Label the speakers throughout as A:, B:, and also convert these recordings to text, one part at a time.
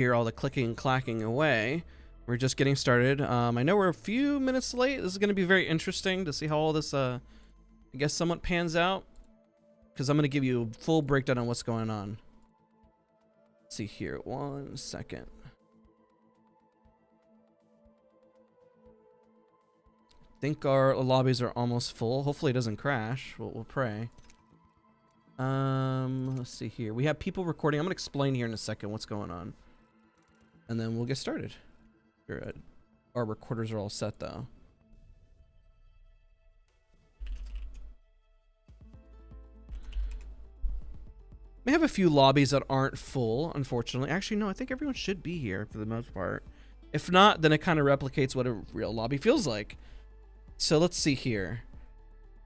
A: hear all the clicking and clacking away. We're just getting started. I know we're a few minutes late. This is going to be very interesting to see how all this, I guess, somewhat pans out. Because I'm going to give you a full breakdown on what's going on. Let's see here. 1 second. I think our lobbies are almost full. Hopefully it doesn't crash. We'll pray. Let's see here. We have people recording. I'm going to explain here in a second what's going on. And then we'll get started. Our recorders are all set though. We have a few lobbies that aren't full, unfortunately. Actually, no, I think everyone should be here for the most part. If not, then it kind of replicates what a real lobby feels like. So let's see here.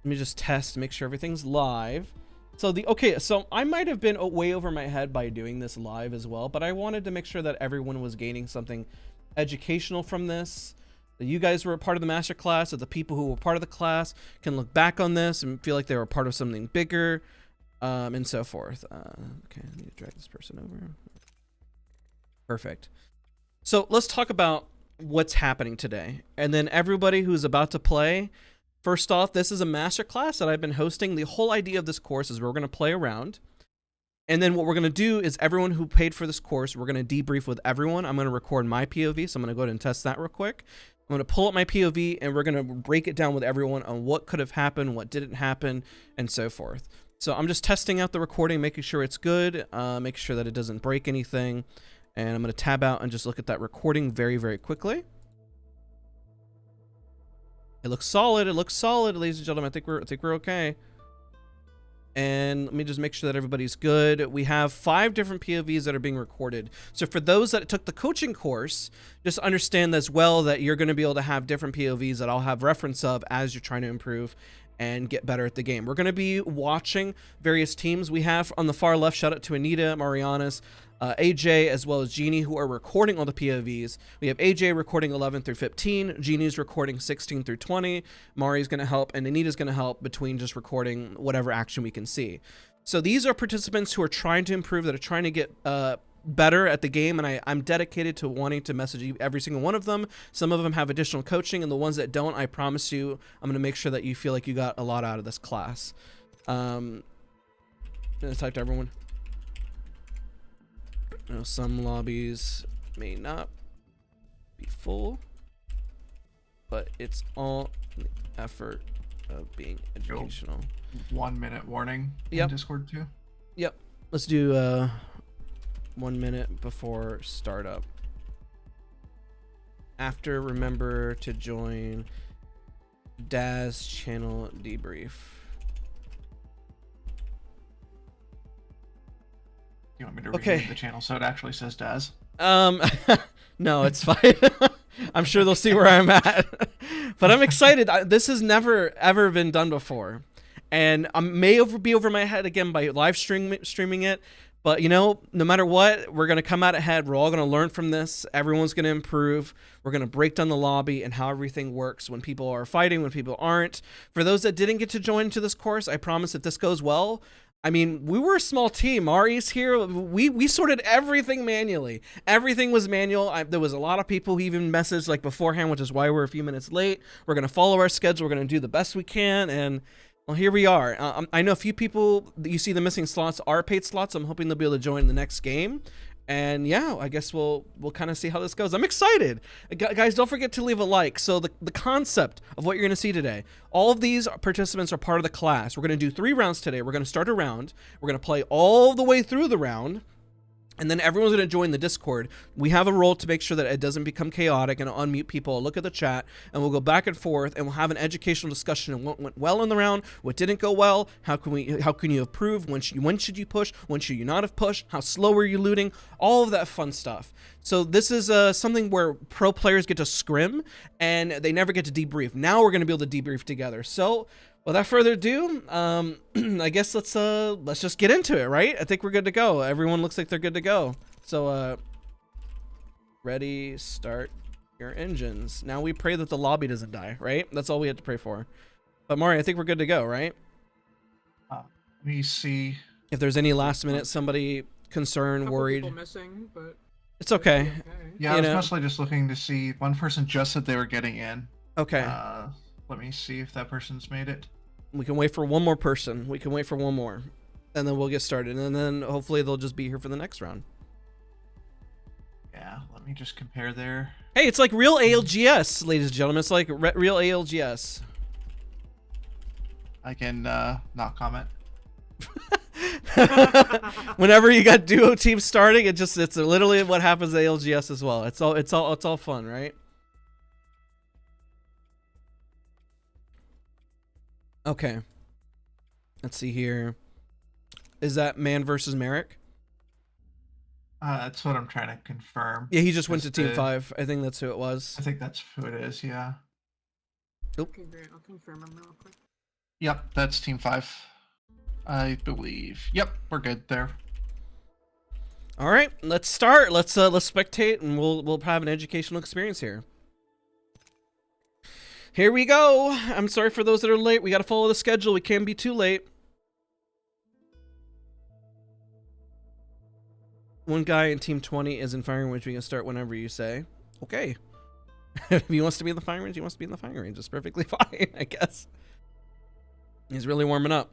A: Let me just test, make sure everything's live. So so I might have been way over my head by doing this live as well, but I wanted to make sure that everyone was gaining something educational from this, that you guys were a part of the master class, that the people who were part of the class can look back on this and feel like they were part of something bigger, and so forth. Okay, I need to drag this person over. Perfect. So let's talk about what's happening today, and then everybody who's about to play. First off, this is a master class that I've been hosting. The whole idea of this course is we're going to play around. And then what we're going to do is everyone who paid for this course, we're going to debrief with everyone. I'm going to record my POV, so I'm going to go ahead and test that real quick. I'm going to pull up my POV, and we're going to break it down with everyone on what could have happened, what didn't happen, and so forth. So I'm just testing out the recording, making sure it's good, making sure that it doesn't break anything. And I'm going to tab out and just look at that recording very, very quickly. It looks solid. It looks solid, ladies and gentlemen. I think we're okay. And let me just make sure that everybody's good. We have 5 different POVs that are being recorded. So for those that took the coaching course, just understand as well that you're going to be able to have different POVs that I'll have reference of as you're trying to improve and get better at the game. We're going to be watching various teams. We have on the far left, shout out to Anita, Marianas, AJ, as well as Jeannie, who are recording all the POVs. We have AJ recording 11 through 15. Jeannie's recording 16 through 20. Mari's going to help, and Anita's going to help between just recording whatever action we can see. So these are participants who are trying to improve, that are trying to get better at the game, and I'm dedicated to wanting to message every single one of them. Some of them have additional coaching, and the ones that don't, I promise you, I'm going to make sure that you feel like you got a lot out of this class. I'm going to type to everyone. You know, some lobbies may not be full, but it's all the effort of being educational.
B: 1 minute warning in Discord too.
A: Yep. Let's do 1 minute before startup. After, remember to join Dazs channel debrief.
B: You want me to rename the channel so it actually says Dazs?
A: No, it's fine. I'm sure they'll see where I'm at. But I'm excited. This has never, ever been done before. And I may be over my head again by live streaming it. But, you know, no matter what, we're going to come out ahead. We're all going to learn from this. Everyone's going to improve. We're going to break down the lobby and how everything works when people are fighting, when people aren't. For those that didn't get to join to this course, I promise if this goes well, I mean, we were a small team. Mari's here. We sorted everything manually. Everything was manual. There was a lot of people who even messaged like beforehand, which is why we're a few minutes late. We're going to follow our schedule. We're going to do the best we can. And well, here we are. I know a few people, you see the missing slots are paid slots. I'm hoping they'll be able to join the next game. And yeah, I guess we'll kind of see how this goes. I'm excited. Guys, don't forget to leave a like. So the concept of what you're going to see today, all of these participants are part of the class. We're going to do 3 rounds today. We're going to start a round. We're going to play all the way through the round. And then everyone's going to join the Discord. We have a role to make sure that it doesn't become chaotic, and I'll unmute people, I'll look at the chat, and we'll go back and forth, and we'll have an educational discussion on what went well in the round, what didn't go well, how can you improve, when should you push, when should you not have pushed, how slow are you looting, all of that fun stuff. So this is something where pro players get to scrim, and they never get to debrief. Now we're going to be able to debrief together. So without further ado, I guess let's just get into it, right? I think we're good to go. Everyone looks like they're good to go. So, ready, start your engines. Now we pray that the lobby doesn't die, right? That's all we have to pray for. But Mari, I think we're good to go, right?
B: Let me see.
A: If there's any last minute somebody concerned, worried.
C: People missing, but
A: It's okay.
B: Yeah, I was mostly just looking to see. One person just said they were getting in.
A: Okay.
B: Let me see if that person's made it.
A: We can wait for one more person. We can wait for one more. And then we'll get started. And then hopefully they'll just be here for the next round.
B: Yeah, let me just compare there.
A: Hey, it's like real ALGS, ladies and gentlemen. It's like real ALGS.
B: I can not comment.
A: Whenever you got duo teams starting, it's literally what happens at ALGS as well. It's all fun, right? Okay. Let's see here. Is that Man versus Merrick?
B: That's what I'm trying to confirm.
A: Yeah, he just went to Team 5. I think that's who it was.
B: I think that's who it is, yeah.
A: Nope.
C: Okay, great. I'll confirm them real quick.
B: Yep, that's Team 5. I believe. Yep, we're good there.
A: All right, let's start. Let's spectate, and we'll have an educational experience here. Here we go. I'm sorry for those that are late. We got to follow the schedule. We can't be too late. One guy in Team 20 is in firing range. We can start whenever you say. Okay. If he wants to be in the firing range, he wants to be in the firing range. It's perfectly fine, I guess. He's really warming up.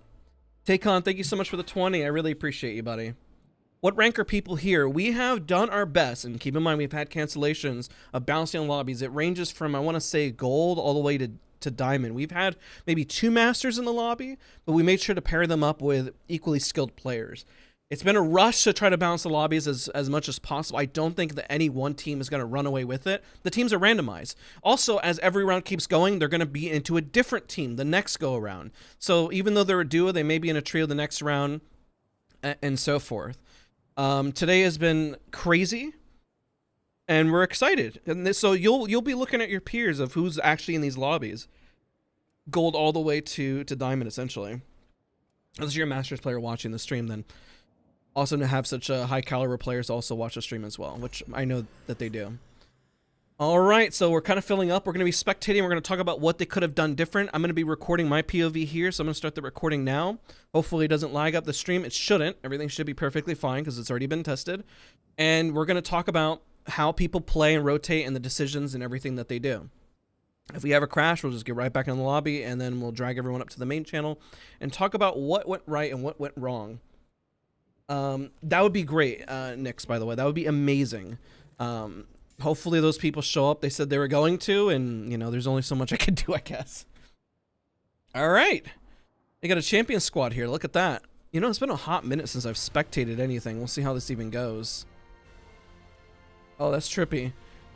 A: Taycon, thank you so much for the 20. I really appreciate you, buddy. What rank are people here? We have done our best, and keep in mind we've had cancellations of bouncing on lobbies. It ranges from, I want to say, gold all the way to diamond. We've had maybe 2 masters in the lobby, but we made sure to pair them up with equally skilled players. It's been a rush to try to balance the lobbies as much as possible. I don't think that any one team is going to run away with it. The teams are randomized. Also, as every round keeps going, they're going to be into a different team the next go around. So even though they're a duo, they may be in a trio the next round, and so forth. Today has been crazy, and we're excited. And so you'll be looking at your peers of who's actually in these lobbies, gold all the way to diamond, essentially. Unless you're a Masters player watching the stream, then awesome to have such high caliber players also watch the stream as well, which I know that they do. All right, so we're kind of filling up. We're going to be spectating. We're going to talk about what they could have done different. I'm going to be recording my POV here, so I'm going to start the recording now. Hopefully it doesn't lag up the stream. It shouldn't. Everything should be perfectly fine because it's already been tested. And we're going to talk about how people play and rotate and the decisions and everything that they do. If we have a crash, we'll just get right back in the lobby, and then we'll drag everyone up to the main channel and talk about what went right and what went wrong. That would be great, Nix, by the way. That would be amazing. Hopefully those people show up. They said they were going to, and, you know, there's only so much I can do, I guess. All right. They got a champion squad here. Look at that. You know, it's been a hot minute since I've spectated anything. We'll see how this even goes. Oh, that's trippy.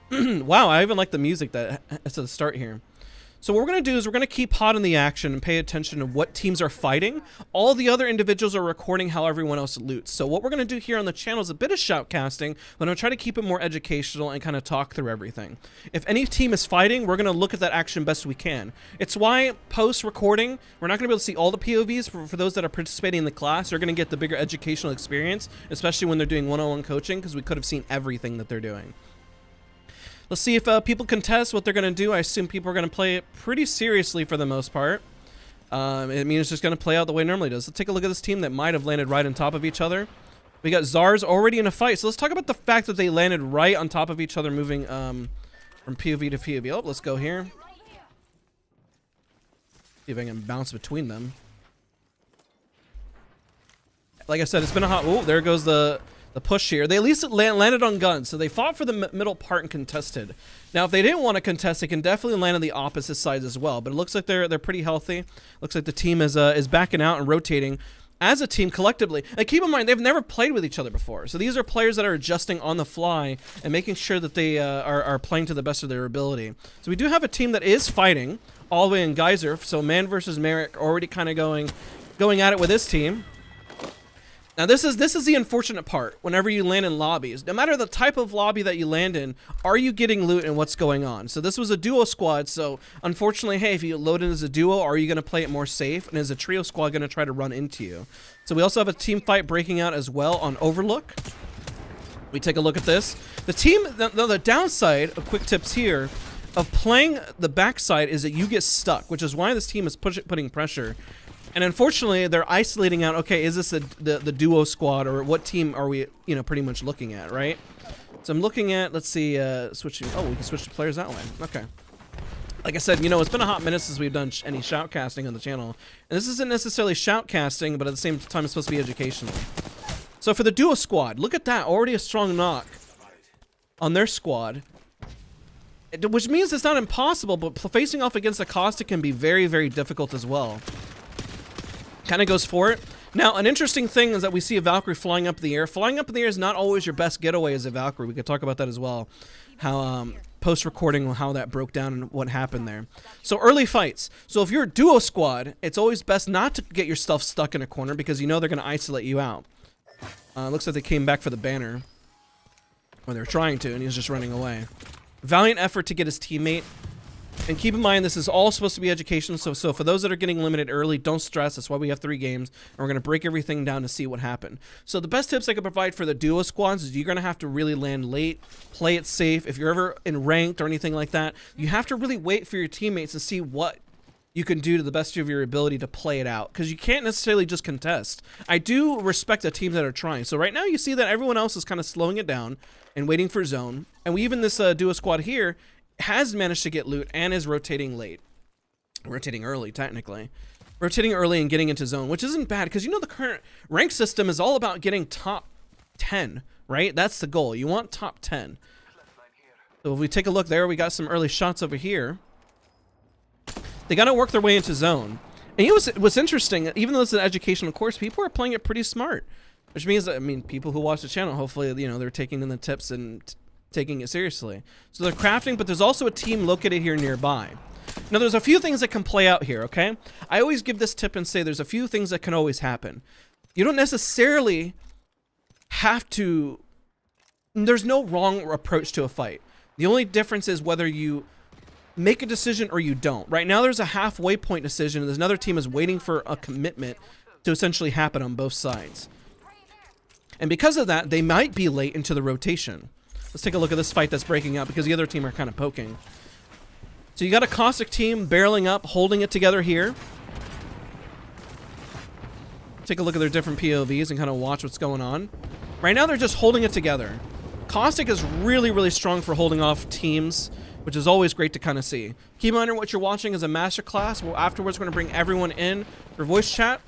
A: Wow, I even like the music that's at the start here. So what we're going to do is we're going to keep hot in the action and pay attention to what teams are fighting. All the other individuals are recording how everyone else loots. So what we're going to do here on the channel is a bit of shoutcasting, but I'm going to try to keep it more educational and kind of talk through everything. If any team is fighting, we're going to look at that action best we can. It's why post-recording, we're not going to be able to see all the POVs. For those that are participating in the class, they're going to get the bigger educational experience, especially when they're doing one-on-one coaching, because we could have seen everything that they're doing. Let's see if people contest what they're going to do. I assume people are going to play it pretty seriously for the most part. I mean, it's just going to play out the way it normally does. Let's take a look at this team that might have landed right on top of each other. We got Czars already in a fight. So let's talk about the fact that they landed right on top of each other, moving from POV to POV. Oh, let's go here. See if I can bounce between them. Like I said, it's been a hot... Oh, there goes the push here. They at least landed on guns, so they fought for the middle part and contested. Now, if they didn't want to contest, they can definitely land on the opposite sides as well. But it looks like they're pretty healthy. Looks like the team is backing out and rotating as a team collectively. And keep in mind, they've never played with each other before. So these are players that are adjusting on the fly and making sure that they are playing to the best of their ability. So we do have a team that is fighting all the way in Geyser. So Man versus Merrick already kind of going at it with his team. Now this is the unfortunate part whenever you land in lobbies. No matter the type of lobby that you land in, are you getting loot and what's going on? So this was a duo squad, so unfortunately, hey, if you load in as a duo, are you going to play it more safe? And is a trio squad going to try to run into you? So we also have a team fight breaking out as well on Overlook. We take a look at this. The team, the downside of quick tips here of playing the backside is that you get stuck, which is why this team is putting pressure. And unfortunately, they're isolating out, okay, is this the duo squad, or what team are we, you know, pretty much looking at, right? So I'm looking at, let's see, switching. Oh, we can switch to players that way. Okay. Like I said, you know, it's been a hot minute since we've done any shoutcasting on the channel. And this isn't necessarily shoutcasting, but at the same time, it's supposed to be educational. So for the duo squad, look at that. Already a strong knock on their squad. Which means it's not impossible, but facing off against a caustic can be very, very difficult as well. Kind of goes for it. Now, an interesting thing is that we see a Valkyrie flying up in the air. Flying up in the air is not always your best getaway as a Valkyrie. We could talk about that as well. How, post-recording, how that broke down and what happened there. So, early fights. So, if you're a duo squad, it's always best not to get yourself stuck in a corner because you know they're going to isolate you out. Looks like they came back for the banner. Or they were trying to, and he was just running away. Valiant effort to get his teammate. And keep in mind, this is all supposed to be education, so for those that are getting limited early, don't stress. That's why we have 3 games, and we're going to break everything down to see what happened. So the best tips I can provide for the duo squads is you're going to have to really land late, play it safe. If you're ever in ranked or anything like that, you have to really wait for your teammates and see what you can do to the best of your ability to play it out, because you can't necessarily just contest. I do respect the teams that are trying. So right now you see that everyone else is kind of slowing it down and waiting for zone, and we even this duo squad here has managed to get loot and is rotating late. Rotating early, technically. Rotating early and getting into zone, which isn't bad, because you know the current rank system is all about getting top 10, right? That's the goal. You want top 10. So if we take a look there, we got some early shots over here. They got to work their way into zone. And you know what's interesting, even though it's an educational course, people are playing it pretty smart. Which means that, I mean, people who watch the channel, hopefully, you know, they're taking in the tips and taking it seriously. So they're crafting, but there's also a team located here nearby. Now there's a few things that can play out here, okay? I always give this tip and say there's a few things that can always happen. You don't necessarily have to, there's no wrong approach to a fight. The only difference is whether you make a decision or you don't. Right now there's a halfway point decision, and there's another team is waiting for a commitment to essentially happen on both sides. And because of that, they might be late into the rotation. Let's take a look at this fight that's breaking out because the other team are kind of poking. So you got a caustic team barreling up, holding it together here. Take a look at their different POVs and kind of watch what's going on. Right now they're just holding it together. Caustic is really, really strong for holding off teams, which is always great to kind of see. Keep in mind what you're watching is a masterclass. Well, afterwards we're going to bring everyone in for voice chat.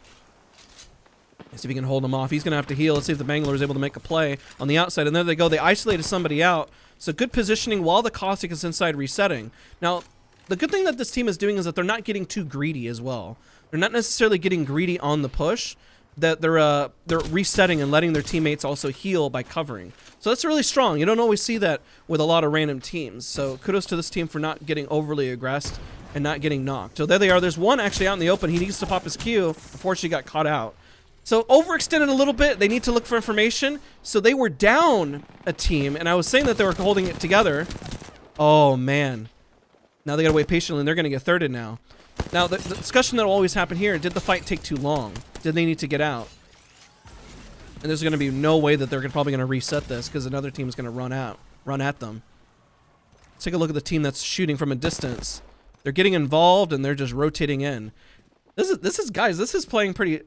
A: Let's see if we can hold him off. He's going to have to heal. Let's see if the Bangalore is able to make a play on the outside. And there they go. They isolated somebody out. So good positioning while the caustic is inside resetting. Now, the good thing that this team is doing is that they're not getting too greedy as well. They're not necessarily getting greedy on the push. That they're resetting and letting their teammates also heal by covering. So that's really strong. You don't always see that with a lot of random teams. So kudos to this team for not getting overly aggressed and not getting knocked. So there they are. There's one actually out in the open. He needs to pop his Q. Unfortunately, got caught out. So overextended a little bit. They need to look for information. So they were down a team, and I was saying that they were holding it together. Oh, man. Now they got to wait patiently, and they're going to get thirded now. Now, the discussion that will always happen here, did the fight take too long? Did they need to get out? And there's going to be no way that they're probably going to reset this because another team is going to run at them. Let's take a look at the team that's shooting from a distance. They're getting involved, and they're just rotating in. This is guys, this is playing pretty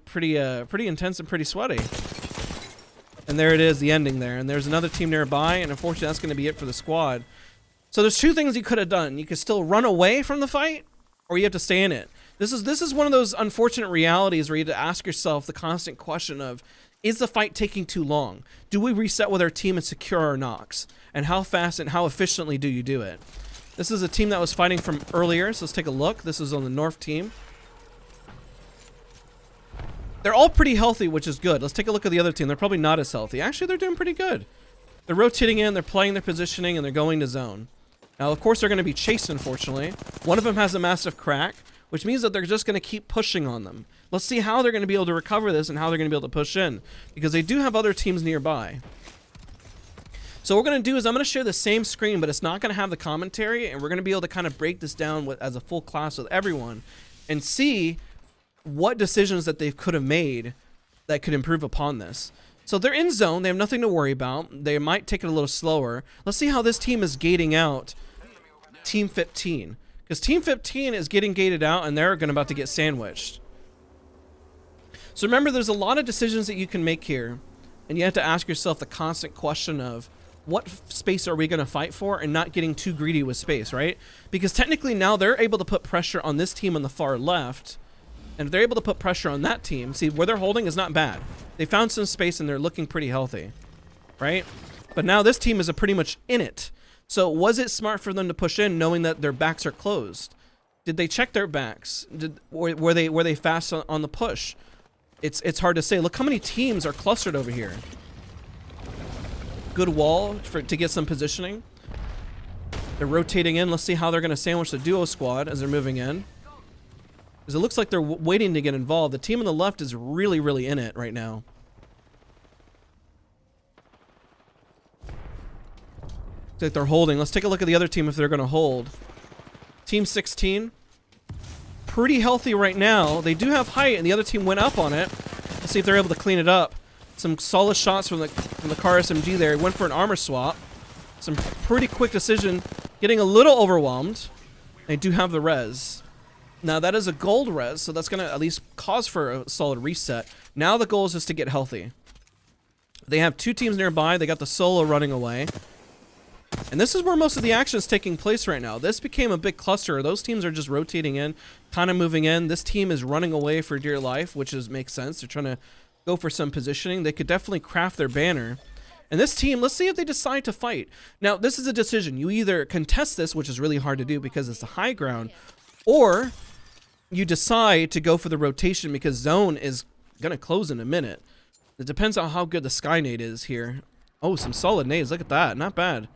A: intense and pretty sweaty. And there it is, the ending there. And there's another team nearby, and unfortunately that's going to be it for the squad. So there's 2 things you could have done. You could still run away from the fight, or you have to stay in it. This is one of those unfortunate realities where you have to ask yourself the constant question of, is the fight taking too long? Do we reset with our team and secure our knocks? And how fast and how efficiently do you do it? This is a team that was fighting from earlier, so let's take a look. This is on the North team. They're all pretty healthy, which is good. Let's take a look at the other team. They're probably not as healthy. Actually, they're doing pretty good. They're rotating in, they're playing their positioning, and they're going to zone. Now, of course, they're going to be chased, unfortunately. One of them has a massive crack, which means that they're just going to keep pushing on them. Let's see how they're going to be able to recover this and how they're going to be able to push in, because they do have other teams nearby. So what we're going to do is I'm going to share the same screen, but it's not going to have the commentary, and we're going to be able to kind of break this down as a full class with everyone and see what decisions that they could have made that could improve upon this. So they're in zone. They have nothing to worry about. They might take it a little slower. Let's see how this team is gating out Team 15. Because Team 15 is getting gated out, and they're about to get sandwiched. So remember, there's a lot of decisions that you can make here. And you have to ask yourself the constant question of, what space are we going to fight for and not getting too greedy with space, right? Because technically now they're able to put pressure on this team on the far left, and if they're able to put pressure on that team, see, where they're holding is not bad. They found some space and they're looking pretty healthy, right? But now this team is pretty much in it. So was it smart for them to push in knowing that their backs are closed? Did they check their backs? Were they fast on the push? It's hard to say. Look how many teams are clustered over here. Good wall to get some positioning. They're rotating in. Let's see how they're going to sandwich the duo squad as they're moving in. Because it looks like they're waiting to get involved. The team on the left is really, really in it right now. Looks like they're holding. Let's take a look at the other team if they're going to hold. Team 16. Pretty healthy right now. They do have height, and the other team went up on it. Let's see if they're able to clean it up. Some solid shots from the car SMG there. He went for an armor swap. Some pretty quick decision. Getting a little overwhelmed. They do have the res. Now that is a gold res, so that's going to at least cause for a solid reset. Now the goal is just to get healthy. They have two teams nearby. They got the solo running away. And this is where most of the action is taking place right now. This became a big cluster. Those teams are just rotating in, kind of moving in. This team is running away for dear life, which makes sense. They're trying to go for some positioning. They could definitely craft their banner. And this team, let's see if they decide to fight. Now, this is a decision. You either contest this, which is really hard to do because it's the high ground, or you decide to go for the rotation because zone is going to close in a minute. It depends on how good the sky nade is here. Oh, some solid nades. Look at that. Not bad.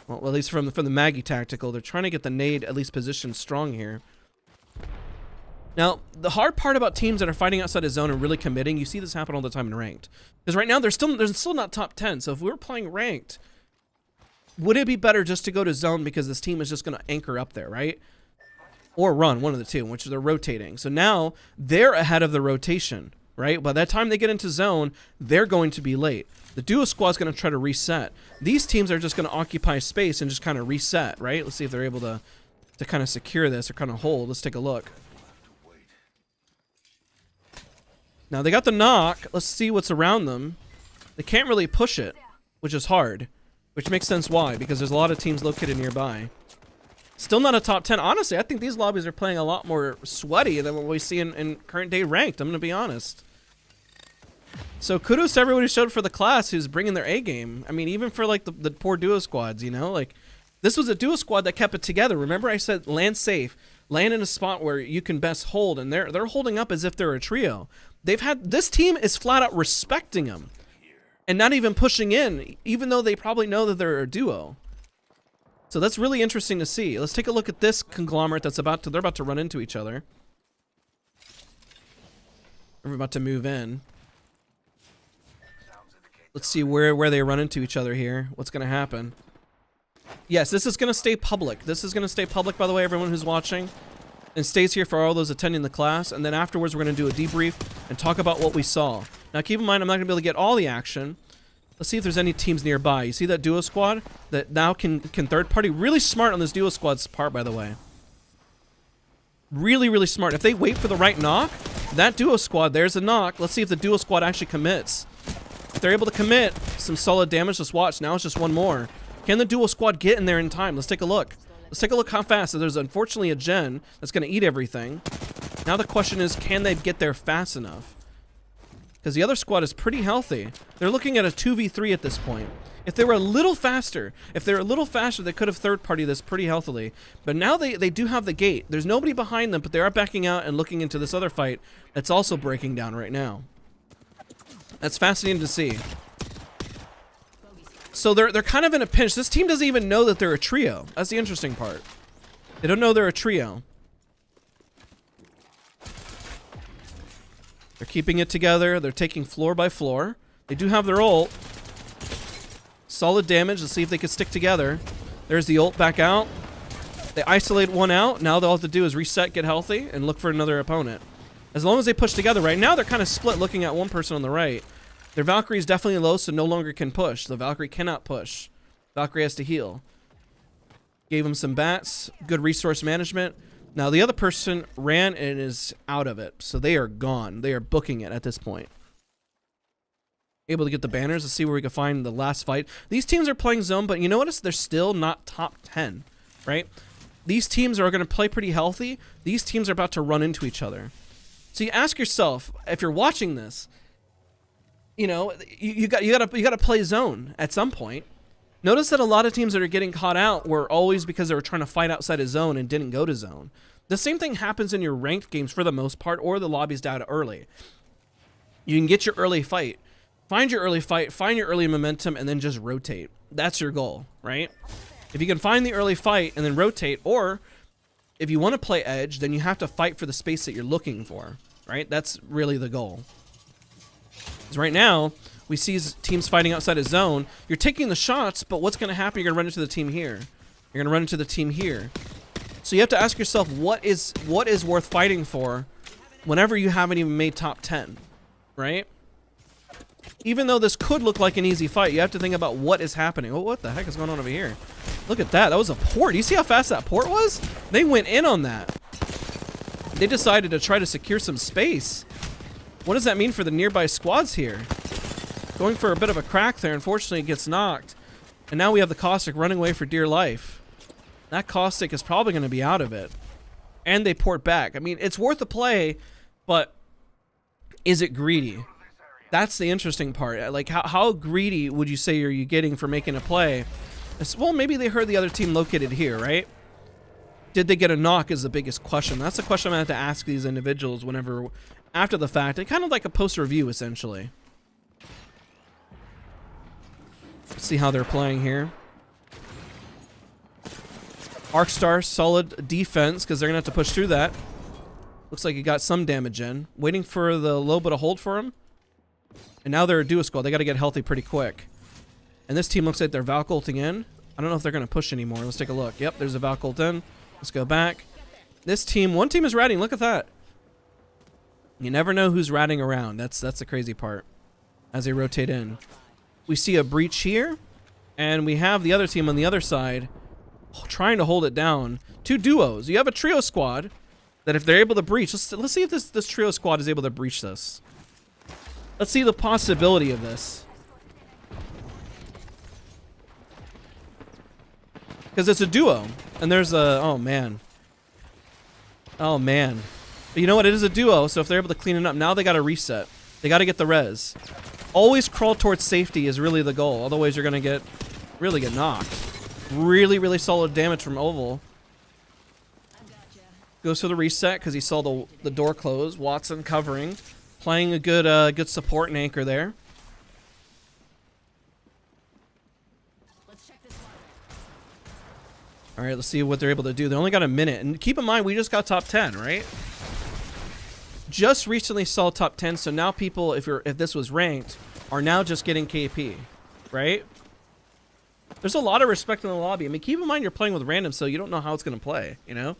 A: Well, at least from the Maggie tactical, they're trying to get the nade at least positioned strong here. Now, the hard part about teams that are fighting outside of zone and really committing, you see this happen all the time in ranked. Because right now they're still not top 10. So if we were playing ranked, would it be better just to go to zone because this team is just going to anchor up there, right? Or run, one of the two, which they're rotating. So now they're ahead of the rotation, right? By the time they get into zone, they're going to be late. The duo squad's going to try to reset. These teams are just going to occupy space and just kind of reset, right? Let's see if they're able to kind of secure this or kind of hold. Let's take a look. Now they got the knock. Let's see what's around them. They can't really push it, which is hard, which makes sense why, because there's a lot of teams located nearby. Still not a top 10. Honestly, I think these lobbies are playing a lot more sweaty than what we see in current day ranked. I'm going to be honest. So kudos to everyone who showed for the class who's bringing their A game. I mean, even for like the poor duo squads, you know, like this was a duo squad that kept it together. Remember I said land safe, land in a spot where you can best hold, and they're holding up as if they're a trio. This team is flat out respecting them and not even pushing in, even though they probably know that they're a duo. So that's really interesting to see. Let's take a look at this conglomerate they're about to run into each other. We're about to move in. Let's see where they run into each other here. What's going to happen? Yes, this is going to stay public. This is going to stay public, by the way, everyone who's watching. And stays here for all those attending the class. And then afterwards, we're going to do a debrief and talk about what we saw. Now, keep in mind, I'm not going to be able to get all the action. Let's see if there's any teams nearby. You see that duo squad that now can third party? Really smart on this duo squad's part, by the way. Really, really smart. If they wait for the right knock, that duo squad, there's a knock. Let's see if the duo squad actually commits. If they're able to commit some solid damage, let's watch. Now it's just one more. Can the duo squad get in there in time? Let's take a look. Let's take a look how fast. So there's unfortunately a gen that's going to eat everything. Now the question is, can they get there fast enough? Because the other squad is pretty healthy. They're looking at a 2v3 at this point. If they were a little faster, they could have third party this pretty healthily. But now they do have the gate. There's nobody behind them, but they are backing out and looking into this other fight that's also breaking down right now. That's fascinating to see. So they're kind of in a pinch. This team doesn't even know that they're a trio. That's the interesting part. They don't know they're a trio. They're keeping it together. They're taking floor by floor. They do have their ult. Solid damage. Let's see if they can stick together. There's the ult back out. They isolate one out. Now all they have to do is reset, get healthy, and look for another opponent. As long as they push together. Right now, they're kind of split looking at one person on the right. Their Valkyrie is definitely low, so no longer can push. The Valkyrie cannot push. Valkyrie has to heal. Gave him some bats. Good resource management. Now, the other person ran and is out of it. So they are gone. They are booking it at this point. able to get the banners to see where we can find the last fight. These teams are playing zone, but you notice they're still not top 10, right? These teams are going to play pretty healthy. These teams are about to run into each other. So you ask yourself, if you're watching this, you know, you got to play zone at some point. Notice that a lot of teams that are getting caught out were always because they were trying to fight outside of zone and didn't go to zone. The same thing happens in your ranked games for the most part, or the lobbies data early. You can get your early fight, find your early fight, find your early momentum, and then just rotate. That's your goal, right? If you can find the early fight and then rotate, or if you want to play edge, then you have to fight for the space that you're looking for, right? That's really the goal. Because right now, we see teams fighting outside of zone. You're taking the shots, but what's going to happen? You're going to run into the team here. You're going to run into the team here. So you have to ask yourself, what is worth fighting for whenever you haven't even made top 10, right? Even though this could look like an easy fight, you have to think about what is happening. Oh, what the heck is going on over here? Look at that. That was a port. Do you see how fast that port was? They went in on that. They decided to try to secure some space. What does that mean for the nearby squads here? Going for a bit of a crack there. Unfortunately, it gets knocked. And now we have the Caustic running away for dear life. That Caustic is probably going to be out of it. And they port back. I mean, it's worth a play, but is it greedy? That's the interesting part. Like, how greedy would you say are you getting for making a play? Well, maybe they heard the other team located here, right? Did they get a knock is the biggest question. That's the question I have to ask these individuals whenever, after the fact. Kind of like a post-review, essentially. Let's see how they're playing here. Arcstar, solid defense, because they're going to have to push through that. Looks like he got some damage in. Waiting for the Loba to hold for him. And now they're a duo squad. They got to get healthy pretty quick. And this team looks like they're Valk ulting in. I don't know if they're going to push anymore. Let's take a look. Yep, there's a Valk ult in. Let's go back. This team, one team is ratting. Look at that. You never know who's ratting around. That's the crazy part. As they rotate in. We see a breach here. And we have the other team on the other side trying to hold it down. Two duos. You have a trio squad that if they're able to breach, let's see if this trio squad is able to breach this. Let's see the possibility of this. Because it's a duo. And there's a... Oh, man. Oh, man. But you know what? It is a duo, so if they're able to clean it up, now they got to reset. They got to get the res. Always crawl towards safety is really the goal. Otherwise, you're going to really get knocked. Really, really solid damage from Oval. Goes for the reset because he saw the door close. Watson covering. Playing a good support and anchor there. All right, let's see what they're able to do. They only got a minute. And keep in mind, we just got top 10, right? Just recently saw top 10, so now people, if this was ranked, are now just getting KP, right? There's a lot of respect in the lobby. I mean, keep in mind you're playing with random, so you don't know how it's going to play, you know?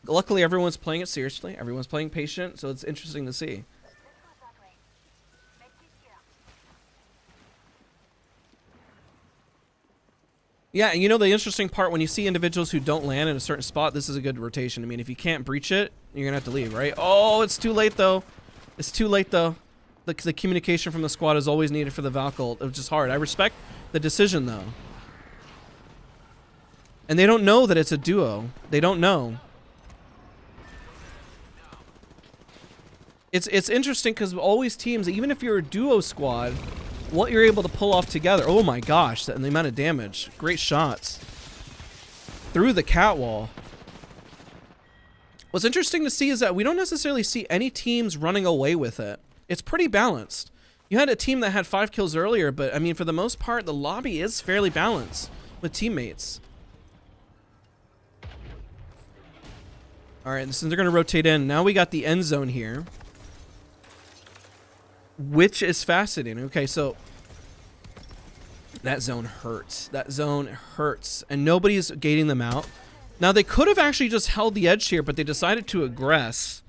A: Luckily, everyone's playing it seriously. Everyone's playing patient, so it's interesting to see. Yeah, and you know the interesting part, when you see individuals who don't land in a certain spot, this is a good rotation. I mean, if you can't breach it, you're going to have to leave, right? Oh, it's too late, though. It's too late, though. The communication from the squad is always needed for the Valk ult, which is hard. I respect the decision, though. And they don't know that it's a duo. They don't know. It's interesting because always teams, even if you're a duo squad, what you're able to pull off together. Oh my gosh, and the amount of damage. Great shots. Through the catwall. What's interesting to see is that we don't necessarily see any teams running away with it. It's pretty balanced. You had a team that had 5 kills earlier, but I mean, for the most part, the lobby is fairly balanced with teammates. All right, so they're going to rotate in. Now we got the end zone here, which is fascinating. Okay, so that zone hurts. That zone hurts, and nobody's gating them out. Now, they could have actually just held the edge here, but they decided to aggress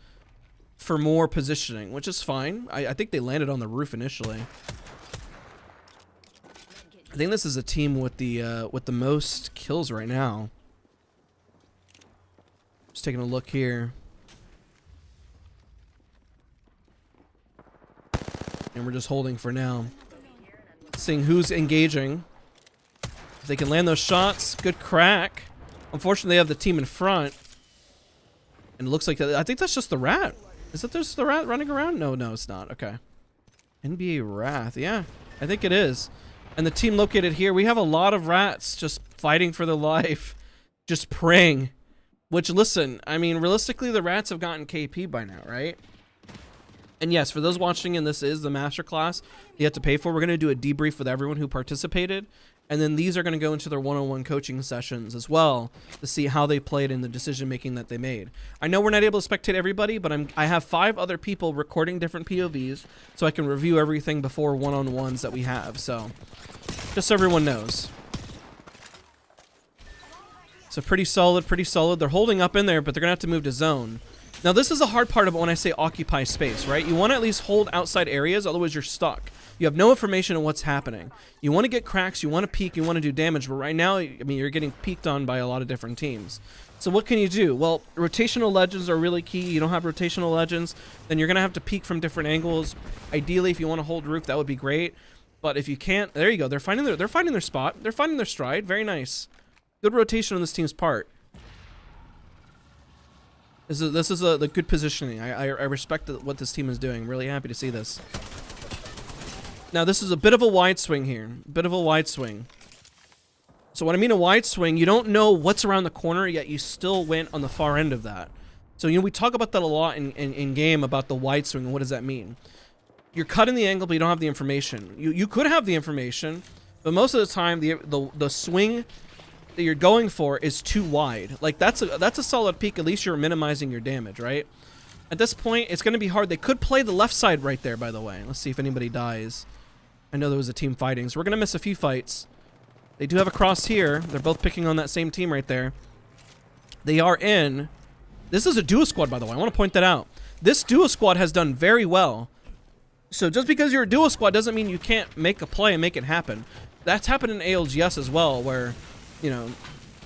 A: for more positioning, which is fine. I think they landed on the roof initially. I think this is a team with the most kills right now. Just taking a look here. And we're just holding for now. Seeing who's engaging. If they can land those shots, good crack. Unfortunately, they have the team in front. And it looks like, I think that's just the rat. Is it just the rat running around? No, it's not. Okay. NBA Wrath. Yeah, I think it is. And the team located here, we have a lot of rats just fighting for their life. Just praying. Which, listen, I mean, realistically, the rats have gotten KP by now, right? And yes, for those watching, and this is the masterclass you have to pay for, we're going to do a debrief with everyone who participated. And then these are going to go into their one-on-one coaching sessions as well to see how they played in the decision-making that they made. I know we're not able to spectate everybody, but I have 5 other people recording different POVs so I can review everything before one-on-ones that we have. So, just so everyone knows. So pretty solid, pretty solid. They're holding up in there, but they're going to have to move to zone. Now, this is a hard part of when I say occupy space, right? You want to at least hold outside areas, otherwise you're stuck. You have no information on what's happening. You want to get cracks, you want to peek, you want to do damage, but right now, I mean, you're getting peeked on by a lot of different teams. So what can you do? Well, rotational legends are really key. You don't have rotational legends, then you're going to have to peek from different angles. Ideally, if you want to hold roof, that would be great. But if you can't, there you go. They're finding their spot. They're finding their stride. Very nice. Good rotation on this team's part. This is the good positioning. I respect what this team is doing. I'm really happy to see this. Now, this is a bit of a wide swing here. Bit of a wide swing. So when I mean a wide swing, you don't know what's around the corner, yet you still went on the far end of that. So, you know, we talk about that a lot in game about the wide swing and what does that mean. You're cutting the angle, but you don't have the information. You could have the information, but most of the time, the swing that you're going for is too wide. Like, that's a solid peak. At least you're minimizing your damage, right? At this point, it's going to be hard. They could play the left side right there, by the way. Let's see if anybody dies. I know there was a team fighting, so we're going to miss a few fights. They do have a cross here. They're both picking on that same team right there. They are in. This is a duo squad, by the way. I want to point that out. This duo squad has done very well. So just because you're a duo squad doesn't mean you can't make a play and make it happen. That's happened in ALGS as well, where, you know,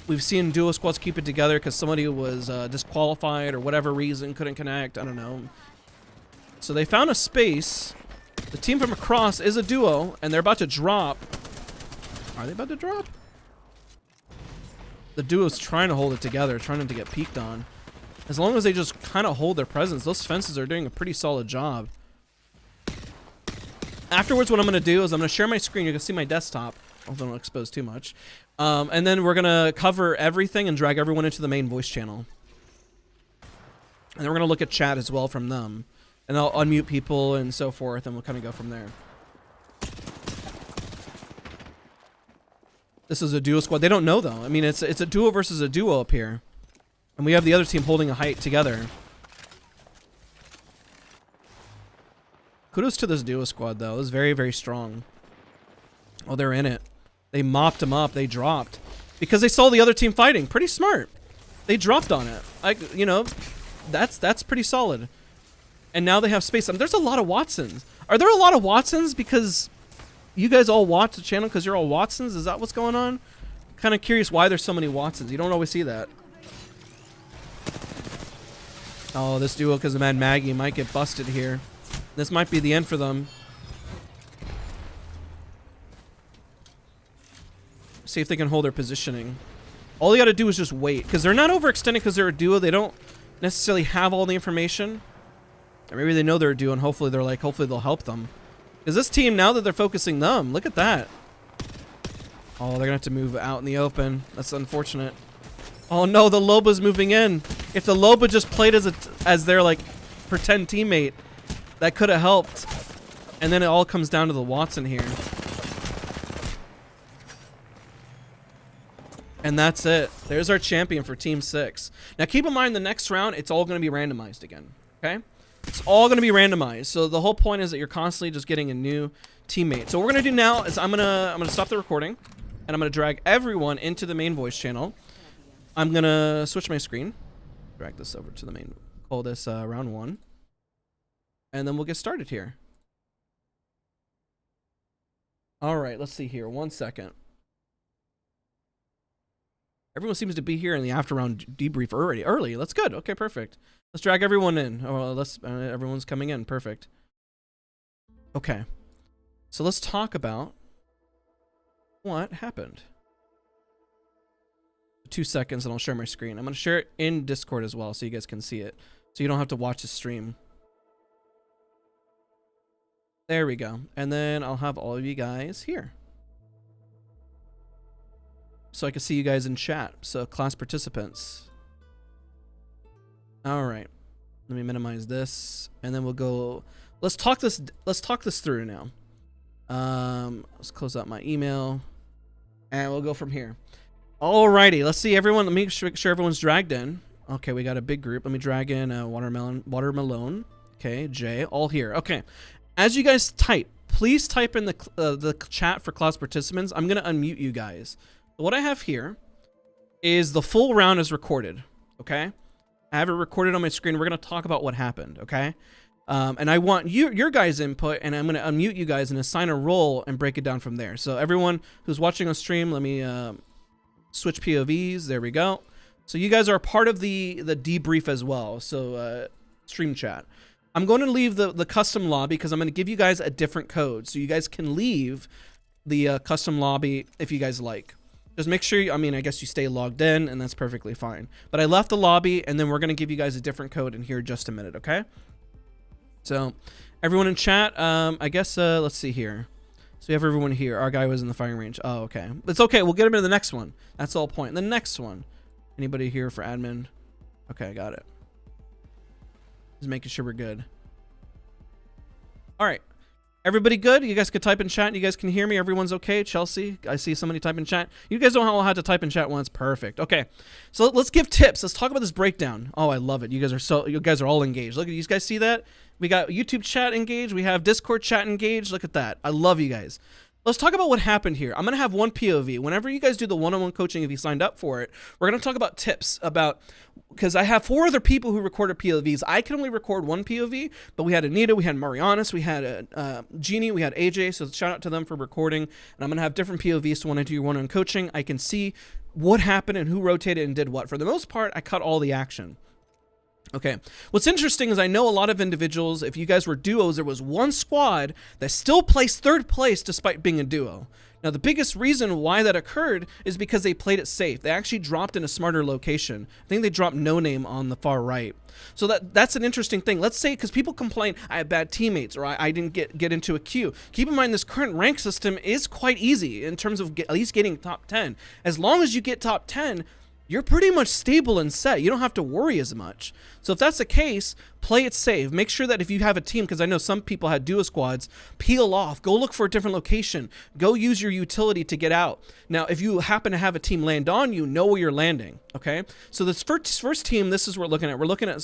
A: we've seen duo squads keep it together because somebody was disqualified or whatever reason, couldn't connect. I don't know. So they found a space. The team from across is a duo, and they're about to drop. Are they about to drop? The duo's trying to hold it together, trying not to get peeked on. As long as they just kind of hold their presence, those fences are doing a pretty solid job. Afterwards, what I'm going to do is I'm going to share my screen. You can see my desktop. Hopefully I don't expose too much. And then we're going to cover everything and drag everyone into the main voice channel. And then we're going to look at chat as well from them. And I'll unmute people and so forth, and we'll kind of go from there. This is a duo squad. They don't know, though. I mean, it's a duo versus a duo up here. And we have the other team holding a height together. Kudos to this duo squad, though. It was very, very strong. Oh, they're in it. They mopped them up. They dropped. Because they saw the other team fighting. Pretty smart. They dropped on it. Like, you know, that's pretty solid. And now they have space. I mean, there's a lot of Watsons. Are there a lot of Watsons because you guys all watch the channel because you're all Watsons? Is that what's going on? Kind of curious why there's so many Watsons. You don't always see that. Oh, this duo because of Mad Maggie might get busted here. This might be the end for them. See if they can hold their positioning. All they got to do is just wait because they're not overextending because they're a duo. They don't necessarily have all the information. Or maybe they know they're a duo and hopefully they'll help them. Because this team, now that they're focusing them, look at that. Oh, they're going to have to move out in the open. That's unfortunate. Oh no, the Loba's moving in. If the Loba just played as their like pretend teammate, that could have helped. And then it all comes down to the Watson here. And that's it. There's our champion for Team 6. Now keep in mind the next round, it's all going to be randomized again. Okay? It's all going to be randomized. So the whole point is that you're constantly just getting a new teammate. So what we're going to do now is I'm gonna stop the recording and I'm going to drag everyone into the main voice channel. I'm going to switch my screen. Drag this over to the main. Call this round 1. And then we'll get started here. All right, let's see here. 1 second. Everyone seems to be here in the after round debrief early. That's good. Okay, perfect. Let's drag everyone in. Oh, everyone's coming in. Perfect. Okay. So let's talk about What happened? 2 seconds and I'll share my screen. I'm going to share it in Discord as well so you guys can see it. So you don't have to watch the stream. There we go. And then I'll have all of you guys here. So I can see you guys in chat. So class participants. All right. Let me minimize this and then we'll go. Let's talk this through now. Let's close out my email and we'll go from here. Alrighty, let's see everyone. Let me make sure everyone's dragged in. Okay, we got a big group. Let me drag in Watermelon. Okay, Jay, all here. Okay, as you guys type, please type in the chat for class participants. I'm gonna unmute you guys. What I have here is the full round is recorded. Okay, I have it recorded on my screen. We're gonna talk about what happened. Okay, and I want your guys' input, and I'm gonna unmute you guys and assign a role and break it down from there. So everyone who's watching on stream, let me switch POVs. There we go. So you guys are part of the debrief as well. So stream chat. I'm going to leave the custom lobby because I'm going to give you guys a different code. So you guys can leave the custom lobby if you guys like. Just make sure, I guess you stay logged in and that's perfectly fine. But I left the lobby and then we're going to give you guys a different code in here just a minute, okay? So everyone in chat, I guess, let's see here. So we have everyone here. Our guy was in the firing range. Oh, okay. It's okay. We'll get him in the next one. That's the whole point. The next one. Anybody here for admin? Okay, I got it. Just making sure we're good. All right. Everybody good? You guys could type in chat. You guys can hear me. Everyone's okay. Chelsea, I see somebody type in chat. You guys don't all have to type in chat once. Perfect. Okay. So let's give tips. Let's talk about this breakdown. Oh, I love it. You guys are all engaged. Look, you guys see that? We got YouTube chat engaged. We have Discord chat engaged. Look at that. I love you guys. Let's talk about what happened here. I'm going to have one POV. Whenever you guys do the one-on-one coaching, if you signed up for it, we're going to talk about tips because I have 4 other people who recorded POVs. I can only record one POV, but we had Anita, we had Marianas, we had Jeannie, we had AJ. So shout out to them for recording. And I'm going to have different POVs. So when I do your one-on-one coaching, I can see what happened and who rotated and did what. For the most part, I cut all the action. Okay, what's interesting is I know a lot of individuals, if you guys were duos, there was one squad that still placed 3rd place despite being a duo. Now, the biggest reason why that occurred is because they played it safe. They actually dropped in a smarter location. I think they dropped No Name on the far right. So that's an interesting thing. Let's say, because people complain, I have bad teammates, or I didn't get into a queue. Keep in mind, this current rank system is quite easy in terms of at least getting top 10. As long as you get top 10, you're pretty much stable and set. You don't have to worry as much. So if that's the case, play it safe. Make sure that if you have a team, because I know some people had duo squads, peel off, go look for a different location, go use your utility to get out. Now, if you happen to have a team land on you, know where you're landing, okay? So this first team, this is what we're looking at. We're looking at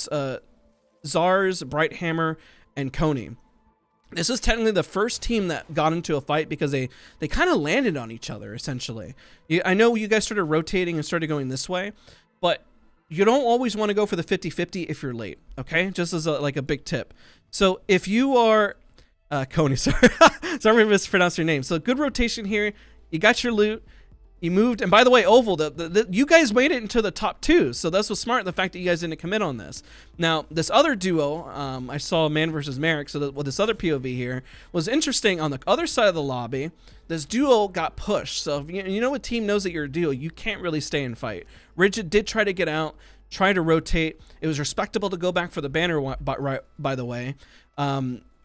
A: Zars, Brighthammer, and Coney. This is technically the first team that got into a fight because they kind of landed on each other, essentially. I know you guys started rotating and started going this way, but you don't always want to go for the 50-50 if you're late, okay? Just as like a big tip. So if you are... Coney, sorry. Sorry if I mispronounced your name. So good rotation here. You got your loot. You moved, and by the way, Oval, you guys made it into the top 2, so that's what's smart, the fact that you guys didn't commit on this. Now, this other duo, I saw Man versus Merrick, so this other POV here was interesting. On the other side of the lobby, this duo got pushed, so if you know a team knows that you're a duo, you can't really stay and fight. Rigid did try to get out, try to rotate. It was respectable to go back for the banner, by the way.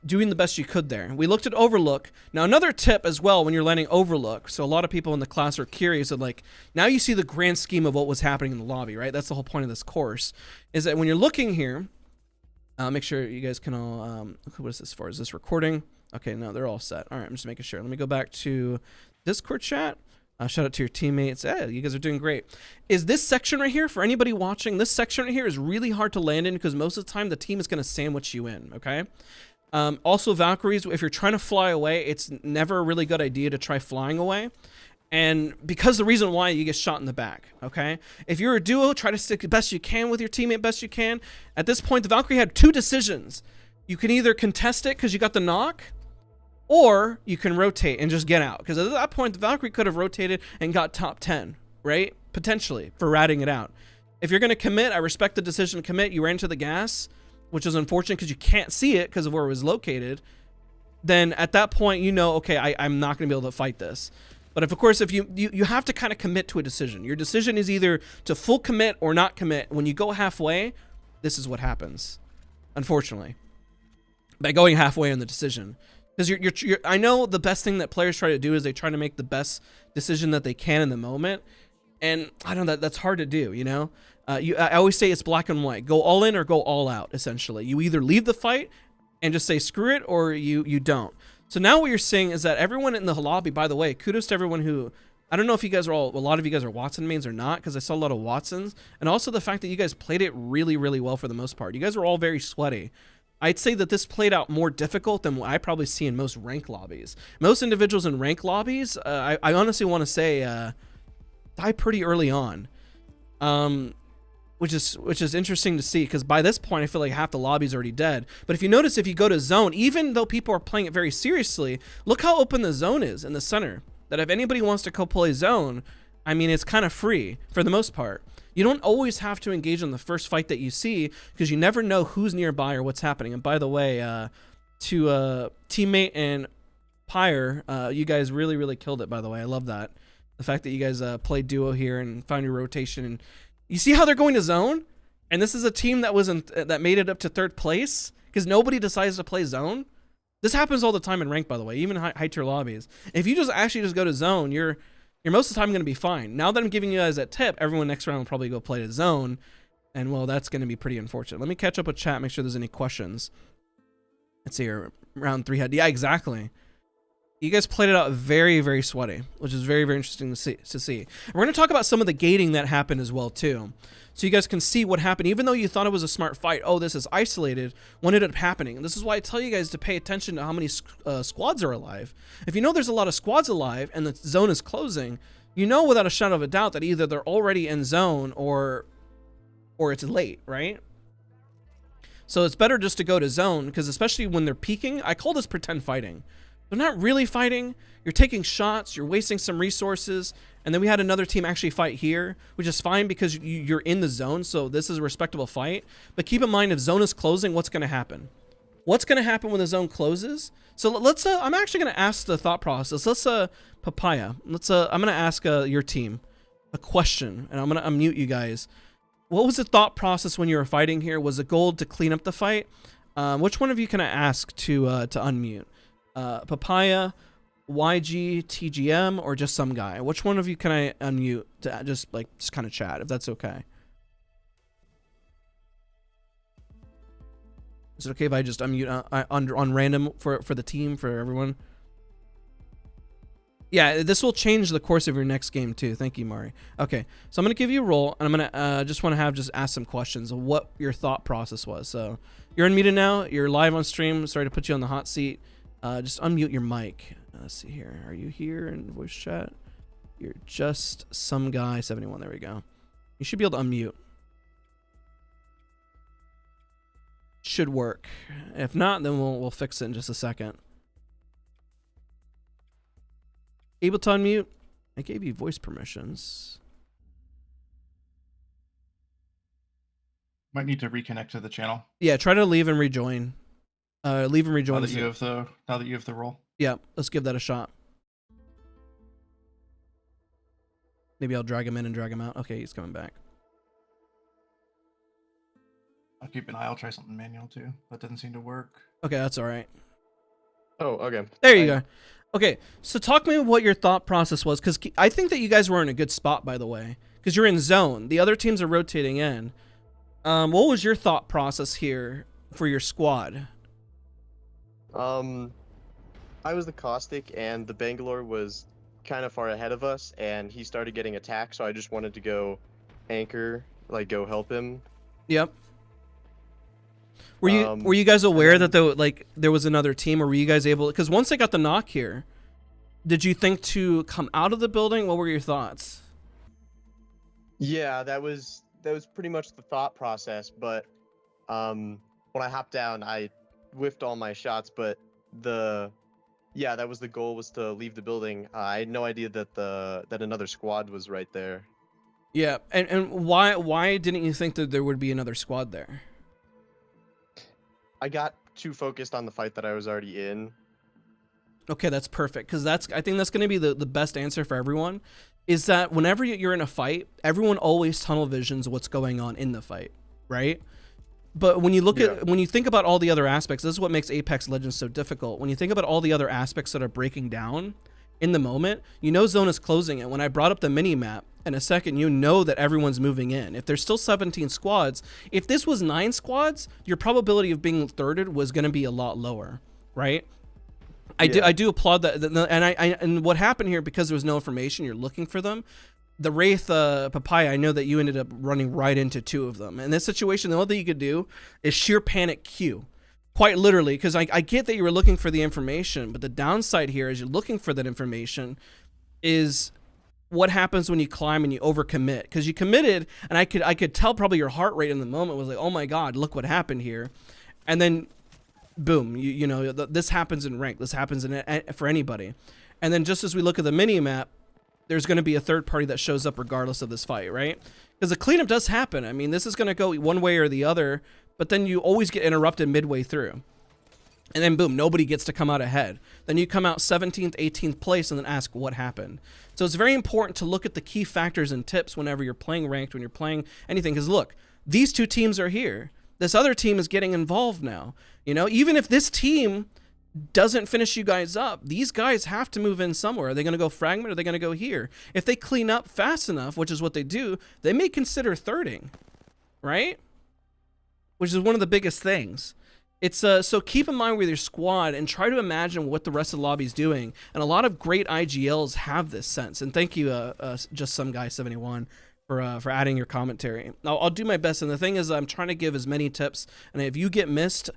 A: Doing the best you could there. We looked at Overlook. Now, another tip as well when you're landing Overlook, so a lot of people in the class are curious of like, now you see the grand scheme of what was happening in the lobby, right? That's the whole point of this course, is that when you're looking here, make sure you guys can all, what is this for? Is this recording? Okay, no, they're all set. All right, I'm just making sure. Let me go back to Discord chat. Shout out to your teammates. Yeah, you guys are doing great. Is this section right here, for anybody watching, this section right here is really hard to land in because most of the time the team is going to sandwich you in, okay? Also, Valkyries, if you're trying to fly away, it's never a really good idea to try flying away. And because the reason why you get shot in the back, okay? If you're a duo, try to stick the best you can with your teammate best you can. At this point, the Valkyrie had 2 decisions. You can either contest it because you got the knock, or you can rotate and just get out. Because at that point, the Valkyrie could have rotated and got top 10, right? Potentially, for ratting it out. If you're going to commit, I respect the decision to commit. You ran into the gas, which is unfortunate because you can't see it because of where it was located. Then at that point, you know, okay, I'm not going to be able to fight this. But of course, if you have to kind of commit to a decision. Your decision is either to full commit or not commit. When you go halfway, this is what happens, unfortunately, by going halfway on the decision. Because I know the best thing that players try to do is they try to make the best decision that they can in the moment. And I don't know, that's hard to do, you know? I always say it's black and white. Go all in or go all out, essentially. You either leave the fight and just say screw it, or you don't. So now what you're seeing is that everyone in the lobby, by the way, kudos to everyone who, I don't know if you guys are a lot of you guys are Watson mains or not, because I saw a lot of Watsons. And also the fact that you guys played it really, really well for the most part. You guys are all very sweaty. I'd say that this played out more difficult than what I probably see in most rank lobbies. Most individuals in rank lobbies, I honestly want to say, die pretty early on. Which is interesting to see, because by this point I feel like half the lobby's already dead. But if you notice, if you go to zone, even though people are playing it very seriously, look how open the zone is in the center. That if anybody wants to co-play zone, I mean, it's kind of free for the most part. You don't always have to engage in the first fight that you see, because you never know who's nearby or what's happening. And by the way, to teammate and Pyre, you guys really, really killed it, by the way. I love that. The fact that you guys played duo here and found your rotation. And you see how they're going to zone? And this is a team that that made it up to 3rd place because nobody decides to play zone. This happens all the time in rank, by the way, even high tier lobbies. If you just go to zone, you're most of the time going to be fine. Now that I'm giving you guys that tip, everyone next round will probably go play to zone. And well, that's going to be pretty unfortunate. Let me catch up with chat, make sure there's any questions. Let's see here. Round 3 had, yeah, exactly. You guys played it out very, very sweaty, which is very, very interesting to see. And we're going to talk about some of the gating that happened as well, too. So you guys can see what happened. Even though you thought it was a smart fight, oh, this is isolated, what ended up happening? And this is why I tell you guys to pay attention to how many squads are alive. If you know there's a lot of squads alive and the zone is closing, you know without a shadow of a doubt that either they're already in zone or it's late, right? So it's better just to go to zone, because especially when they're peeking, I call this pretend fighting. They're not really fighting. You're taking shots, you're wasting some resources, and then we had another team actually fight here, which is fine because you're in the zone, so this is a respectable fight. But keep in mind, if zone is closing, what's going to happen? What's going to happen when the zone closes? So let's, I'm actually going to ask the thought process. Let's, Papaya, I'm going to ask your team a question, and I'm going to unmute you guys. What was the thought process when you were fighting here? Was the goal to clean up the fight? Which one of you can I ask to unmute? Papaya, YG, TGM, or just some guy? Which one of you can I unmute to just kind of chat, if that's okay? Is it okay if I just unmute on random for the team, for everyone? Yeah, this will change the course of your next game too. Thank you, Mari. Okay, so I'm gonna give you a roll, and I'm gonna just want to ask some questions of what your thought process was. So you're unmuted now. You're live on stream. Sorry to put you on the hot seat. Just unmute your mic. Let's see here. Are you here in voice chat? You're just some guy 71. There we go. You should be able to unmute. Should work. If not, then we'll fix it in just a second. Able to unmute? I gave you voice permissions.
B: Might need to reconnect to the channel.
A: Yeah, try to leave and rejoin. Leave and rejoin.
B: Now that you have the role.
A: Yeah, let's give that a shot. Maybe I'll drag him in and drag him out. Okay, he's coming back.
B: I'll keep an eye. I'll try something manual too. That doesn't seem to work.
A: Okay, that's all right.
D: Oh, okay.
A: There you go. Okay, so talk to me what your thought process was, because I think that you guys were in a good spot, by the way, because you're in zone. The other teams are rotating in. What was your thought process here for your squad?
D: I was the caustic, and the Bangalore was kind of far ahead of us, and he started getting attacked, so I just wanted to go anchor, go help him.
A: Yep. Were you guys aware that there was another team, or were you guys able? Because once they got the knock here, did you think to come out of the building? What were your thoughts?
D: Yeah, that was pretty much the thought process. But when I hopped down, I whiffed all my shots. But that was the goal, was to leave the building. I had no idea that another squad was right there.
A: Yeah, and why didn't you think that there would be another squad there?
D: I got too focused on the fight that I was already in.
A: Okay, that's perfect, because I think that's going to be the best answer for everyone, is that whenever you're in a fight, everyone always tunnel visions what's going on in the fight, right? But when you look at, when you think about all the other aspects, this is what makes Apex Legends so difficult. When you think about all the other aspects that are breaking down in the moment, you know zone is closing it. When I brought up the mini map, in a second, you know that everyone's moving in. If there's still 17 squads, if this was 9 squads, your probability of being thirded was going to be a lot lower, right? I do applaud that, and what happened here, because there was no information, you're looking for them. The Wraith Papaya, I know that you ended up running right into 2 of them. In this situation, the only thing you could do is sheer panic Q. Quite literally, because I get that you were looking for the information, but the downside here is you're looking for that information is what happens when you climb and you overcommit. Because you committed, and I could tell probably your heart rate in the moment was like, oh my god, look what happened here. And then, boom, you know, this happens in rank. This happens for anybody. And then just as we look at the mini-map, there's going to be a third party that shows up regardless of this fight, right? Because the cleanup does happen. I mean, this is going to go one way or the other, but then you always get interrupted midway through. And then boom, nobody gets to come out ahead. Then you come out 17th, 18th place and then ask what happened. So it's very important to look at the key factors and tips whenever you're playing ranked, when you're playing anything. Because look, these 2 teams are here. This other team is getting involved now. You know, even if this team doesn't finish you guys up, these guys have to move in somewhere. Are they going to go fragment, or are they going to go here? If they clean up fast enough, which is what they do, they may consider thirding, right? Which is one of the biggest things. It's so keep in mind with your squad and try to imagine what the rest of the lobby is doing. And a lot of great IGLs have this sense. And thank you, just some guy 71 for adding your commentary. I'll do my best. And the thing is, I'm trying to give as many tips. And if you get missed,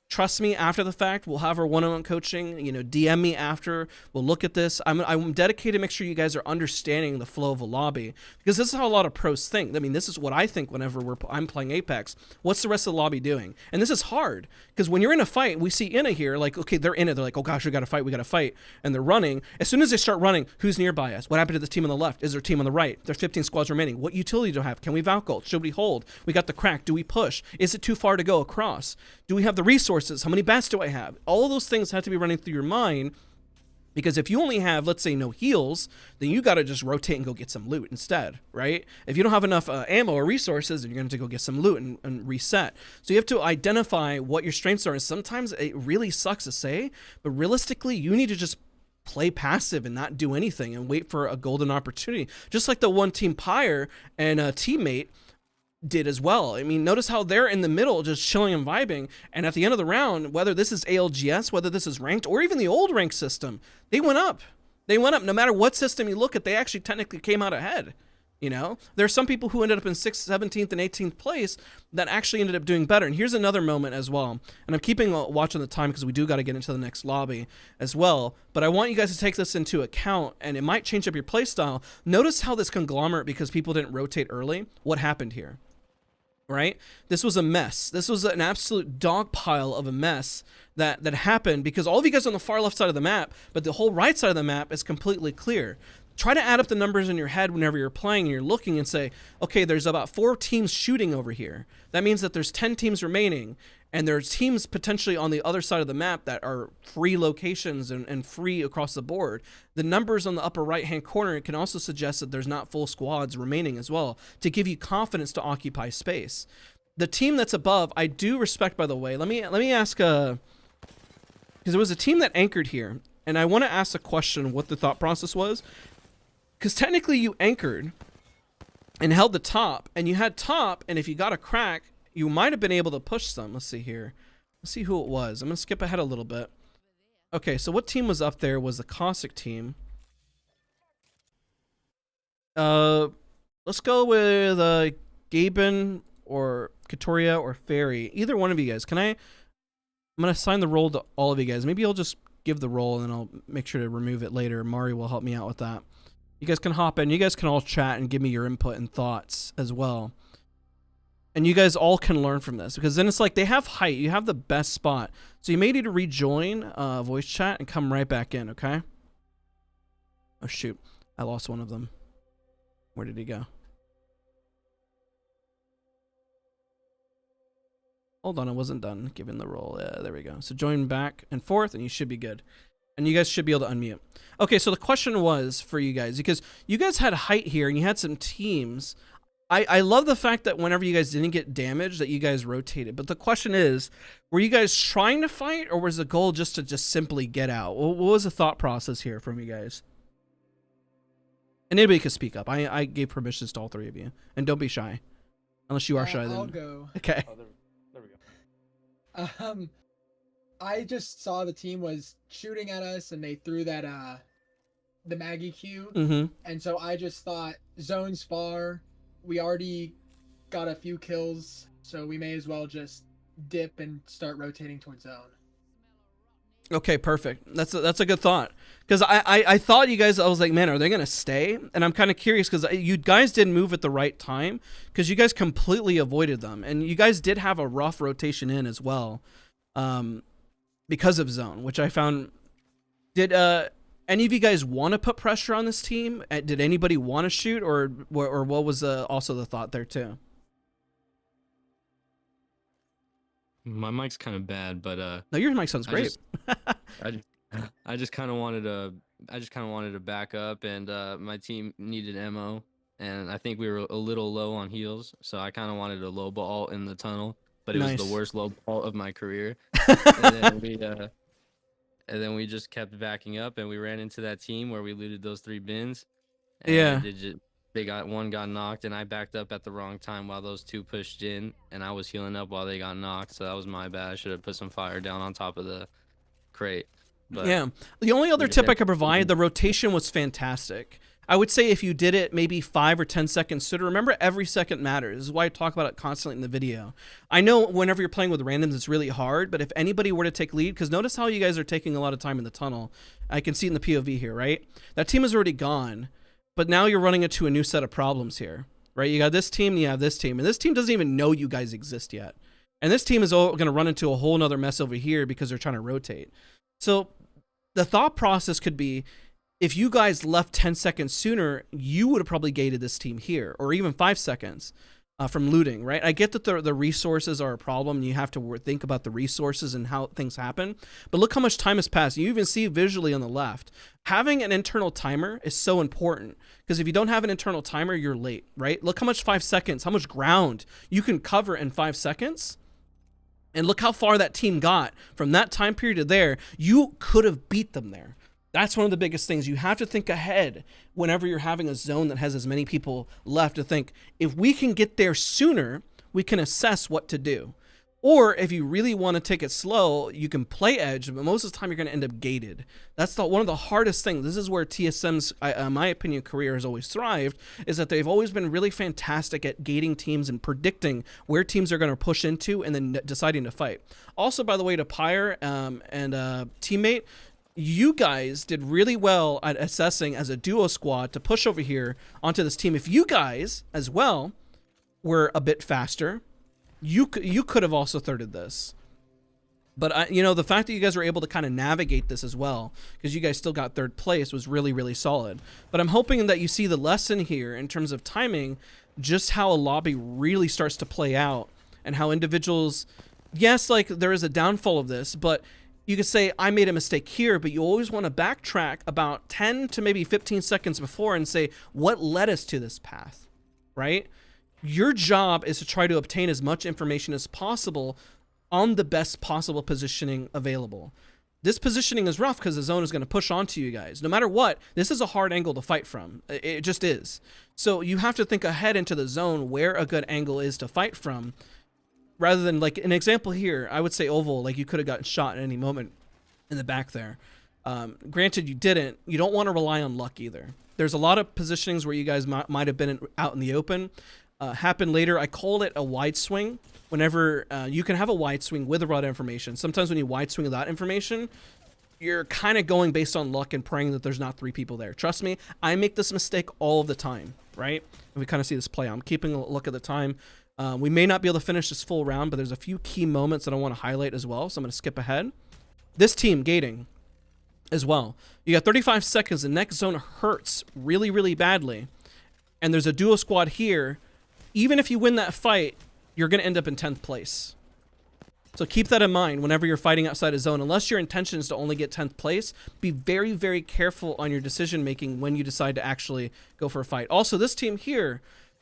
A: trust me, after the fact, we'll have our one-on-one coaching. You know, DM me after. We'll look at this. I'm dedicated to make sure you guys are understanding the flow of a lobby, because this is how a lot of pros think. I mean, this is what I think whenever I'm playing Apex. What's the rest of the lobby doing? And this is hard, because when you're in a fight, we see Inna here, like, okay, they're in it. They're like, oh gosh, we got to fight. And they're running. As soon as they start running, who's nearby us? What happened to the team on the left? Is there a team on the right? There's 15 squads remaining. What utility do I have? Can we Valkyrie? Should we hold? We got the crack. Do we push? Is it too far to go across? Do we have the resources? How many bats do I have? All of those things have to be running through your mind, because if you only have, let's say, no heals, then you got to just rotate and go get some loot instead, right? If you don't have enough ammo or resources, then you're going to go get some loot and reset. So you have to identify what your strengths are. And sometimes it really sucks to say, but realistically, you need to just play passive and not do anything and wait for a golden opportunity. Just like the one team Pyre and a teammate did as well. I mean, notice how they're in the middle just chilling and vibing, and at the end of the round, whether this is ALGS, whether this is ranked, or even the old rank system, they went up. No matter what system you look at, they actually technically came out ahead. You know, there's some people who ended up in 6th, 17th, and 18th place that actually ended up doing better. And here's another moment as well, and I'm keeping watch on the time because we do got to get into the next lobby as well, but I want you guys to take this into account, and it might change up your play style. Notice how this conglomerate, because people didn't rotate early, what happened here? Right? This was a mess. This was an absolute dog pile of a mess that happened because all of you guys are on the far left side of the map, but the whole right side of the map is completely clear. Try to add up the numbers in your head whenever you're playing and you're looking and say, okay, there's about 4 teams shooting over here. That means that there's 10 teams remaining, and there's teams potentially on the other side of the map that are free locations and free across the board. The numbers on the upper right-hand corner can also suggest that there's not full squads remaining as well, to give you confidence to occupy space. The team that's above, I do respect, by the way. Let me ask, because there was a team that anchored here, and I want to ask a question what the thought process was. Because technically you anchored and held the top, and you had top, and if you got a crack, you might have been able to push some. Let's see here. Let's see who it was. I'm going to skip ahead a little bit. Okay, so what team was up there was the Caustic team. Let's go with Gaben or Katoria or Fairy. Either one of you guys. I'm going to assign the role to all of you guys. Maybe I'll just give the role, and then I'll make sure to remove it later. Mari will help me out with that. You guys can hop in. You guys can all chat and give me your input and thoughts as well. And you guys all can learn from this, because then it's like they have height. You have the best spot. So you may need to rejoin voice chat and come right back in, okay? Oh, shoot. I lost one of them. Where did he go? Hold on. I wasn't done giving the role. Yeah, there we go. So join back and forth, and you should be good. And you guys should be able to unmute. Okay, so the question was for you guys, because you guys had height here and you had some teams. I love the fact that whenever you guys didn't get damaged, that you guys rotated. But the question is, were you guys trying to fight, or was the goal just to simply get out? What was the thought process here from you guys? And anybody could speak up. I gave permissions to all three of you. And don't be shy. Unless you are shy, then.
E: I'll go.
A: Okay.
D: Oh, there we go.
E: I just saw the team was shooting at us, and they threw that the Maggie Q,
A: Mm-hmm.
E: and so I just thought zone's far. We already got a few kills, so we may as well just dip and start rotating towards zone.
A: Okay, perfect. That's a good thought. Because I thought you guys, I was like, man, are they going to stay? And I'm kind of curious because you guys didn't move at the right time because you guys completely avoided them. And you guys did have a rough rotation in as well because of zone, which I found. Did any of you guys want to put pressure on this team? Did anybody want to shoot, or what was also the thought there too?
F: My mic's kind of bad, but
A: No, your mic sounds great.
F: I just kind of wanted to back up, and my team needed ammo, and I think we were a little low on heals, so I kind of wanted a low ball in the tunnel, but it was the worst low ball of my career. And then we just kept backing up, and we ran into that team where we looted those 3 bins. And
A: Yeah.
F: one got knocked, and I backed up at the wrong time while those 2 pushed in, and I was healing up while they got knocked, so that was my bad. I should have put some fire down on top of the crate. But
A: yeah. The only other tip I could provide, the rotation was fantastic. I would say if you did it maybe 5 or 10 seconds sooner, remember every second matters. This is why I talk about it constantly in the video. I know whenever you're playing with randoms, it's really hard, but if anybody were to take lead, because notice how you guys are taking a lot of time in the tunnel. I can see it in the POV here, right? That team is already gone, but now you're running into a new set of problems here, right? You got this team and you have this team, and this team doesn't even know you guys exist yet. And this team is going to run into a whole nother mess over here because they're trying to rotate. So the thought process could be, if you guys left 10 seconds sooner, you would have probably gated this team here, or even 5 seconds from looting, right? I get that the resources are a problem, and you have to think about the resources and how things happen, but look how much time has passed. You even see visually on the left. Having an internal timer is so important, because if you don't have an internal timer, you're late, right? Look how much 5 seconds, how much ground you can cover in 5 seconds. And look how far that team got from that time period to there. You could have beat them there. That's one of the biggest things. You have to think ahead whenever you're having a zone that has as many people left, to think, if we can get there sooner, we can assess what to do. Or if you really want to take it slow, you can play edge, but most of the time you're going to end up gated. That's one of the hardest things. This is where TSM's, in my opinion, career has always thrived, is that they've always been really fantastic at gating teams and predicting where teams are going to push into and then deciding to fight. Also, by the way, to Pyre and teammate, you guys did really well at assessing as a duo squad to push over here onto this team. If you guys, as well, were a bit faster, you could have also thirded this. But you know, the fact that you guys were able to kind of navigate this as well, because you guys still got 3rd place, was really, really solid. But I'm hoping that you see the lesson here in terms of timing, just how a lobby really starts to play out, and how individuals, yes, like there is a downfall of this, but you could say, I made a mistake here, but you always want to backtrack about 10 to maybe 15 seconds before and say, what led us to this path, right? Your job is to try to obtain as much information as possible on the best possible positioning available. This positioning is rough because the zone is going to push onto you guys. No matter what, this is a hard angle to fight from. It just is. So you have to think ahead into the zone where a good angle is to fight from, rather than, like an example here, I would say oval, like you could have gotten shot at any moment in the back there. Granted, you didn't. You don't want to rely on luck either. There's a lot of positionings where you guys might have been out in the open. Happened later. I called it a wide swing. Whenever you can have a wide swing with a lot of information. Sometimes when you wide swing without information, you're kind of going based on luck and praying that there's not 3 people there. Trust me, I make this mistake all of the time, right? And we kind of see this play. I'm keeping a look at the time. We may not be able to finish this full round, but there's a few key moments that I want to highlight as well. So I'm going to skip ahead. This team gating as well. You got 35 seconds. The next zone hurts really, really badly. And there's a duo squad here. Even if you win that fight, you're going to end up in 10th place. So keep that in mind whenever you're fighting outside a zone. Unless your intention is to only get 10th place, be very, very careful on your decision making when you decide to actually go for a fight. Also, this team here,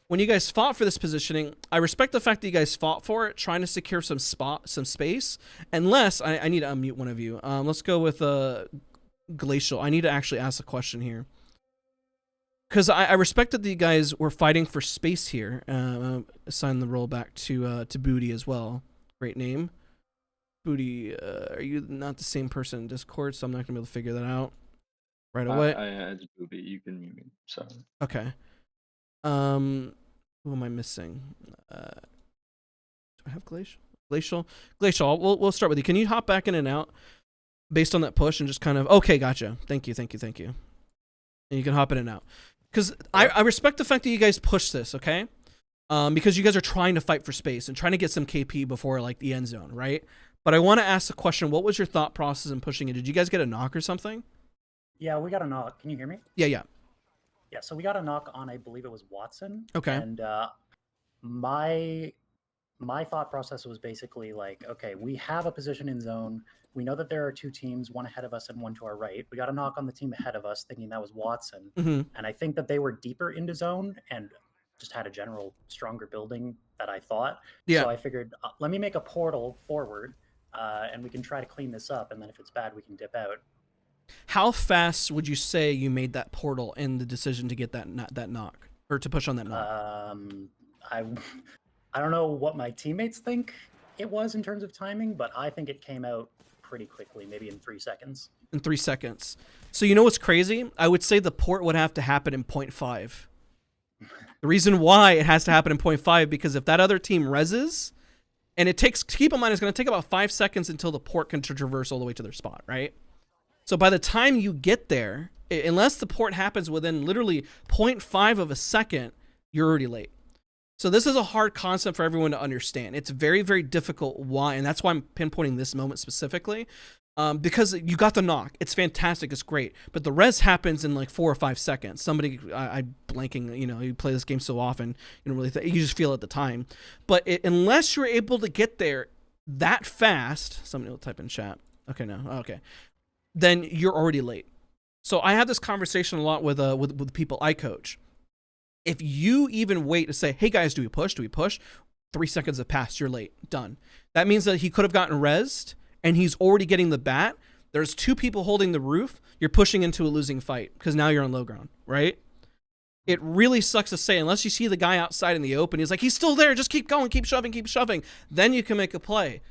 A: when you guys fought for this positioning, I respect the fact that you guys fought for it, trying to secure some space. Unless I need to unmute one of you. Let's go with Glacial. I need to actually ask a question here. Because I respect that you guys were fighting for space here. Assign the role back to Booty as well. Great name. Booty, are you not the same person in Discord? So I'm not going to be able to figure that out right away.
G: It's Booty. You can mute me. Sorry.
A: Okay. Who am I missing? Do I have Glacial? Glacial, we'll start with you. Can you hop back in and out based on that push and just kind of... Okay, gotcha. Thank you. And you can hop in and out. Because I respect the fact that you guys push this, okay? Because you guys are trying to fight for space and trying to get some KP before like the end zone, right? But I want to ask the question, what was your thought process in pushing it? Did you guys get a knock or something?
H: Yeah, we got a knock. Can you hear me?
A: Yeah.
H: Yeah, so we got a knock on, I believe it was Watson.
A: Okay.
H: And my thought process was basically like, okay, we have a position in zone. We know that there are 2 teams, one ahead of us and one to our right. We got a knock on the team ahead of us, thinking that was Watson.
A: Mm-hmm.
H: And I think that they were deeper into zone and just had a general stronger building that I thought.
A: Yeah.
H: So I figured, let me make a portal forward, and we can try to clean this up. And then if it's bad, we can dip out.
A: How fast would you say you made that portal and the decision to get that knock or to push on that knock?
H: I don't know what my teammates think it was in terms of timing, but I think it came out pretty quickly, maybe in 3 seconds.
A: In 3 seconds. So you know what's crazy? I would say the port would have to happen in 0.5. The reason why it has to happen in 0.5 because if that other team reses, and it takes, keep in mind, it's going to take about 5 seconds until the port can traverse all the way to their spot, right? So by the time you get there, unless the port happens within literally 0.5 of a second, you're already late. So this is a hard concept for everyone to understand. It's very, very difficult. Why? And that's why I'm pinpointing this moment specifically. Because you got the knock. It's fantastic. It's great. But the res happens in like 4 or 5 seconds. Somebody, I'm blanking, you play this game so often, you don't really you just feel it at the time. But unless you're able to get there that fast, somebody will type in chat. Okay, no. Okay. Then you're already late. So I have this conversation a lot with people I coach. If you even wait to say, hey guys, do we push? 3 seconds have passed, you're late, done. That means that he could have gotten rezzed and he's already getting the bat. There's 2 people holding the roof. You're pushing into a losing fight because now you're on low ground, right? It really sucks to say, unless you see the guy outside in the open, he's like, he's still there, just keep going, keep shoving. Then you can make a play.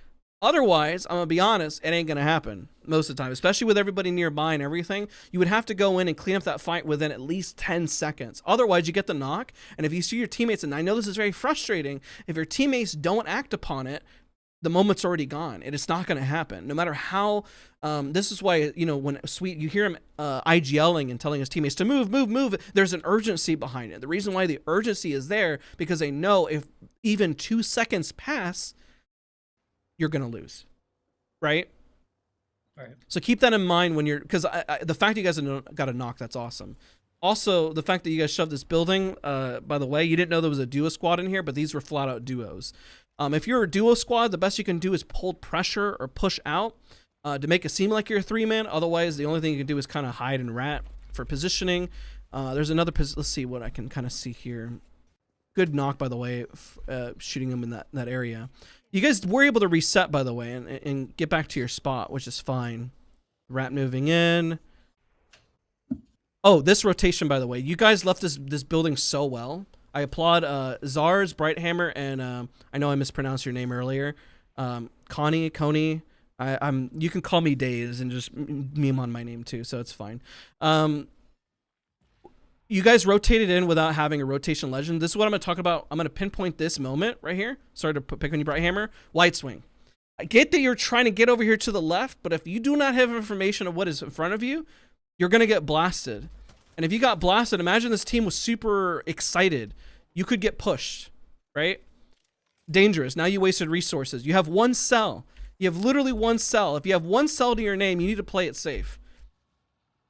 A: Otherwise, I'm going to be honest, it ain't going to happen most of the time, especially with everybody nearby and everything. You would have to go in and clean up that fight within at least 10 seconds. Otherwise, you get the knock, and if you see your teammates, and I know this is very frustrating, if your teammates don't act upon it, the moment's already gone, and it's not going to happen. No matter how, this is why, when Sweet, you hear him IGLing and telling his teammates to move, there's an urgency behind it. The reason why the urgency is there, because they know if even 2 seconds pass, you're going to lose, right?
H: Right.
A: So keep that in mind when you're, because the fact you guys got a knock, that's awesome. Also, the fact that you guys shoved this building, by the way, you didn't know there was a duo squad in here, but these were flat out duos. If you're a duo squad, the best you can do is hold pressure or push out to make it seem like you're a 3-man. Otherwise, the only thing you can do is kind of hide and rat for positioning. There's another, let's see what I can kind of see here. Good knock, by the way, shooting them in that area. You guys were able to reset, by the way, and get back to your spot, which is fine. Rat moving in. Oh, this rotation, by the way. You guys left this building so well. I applaud Zars, Brighthammer, and I know I mispronounced your name earlier. Connie. You can call me Daze and just meme on my name too, so it's fine. You guys rotated in without having a rotation legend. This is what I'm going to talk about. I'm going to pinpoint this moment right here. Sorry to pick on you, Brighthammer. White swing. I get that you're trying to get over here to the left, but if you do not have information of what is in front of you, you're going to get blasted. And if you got blasted, imagine this team was super excited. You could get pushed, right? Dangerous. Now you wasted resources. You have 1 cell. You have literally 1 cell. If you have 1 cell to your name, you need to play it safe.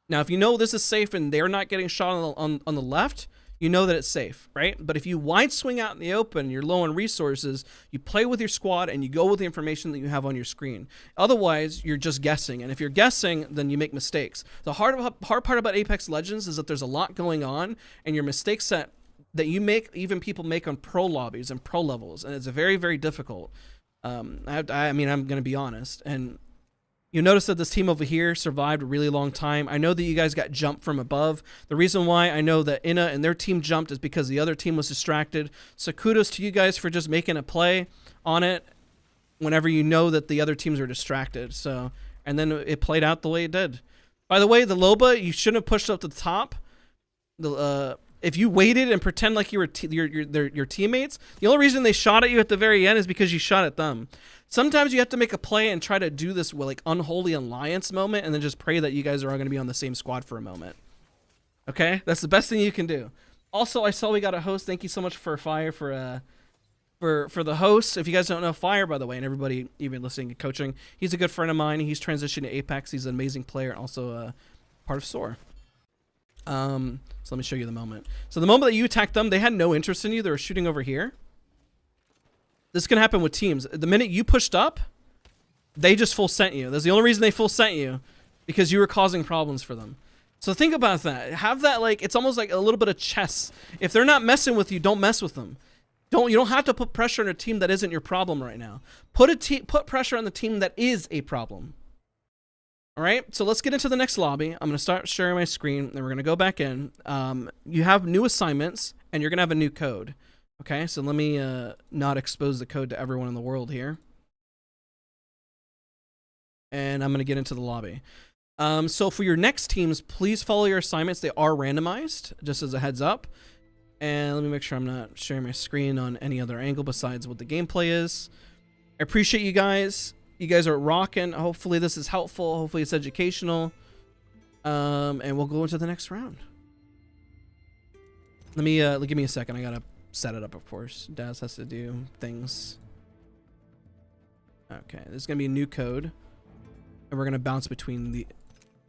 A: Now, if you know this is safe and they're not getting shot on the left, you know that it's safe, right? But if you wide swing out in the open, you're low on resources, you play with your squad and you go with the information that you have on your screen. Otherwise, you're just guessing. And if you're guessing, then you make mistakes. The hard part about Apex Legends is that there's a lot going on, and your mistake set that you make, even people make on pro lobbies and pro levels. And it's very, very difficult. I mean, I'm going to be honest. And you notice that this team over here survived a really long time. I know that you guys got jumped from above. The reason why I know that Inna and their team jumped is because the other team was distracted. So kudos to you guys for just making a play on it whenever you know that the other teams are distracted. So, and then it played out the way it did. By the way, the Loba, you shouldn't have pushed up to the top. If you waited and pretend like you were your teammates, the only reason they shot at you at the very end is because you shot at them. Sometimes you have to make a play and try to do this like unholy alliance moment, and then just pray that you guys are all going to be on the same squad for a moment. Okay, that's the best thing you can do. Also, I saw we got a host. Thank you so much for Fire for the host. If you guys don't know Fire, by the way, and everybody even listening and coaching, he's a good friend of mine. He's transitioned to Apex. He's an amazing player, and also part of SOAR. So let me show you the moment. So the moment that you attacked them, they had no interest in you. They were shooting over here. This can happen with teams. The minute you pushed up, they just full sent you. That's the only reason they full sent you, because you were causing problems for them. So think about that. Have that, like, it's almost like a little bit of chess. If they're not messing with you, don't mess with them. You don't have to put pressure on a team that isn't your problem right now. Put pressure on the team that is a problem. All right, so let's get into the next lobby. I'm going to start sharing my screen, then we're going to go back in. You have new assignments, and you're going to have a new code. Okay, so let me not expose the code to everyone in the world here. And I'm going to get into the lobby. So for your next teams, please follow your assignments. They are randomized, just as a heads up. And let me make sure I'm not sharing my screen on any other angle besides what the gameplay is. I appreciate you guys. You guys are rocking. Hopefully this is helpful. Hopefully it's educational. And we'll go into the next round. Let me give me a second. I gotta set it up, of course. Dazz has to do things. Okay, there's gonna be a new code, and we're gonna bounce between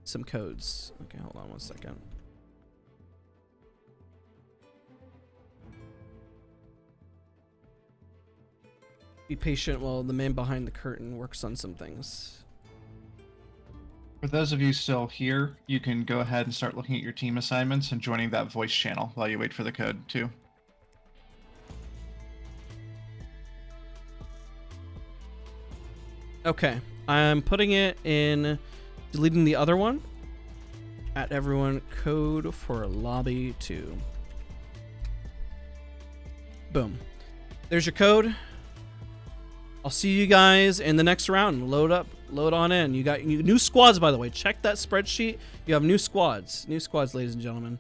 A: some codes. Okay, hold on one second. Be patient while the man behind the curtain works on some things.
B: For those of you still here, you can go ahead and start looking at your team assignments and joining that voice channel while you wait for the code, too.
A: Okay, I'm putting it in, deleting the other one. At everyone, code for lobby 2. Boom. There's your code. I'll see you guys in the next round. Load on in. You got new squads, by the way. Check that spreadsheet. You have new squads. New squads, ladies and gentlemen.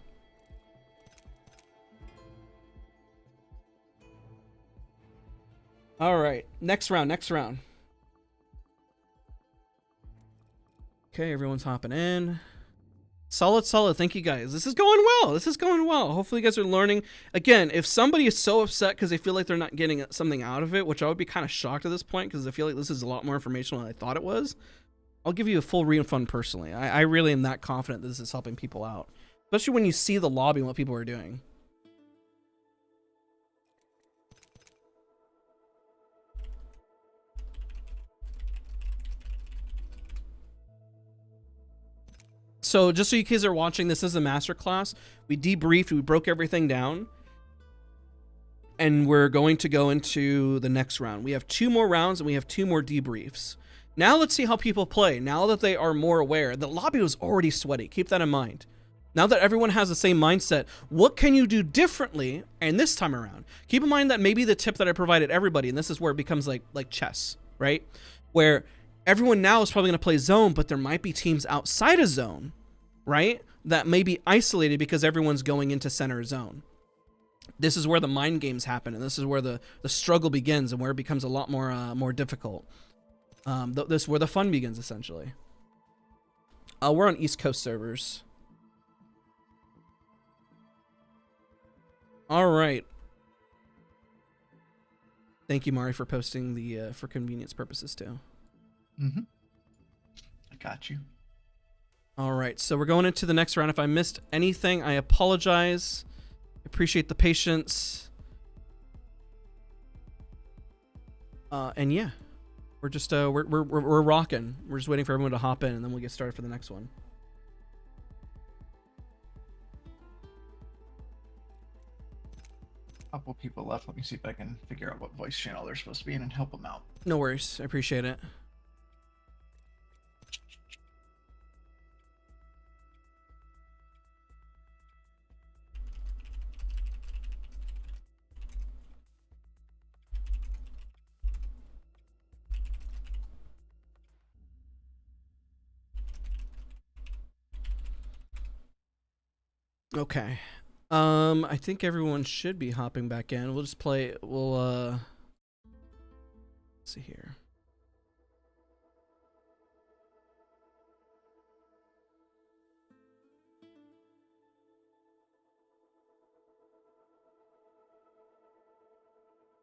A: All right, next round. Okay, everyone's hopping in. Solid. Thank you, guys. This is going well. Hopefully, you guys are learning. Again, if somebody is so upset because they feel like they're not getting something out of it, which I would be kind of shocked at this point because I feel like this is a lot more information than I thought it was, I'll give you a full refund personally. I really am that confident that this is helping people out, especially when you see the lobby and what people are doing. So just so you kids are watching, this is a masterclass. We debriefed, we broke everything down, and we're going to go into the next round. We have 2 more rounds and we have 2 more debriefs. Now let's see how people play. Now that they are more aware, the lobby was already sweaty. Keep that in mind. Now that everyone has the same mindset, what can you do differently? And this time around, keep in mind that maybe the tip that I provided everybody, and this is where it becomes like chess, right? Where everyone now is probably going to play zone, but there might be teams outside of zone, right? That may be isolated because everyone's going into center zone. This is where the mind games happen, and this is where the struggle begins, and where it becomes a lot more difficult. This is where the fun begins, essentially. We're on East Coast servers. All right. Thank you, Mari, for posting the for convenience purposes too.
B: Mm-hmm. I got you.
A: All right, so we're going into the next round. If I missed anything, I apologize. Appreciate the patience. And yeah, we're just we're rocking. We're just waiting for everyone to hop in, and then we'll get started for the next one.
B: Couple people left. Let me see if I can figure out what voice channel they're supposed to be in and help them out.
A: No worries. I appreciate it. Okay. I think everyone should be hopping back in. We'll just play. Let's see here.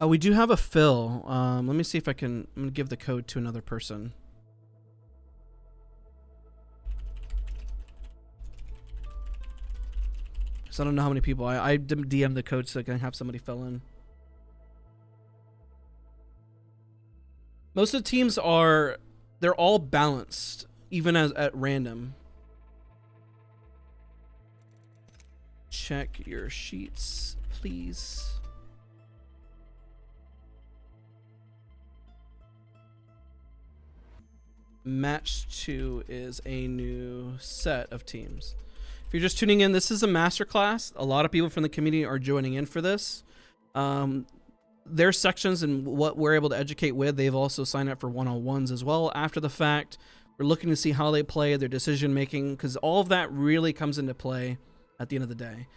A: Oh, we do have a fill. Let me see if I can. I'm gonna give the code to another person. So I don't know how many people. I DM the code so I can have somebody fill in. Most of the teams they're all balanced, even at random. Check your sheets, please. Match 2 is a new set of teams. If you're just tuning in, this is a masterclass. A lot of people from the community are joining in for this. Their sections and what we're able to educate with, they've also signed up for one-on-ones as well after the fact. We're looking to see how they play, their decision making, because all of that really comes into play at the end of the day.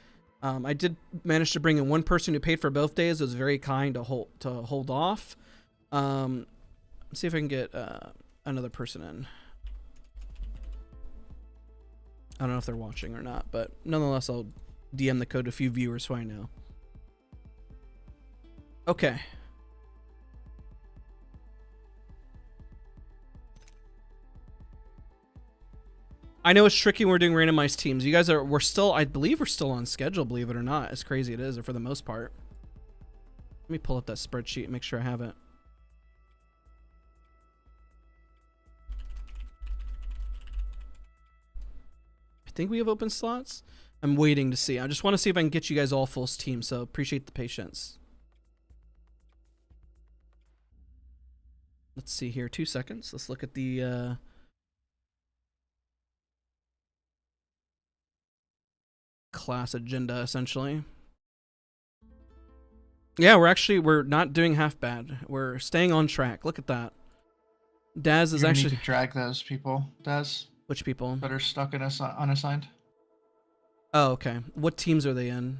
A: I did manage to bring in one person who paid for both days. It was very kind to hold off. Let's see if I can get another person in. I don't know if they're watching or not, but nonetheless, I'll DM the code to a few viewers so I know. Okay. I know it's tricky when we're doing randomized teams. You guys we're still, I believe we're still on schedule, believe it or not, as crazy it is, or for the most part. Let me pull up that spreadsheet and make sure I have it. I think we have open slots. I'm waiting to see. I just want to see if I can get you guys all full team, so appreciate the patience. Let's see here, 2 seconds. Let's look at the class agenda, essentially. Yeah, we're not doing half bad. We're staying on track. Look at that. Dazs is
B: You
A: actually
B: need to drag those people, Dazs,
A: which people?
B: that are stuck in unassigned.
A: Oh, okay. What teams are they in?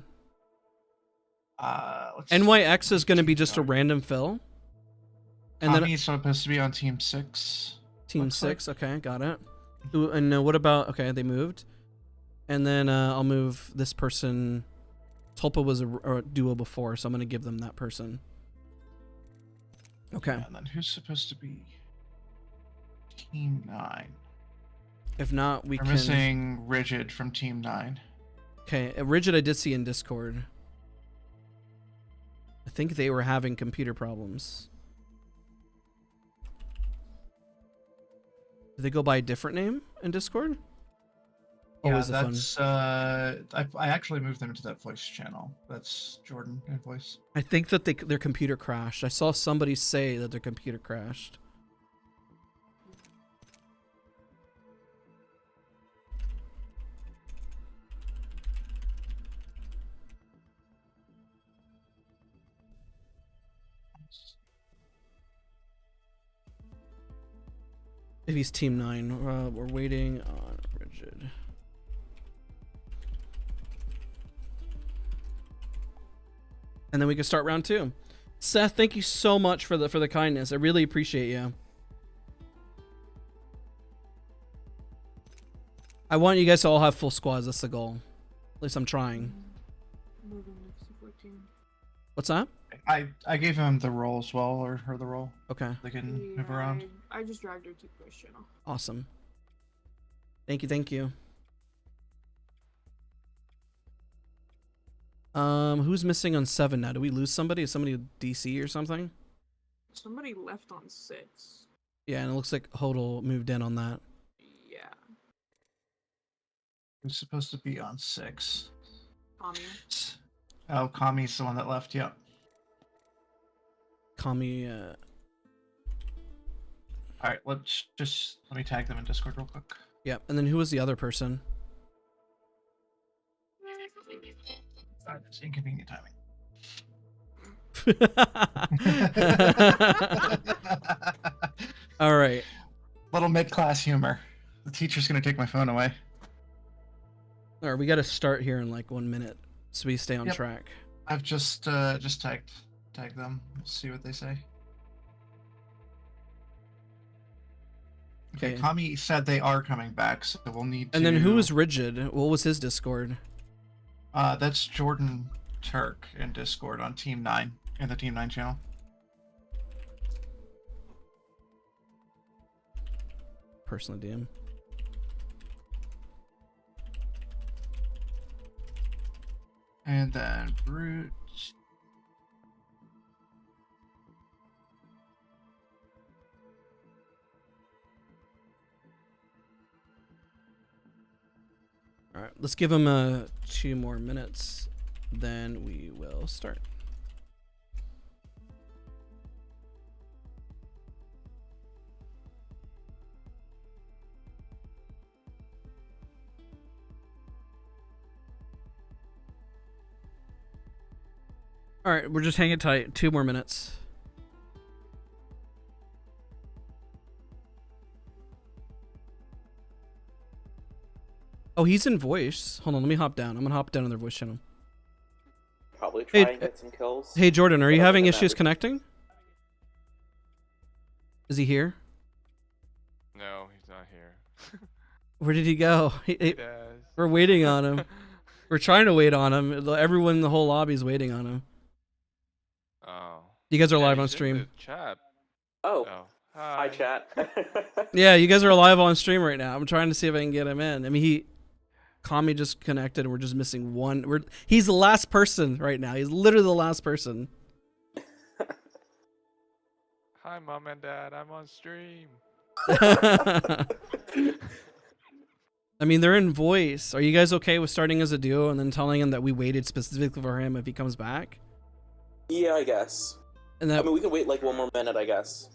B: Let's
A: NYX is going to be just a random fill. And
B: Tommy
A: then
B: is supposed to be on team 6.
A: team
B: looks
A: 6, okay, got it. Ooh, and what about, okay, they moved. And then I'll move this person. Tulpa was a duo before, so I'm going to give them that person. Okay.
B: Yeah, and then who's supposed to be team 9?
A: If not, we
B: We're
A: can...
B: missing Rigid from team 9.
A: Okay, Rigid I did see in Discord. I think they were having computer problems. Did they go by a different name in Discord?
B: Yeah,
A: Always a fun.
B: that's I actually moved them into that voice channel. That's Jordan in voice.
A: I think that their computer crashed. I saw somebody say that their computer crashed. If he's team 9, we're waiting on Rigid. And then we can start round 2. Seth, thank you so much for the kindness. I really appreciate you. I want you guys to all have full squads. That's the goal. At least I'm trying.
C: Moving next to 14.
A: What's that?
B: I gave him the role as well, or her the role.
A: Okay.
B: They can move around.
C: I just dragged her to the voice channel.
A: Awesome. Thank you. Thank you. Who's missing on 7 now? Do we lose somebody? Is somebody DC or something?
C: Somebody left on 6.
A: Yeah, and it looks like Hodel moved in on that.
C: Yeah.
B: Who's supposed to be on 6?
C: Tommy.
B: Oh, Kami's the one that left. Yep.
A: Kami,
B: All right, let me tag them in Discord real quick.
A: yeah. And then who was the other person?
B: It's inconvenient timing.
A: All right.
B: Little mid-class humor. The teacher's gonna take my phone away.
A: All right, we got to start here in like 1 minute, so we stay on
B: Yep.
A: track.
B: I've just tagged them. Let's see what they say. Okay,
A: Okay.
B: Kami said they are coming back, so we'll need to...
A: And then who was Rigid? What was his Discord?
B: That's Jordan Turk in Discord on Team 9, in the Team 9 channel.
A: Personally, DM.
B: And then Brute.
A: All right, let's give him 2 more minutes, then we will start. All right, we're just hanging tight. 2 more minutes. Oh, he's in voice. Hold on, let me hop down. I'm gonna hop down on their voice channel.
I: Probably try
A: Hey,
I: and get some kills.
A: Hey, Jordan, are you
I: But other
A: having
I: than that,
A: issues
I: we-
A: connecting? Is he here?
J: No, he's not here.
A: Where did he go?
J: Dazs.
A: We're waiting on him. We're trying to wait on him. Everyone in the whole lobby is waiting on him.
J: Oh.
A: You guys are
J: Yeah,
A: live on
J: he's in
A: stream.
J: the chat.
I: Oh,
J: Oh.
I: hi chat.
A: Yeah, you guys are live on stream right now. I'm trying to see if I can get him in. I mean, Kami just connected, and we're just missing one. He's the last person right now. He's literally the last person.
J: Hi, Mom and Dad. I'm on stream.
A: I mean, they're in voice. Are you guys okay with starting as a duo and then telling him that we waited specifically for him if he comes back?
I: Yeah, I guess.
A: And that,
I: I mean, we can wait like 1 more minute, I guess.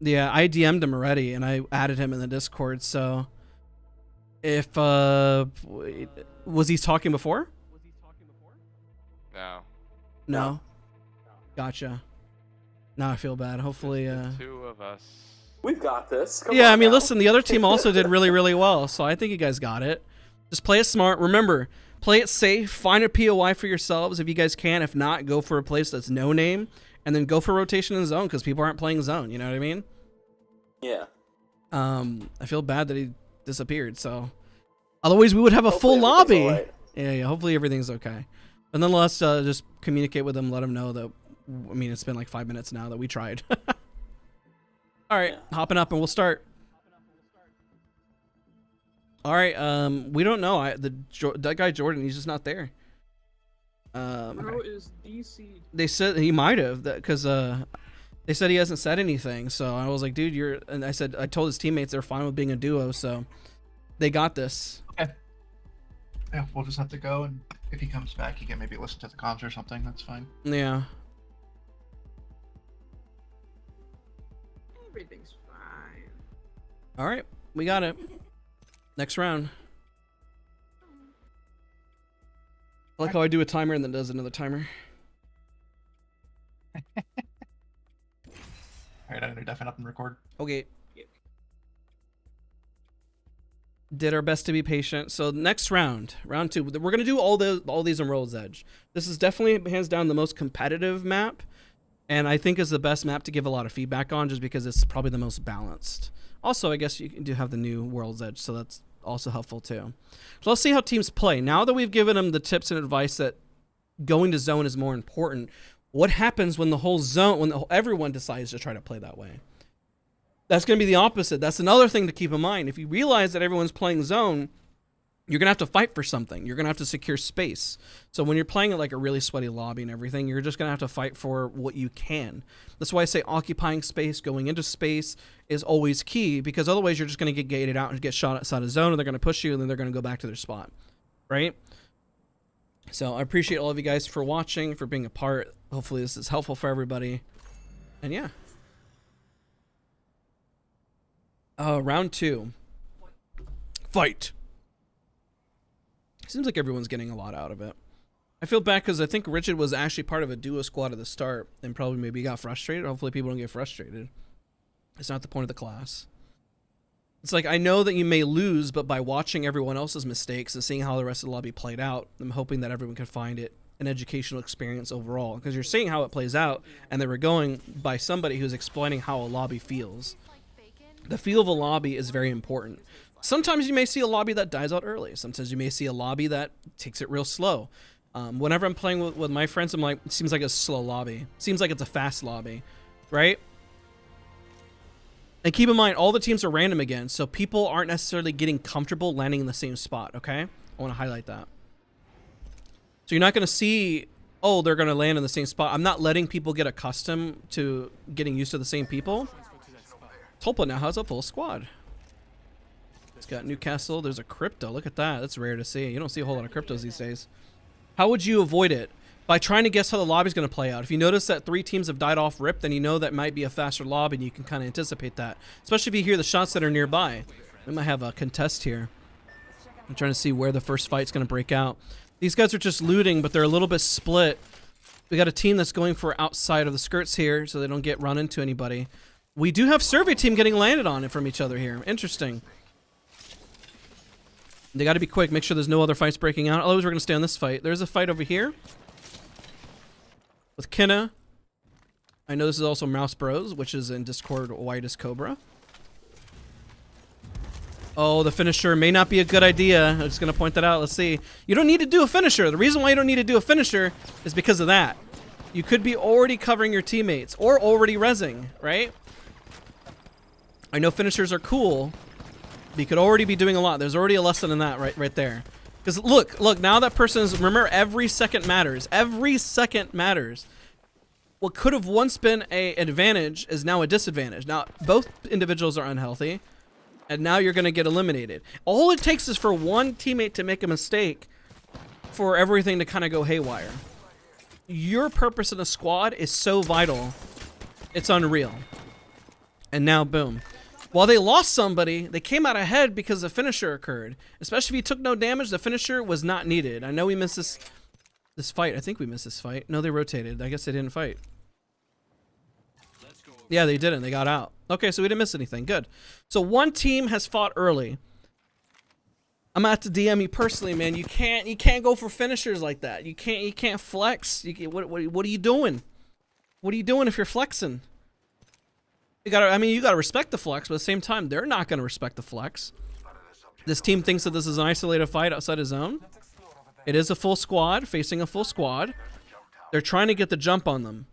A: yeah, I DM'd him already, and I added him in the Discord. So, if was he talking before?
J: No.
A: No. Gotcha. Now I feel bad. Hopefully,
J: The 2 of us.
I: We've got this. Come
A: yeah,
I: on
A: I mean,
I: now.
A: listen, the other team also did really, really well, so I think you guys got it. Just play it smart. Remember, play it safe. Find a POI for yourselves if you guys can. If not, go for a place that's no name, and then go for rotation in zone because people aren't playing zone. You know what I mean?
I: Yeah.
A: I feel bad that he disappeared. So, otherwise, we would have a
I: Hopefully
A: full lobby.
I: everything's alright.
A: Yeah. Hopefully, everything's okay. And then let's just communicate with them. Let them know that. I mean, it's been like 5 minutes now that we tried. All right,
I: Yeah.
A: hopping up and we'll start. All right, we don't know. That guy Jordan, he's just not there.
C: Bro is DC.
A: They said he might have because they said he hasn't said anything. So I was like, dude, and I told his teammates they're fine with being a duo, so they got this.
B: Okay. Yeah, we'll just have to go, and if he comes back, he can maybe listen to the comms or something. That's fine.
A: Yeah.
C: Everything's fine.
A: All right, we got it. Next round. I like how I do a timer and then does another timer.
B: All right, I'm gonna deafen up and record.
A: Okay. Did our best to be patient. So next round, round 2, we're gonna do all these on World's Edge. This is definitely hands down the most competitive map, and I think is the best map to give a lot of feedback on, just because it's probably the most balanced. Also, I guess you do have the new World's Edge, so that's also helpful too. So let's see how teams play. Now that we've given them the tips and advice that going to zone is more important, what happens when the whole zone, everyone decides to try to play that way? That's going to be the opposite. That's another thing to keep in mind. If you realize that everyone's playing zone, you're going to have to fight for something. You're going to have to secure space. So when you're playing at like a really sweaty lobby and everything, you're just going to have to fight for what you can. That's why I say occupying space, going into space is always key, because otherwise you're just going to get gated out and get shot outside of zone, and they're going to push you, and then they're going to go back to their spot, right? So I appreciate all of you guys for watching, for being a part. Hopefully this is helpful for everybody. And yeah. Round 2. Fight. Seems like everyone's getting a lot out of it. I feel bad because I think Richard was actually part of a duo squad at the start and probably maybe got frustrated. Hopefully people don't get frustrated. It's not the point of the class. It's like, I know that you may lose, but by watching everyone else's mistakes and seeing how the rest of the lobby played out, I'm hoping that everyone can find it an educational experience overall, because you're seeing how it plays out, and they were going by somebody who's explaining how a lobby feels. The feel of a lobby is very important. Sometimes you may see a lobby that dies out early. Sometimes you may see a lobby that takes it real slow. Whenever I'm playing with my friends, I'm like, it seems like a slow lobby. Seems like it's a fast lobby, right? And keep in mind, all the teams are random again, so people aren't necessarily getting comfortable landing in the same spot, okay? I want to highlight that. So you're not going to see, oh, they're going to land in the same spot. I'm not letting people get accustomed to getting used to the same people. Tulpa now has a full squad. It's got Newcastle. There's a crypto. Look at that. That's rare to see. You don't see a whole lot of cryptos these days. How would you avoid it? By trying to guess how the lobby's going to play out. If you notice that 3 teams have died off rip, then you know that might be a faster lobby, and you can kind of anticipate that. Especially if you hear the shots that are nearby. We might have a contest here. I'm trying to see where the first fight's going to break out. These guys are just looting, but they're a little bit split. We got a team that's going for outside of the skirts here, so they don't get run into anybody. We do have survey team getting landed on it from each other here. Interesting. They got to be quick. Make sure there's no other fights breaking out. Otherwise, we're going to stay on this fight. There's a fight over here with Kenna. I know this is also Mouse Bros, which is in Discord White as Cobra. Oh, the finisher may not be a good idea. I'm just going to point that out. Let's see. You don't need to do a finisher. The reason why you don't need to do a finisher is because of that. You could be already covering your teammates or already rezzing, right? I know finishers are cool, but you could already be doing a lot. There's already a lesson in that right there. Because look, now that person's, remember, every second matters. Every second matters. What could have once been an advantage is now a disadvantage. Now, both individuals are unhealthy, and now you're going to get eliminated. All it takes is for one teammate to make a mistake for everything to kind of go haywire. Your purpose in a squad is so vital. It's unreal. And now, boom. While they lost somebody, they came out ahead because the finisher occurred. Especially if you took no damage, the finisher was not needed. I know we missed this fight. I think we missed this fight. No, they rotated. I guess they didn't fight. Yeah, they didn't. They got out. Okay, so we didn't miss anything. Good. So one team has fought early. I'm out to DM you personally, man. You can't go for finishers like that. You can't flex. What are you doing? What are you doing if you're flexing? You gotta respect the flex, but at the same time, they're not gonna respect the flex. This team thinks that this is an isolated fight outside of zone. It is a full squad facing a full squad. They're trying to get the jump on them.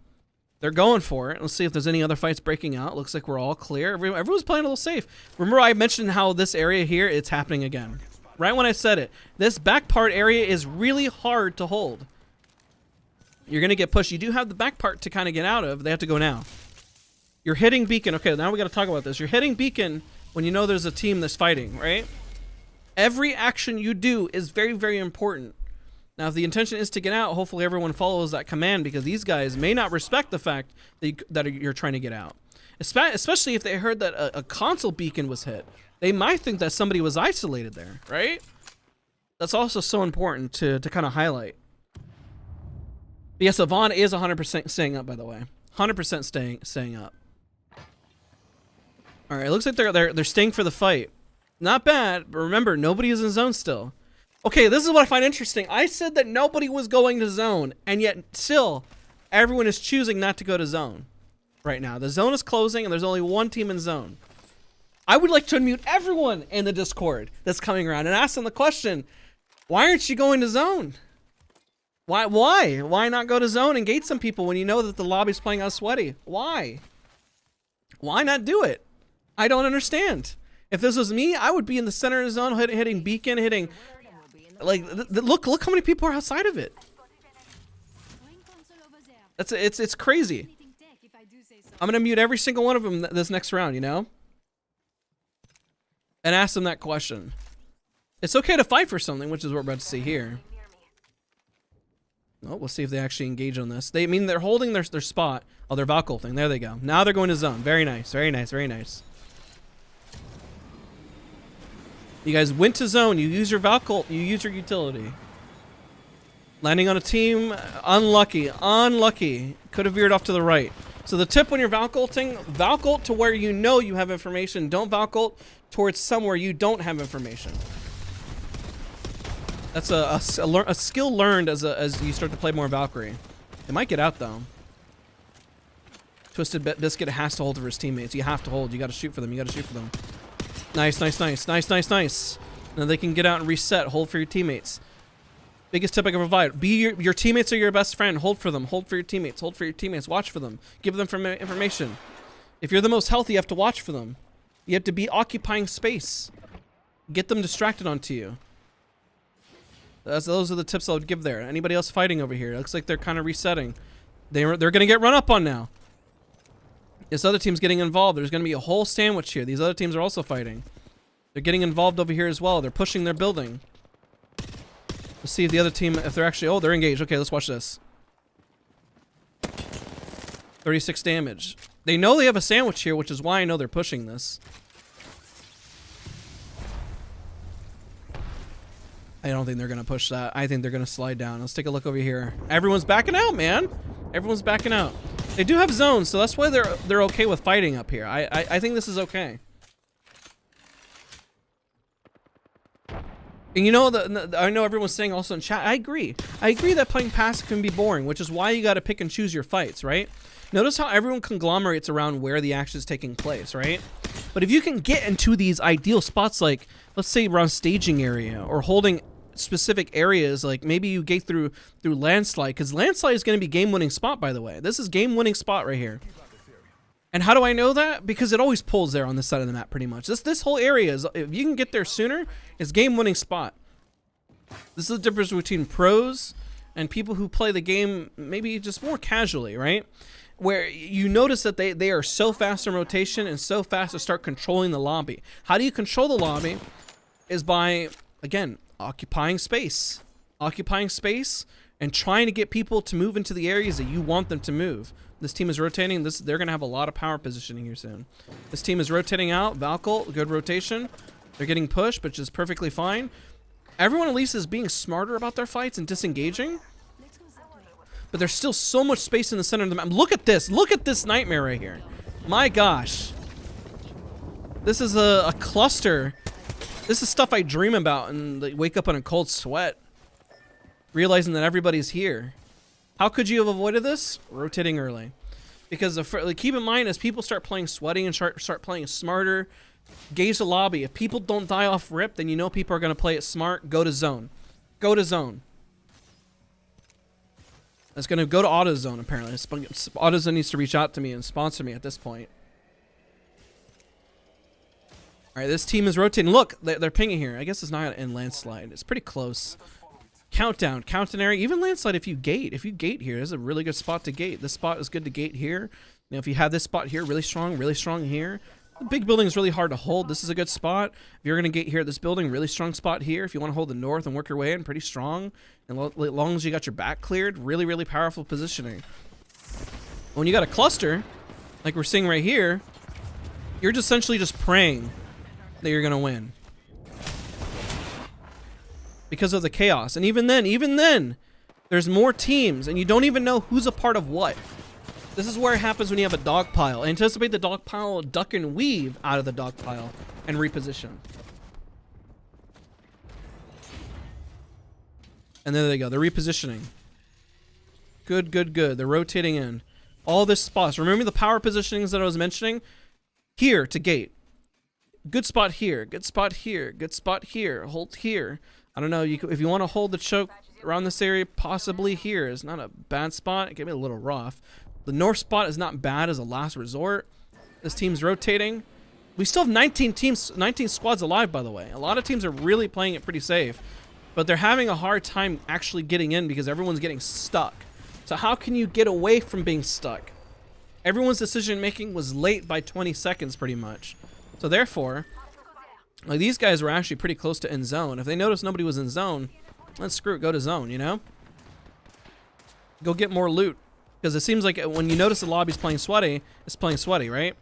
A: They're going for it. Let's see if there's any other fights breaking out. Looks like we're all clear. Everyone's playing a little safe. Remember I mentioned how this area here, it's happening again. Right when I said it. This back part area is really hard to hold. You're gonna get pushed. You do have the back part to kind of get out of. They have to go now. You're hitting beacon. Okay, now we got to talk about this. You're hitting beacon when you know there's a team that's fighting, right? Every action you do is very, very important. Now, if the intention is to get out, hopefully everyone follows that command, because these guys may not respect the fact that you're trying to get out. Especially if they heard that a console beacon was hit. They might think that somebody was isolated there, right? That's also so important to kind of highlight. But yes, Yvonne is 100% staying up, by the way. 100% staying up. All right, it looks like they're staying for the fight. Not bad, but remember, nobody is in zone still. Okay, this is what I find interesting. I said that nobody was going to zone, and yet still, everyone is choosing not to go to zone right now. The zone is closing, and there's only one team in zone. I would like to unmute everyone in the Discord that's coming around and ask them the question, why aren't you going to zone? Why? Why not go to zone and gate some people when you know that the lobby's playing out sweaty? Why? Why not do it? I don't understand. If this was me, I would be in the center of the zone, hitting beacon, hitting Like, look how many people are outside of it. It's crazy. I'm gonna mute every single one of them this next round, you know, and ask them that question. It's okay to fight for something, which is what we're about to see here. Oh, we'll see if they actually engage on this. They're holding their spot. Oh, their Valkyrie thing. There they go. Now they're going to zone. Very nice. Very nice. Very nice. You guys went to zone. You use your Valkyrie. You use your utility. Landing on a team. Unlucky. Unlucky. Could have veered off to the right. So the tip when you're Valkylting, Valkyrie to where you know you have information. Don't Valkyrie towards somewhere you don't have information. That's a skill learned as you start to play more Valkyrie. It might get out though. Twisted Biscuit has to hold for his teammates. You have to hold. You got to shoot for them. You got to shoot for them. Nice, nice, nice, nice, nice, nice. Now they can get out and reset. Hold for your teammates. Biggest tip I can provide. Your teammates are your best friend. Hold for them. Hold for your teammates. Hold for your teammates. Watch for them. Give them information. If you're the most healthy, you have to watch for them. You have to be occupying space. Get them distracted onto you. Those are the tips I would give there. Anybody else fighting over here? It looks like they're kind of resetting. They're going to get run up on now. This other team's getting involved. There's going to be a whole sandwich here. These other teams are also fighting. They're getting involved over here as well. They're pushing their building. Let's see if the other team, if they're actually... Oh, they're engaged. Okay, let's watch this. 36 damage. They know they have a sandwich here, which is why I know they're pushing this. I don't think they're going to push that. I think they're going to slide down. Let's take a look over here. Everyone's backing out, man. Everyone's backing out. They do have zones, so that's why they're okay with fighting up here. I think this is okay. And you know, I know everyone's saying also in chat, I agree. I agree that playing passive can be boring, which is why you got to pick and choose your fights, right? Notice how everyone conglomerates around where the action is taking place, right? But if you can get into these ideal spots, like, let's say around staging area or holding specific areas, like maybe you gate through landslide, because landslide is going to be game-winning spot, by the way. This is game-winning spot right here. And how do I know that? Because it always pulls there on this side of the map, pretty much. This whole area is, if you can get there sooner, it's game-winning spot. This is the difference between pros and people who play the game maybe just more casually, right? Where you notice that they are so fast in rotation and so fast to start controlling the lobby. How do you control the lobby? Is by, again, occupying space. Occupying space and trying to get people to move into the areas that you want them to move. This team is rotating. They're going to have a lot of power positioning here soon. This team is rotating out. Valkyrie, good rotation. They're getting pushed, which is perfectly fine. Everyone at least is being smarter about their fights and disengaging. But there's still so much space in the center of the map. Look at this. Look at this nightmare right here. My gosh. This is a cluster. This is stuff I dream about and wake up in a cold sweat. Realizing that everybody's here. How could you have avoided this? Rotating early. Because keep in mind, as people start playing sweaty and start playing smarter, gauge the lobby. If people don't die off rip, then you know people are going to play it smart. Go to zone. Go to zone. It's going to go to auto zone, apparently. Auto zone needs to reach out to me and sponsor me at this point. All right, this team is rotating. Look, they're pinging here. I guess it's not in landslide. It's pretty close. Countdown area, even landslide. If you gate here, this is a really good spot to gate. This spot is good to gate here. You know, if you have this spot here, really strong here. The big building is really hard to hold. This is a good spot. If you're gonna gate here at this building, really strong spot here. If you want to hold the north and work your way in, pretty strong. And as long as you got your back cleared, really, really powerful positioning. When you got a cluster, like we're seeing right here, you're just essentially just praying that you're gonna win. Because of the chaos. And even then, there's more teams, and you don't even know who's a part of what. This is where it happens when you have a dog pile. Anticipate the dog pile, duck and weave out of the dog pile, and reposition. And there they go. They're repositioning. Good. They're rotating in. All this spots. Remember the power positionings that I was mentioning? Here to gate. Good spot here. Good spot here. Good spot here. Hold here. I don't know, if you want to hold the choke around this area, possibly here is not a bad spot. It can be a little rough. The north spot is not bad as a last resort. This team's rotating. We still have 19 squads alive, by the way. A lot of teams are really playing it pretty safe. but they're having a hard time actually getting in because everyone's getting stuck. So how can you get away from being stuck? Everyone's decision making was late by 20 seconds pretty much. So therefore, like, these guys were actually pretty close to end zone. If they noticed nobody was in zone, let's screw it, go to zone, you know? Go get more loot. Because it seems like when you notice the lobby's playing sweaty, it's playing sweaty, right?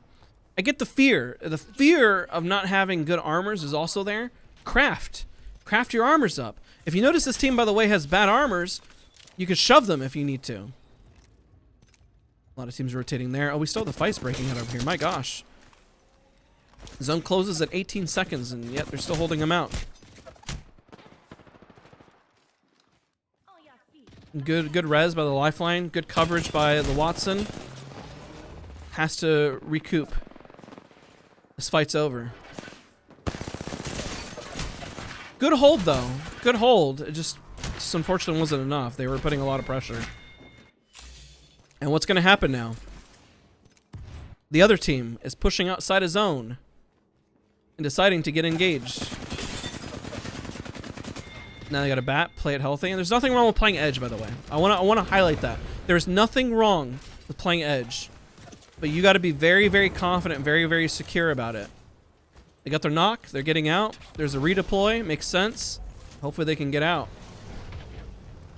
A: I get the fear. The fear of not having good armors is also there. Craft your armors up. If you notice this team, by the way, has bad armors, you can shove them if you need to. A lot of teams rotating there. Oh, we still have the fights breaking out over here. My gosh. Zone closes at 18 seconds, and yet they're still holding them out. Good res by the lifeline. Good coverage by the Watson. Has to recoup. This fight's over. Good hold, though. Good hold. It just unfortunately wasn't enough. They were putting a lot of pressure. And what's going to happen now? The other team is pushing outside of zone and deciding to get engaged. Now they got a bat, play it healthy, and there's nothing wrong with playing edge, by the way. I want to highlight that. There's nothing wrong with playing edge, but you got to be very, very confident, very, very secure about it. They got their knock, they're getting out. There's a redeploy, makes sense. Hopefully they can get out.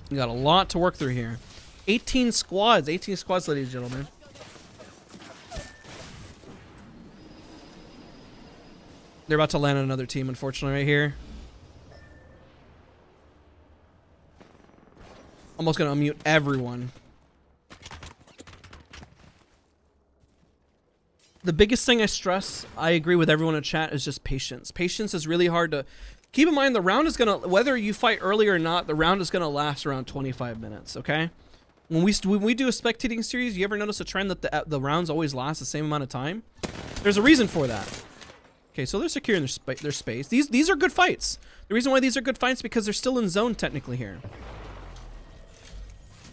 A: You got a lot to work through here. 18 squads, ladies and gentlemen. They're about to land on another team, unfortunately, right here. Almost gonna unmute everyone. The biggest thing I stress, I agree with everyone in chat, is just patience. Patience is really hard to... Keep in mind, the round is gonna... Whether you fight early or not, the round is gonna last around 25 minutes, okay? When we do a spectating series, you ever notice a trend that the rounds always last the same amount of time? There's a reason for that. Okay, so they're securing their space. These are good fights. The reason why these are good fights is because they're still in zone technically here.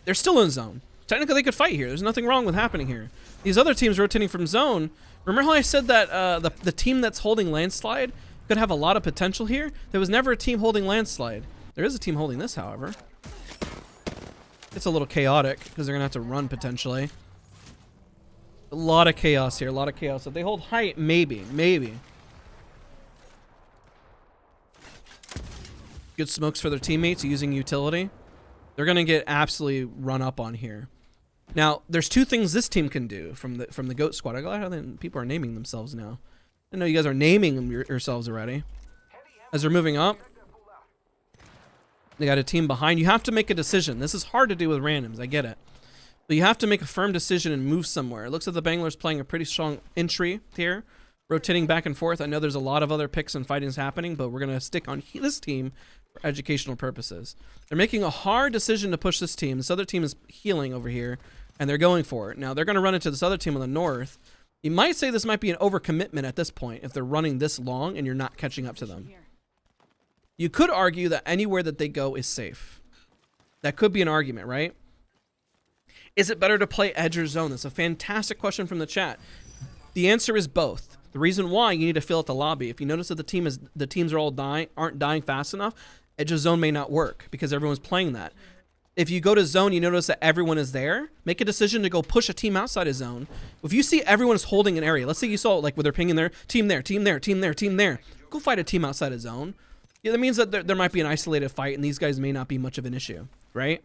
A: They're still in zone. Technically, they could fight here. There's nothing wrong with happening here. These other teams rotating from zone. Remember how I said that the team that's holding landslide could have a lot of potential here? There was never a team holding landslide. There is a team holding this, however. It's a little chaotic because they're going to have to run potentially. A lot of chaos here. A lot of chaos. If they hold height, maybe. Good smokes for their teammates using utility. They're going to get absolutely run up on here. Now, there's two things this team can do from the GOAT squad. I like how people are naming themselves now. I know you guys are naming them yourselves already. As they're moving up, they got a team behind. You have to make a decision. This is hard to do with randoms. I get it. But you have to make a firm decision and move somewhere. It looks like the Banglers playing a pretty strong entry here, rotating back and forth. I know there's a lot of other picks and fightings happening, but we're going to stick on this team for educational purposes. They're making a hard decision to push this team. This other team is healing over here, and they're going for it. Now, they're going to run into this other team on the north. You might say this might be an overcommitment at this point if they're running this long and you're not catching up to them. You could argue that anywhere that they go is safe. That could be an argument, right? Is it better to play edge or zone? That's a fantastic question from the chat. The answer is both. The reason why, you need to fill out the lobby. If you notice that the teams are all aren't dying fast enough, edge or zone may not work because everyone's playing that. If you go to zone, you notice that everyone is there. Make a decision to go push a team outside of zone. If you see everyone's holding an area, let's say you saw like with their ping in there, team there, team there, team there, team there. Go fight a team outside of zone. Yeah, that means that there might be an isolated fight, and these guys may not be much of an issue, right?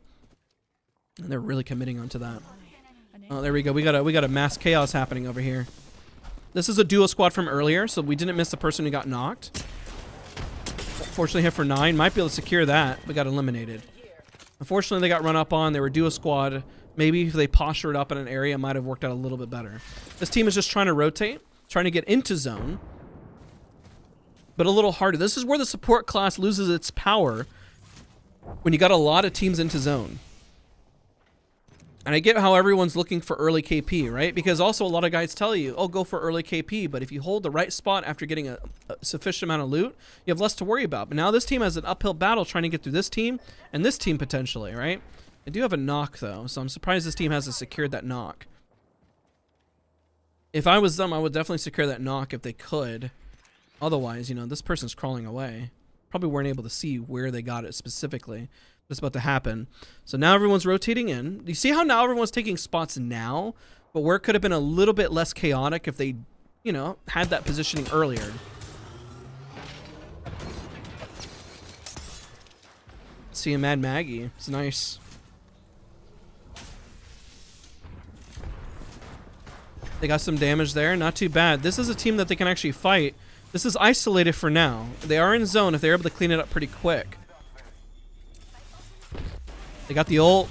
A: And they're really committing onto that. Oh, there we go. We got a mass chaos happening over here. This is a duo squad from earlier, so we didn't miss the person who got knocked. Fortunately, hit for 9. Might be able to secure that, but got eliminated. Unfortunately, they got run up on. They were duo squad. Maybe if they postured up in an area, it might have worked out a little bit better. This team is just trying to rotate, trying to get into zone, but a little harder. This is where the support class loses its power when you got a lot of teams into zone. And I get how everyone's looking for early KP, right? Because also a lot of guys tell you, oh, go for early KP. But if you hold the right spot after getting a sufficient amount of loot, you have less to worry about. But now this team has an uphill battle trying to get through this team and this team potentially, right? I do have a knock, though, so I'm surprised this team hasn't secured that knock. If I was them, I would definitely secure that knock if they could. Otherwise, you know, this person's crawling away. probably weren't able to see where they got it specifically. It's about to happen. So now everyone's rotating in. Do you see how now everyone's taking spots now? But where it could have been a little bit less chaotic if they, you know, had that positioning earlier. See a Mad Maggie. It's nice. They got some damage there. Not too bad. This is a team that they can actually fight. This is isolated for now. They are in zone if they're able to clean it up pretty quick. They got the ult.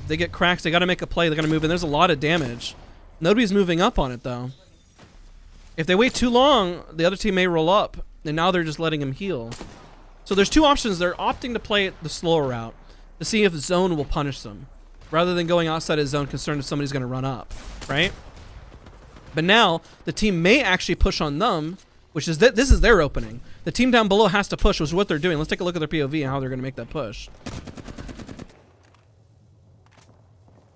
A: They get cracks. They got to make a play. They're going to move in. There's a lot of damage. Nobody's moving up on it, though. If they wait too long, the other team may roll up. And now they're just letting him heal. So there's two options. They're opting to play the slower route to see if zone will punish them, rather than going outside of zone concerned if somebody's going to run up, right? But now the team may actually push on them, which is this is their opening. The team down below has to push, which is what they're doing. Let's take a look at their POV and how they're going to make that push.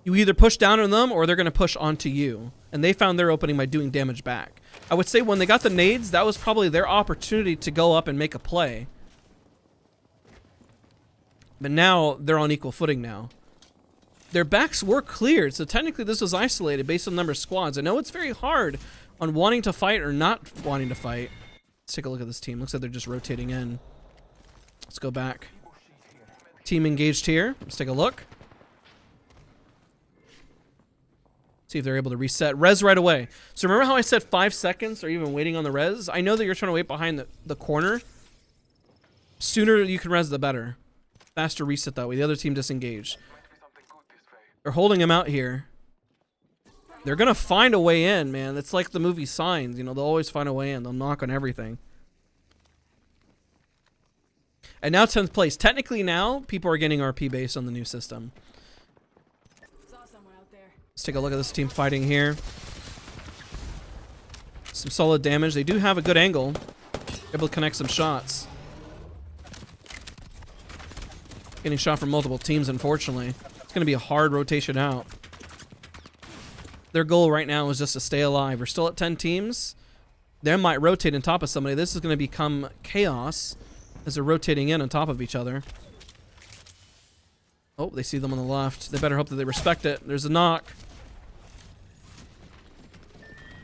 A: You either push down on them or they're going to push onto you. And they found their opening by doing damage back. I would say when they got the nades, that was probably their opportunity to go up and make a play. But now they're on equal footing now. Their backs were cleared, so technically this was isolated based on the number of squads. I know it's very hard on wanting to fight or not wanting to fight. Let's take a look at this team. Looks like they're just rotating in. Let's go back. Team engaged here. Let's take a look. See if they're able to reset. Res right away. So remember how I said 5 seconds or even waiting on the res? I know that you're trying to wait behind the corner. Sooner you can res, the better. Faster reset that way. The other team disengaged. They're holding him out here. They're going to find a way in, man. It's like the movie Signs. You know, they'll always find a way in. They'll knock on everything. And now 10th place. Technically now, people are getting RP based on the new system. Let's take a look at this team fighting here. Some solid damage. They do have a good angle. Able to connect some shots. Getting shot from multiple teams, unfortunately. It's going to be a hard rotation out. Their goal right now is just to stay alive. We're still at 10 teams. They might rotate on top of somebody. This is going to become chaos as they're rotating in on top of each other. Oh, they see them on the left. They better hope that they respect it. There's a knock.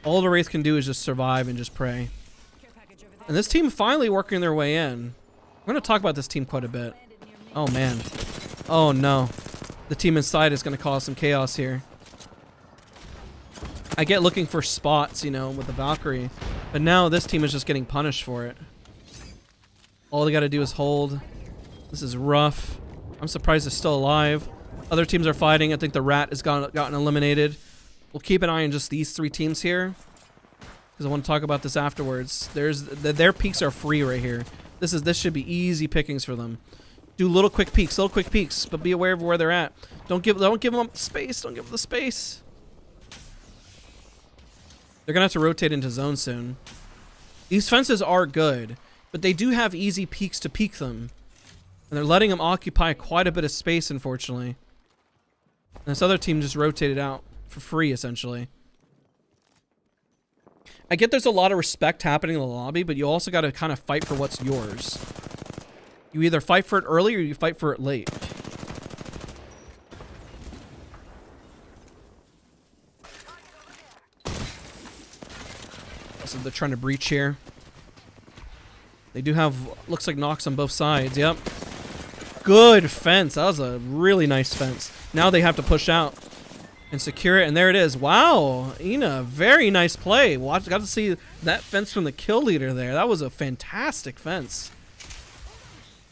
A: All the Wraith can do is just survive and just pray. And this team finally working their way in. We're going to talk about this team quite a bit. Oh, man. Oh, no. The team inside is going to cause some chaos here. I get looking for spots, you know, with the Valkyrie. But now this team is just getting punished for it. All they got to do is hold. This is rough. I'm surprised it's still alive. Other teams are fighting. I think the Rat has gotten eliminated. We'll keep an eye on just these 3 teams here, because I want to talk about this afterwards. Their peaks are free right here. This should be easy pickings for them. Do little quick peeks, but be aware of where they're at. Don't give them space. Don't give them the space. They're gonna have to rotate into zone soon. These fences are good, but they do have easy peaks to peek them, and they're letting them occupy quite a bit of space, unfortunately. And this other team just rotated out for free, essentially. I get there's a lot of respect happening in the lobby, but you also got to kind of fight for what's yours. You either fight for it early or you fight for it late. So they're trying to breach here. They do have, looks like, knocks on both sides. Yep. Good fence. That was a really nice fence. Now they have to push out and secure it, and there it is. Wow, Ina, very nice play. Got to see that fence from the kill leader there. That was a fantastic fence.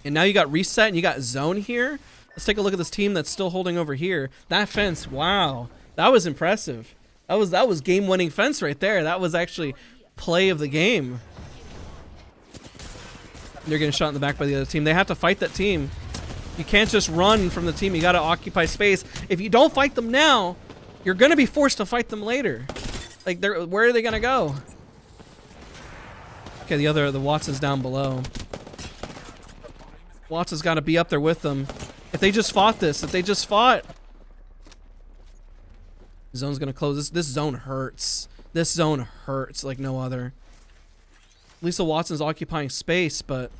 A: And now you got reset and you got zone here. Let's take a look at this team that's still holding over here. That fence, wow, that was impressive. That was game-winning fence right there. That was actually play of the game. They're getting shot in the back by the other team. They have to fight that team. You can't just run from the team. You got to occupy space. If you don't fight them now, you're going to be forced to fight them later. Like, where are they going to go? Okay, the Watson's down below. Watson's got to be up there with them. If they just fought this, Zone's going to close. This zone hurts. This zone hurts like no other. At least the Watson's occupying space, but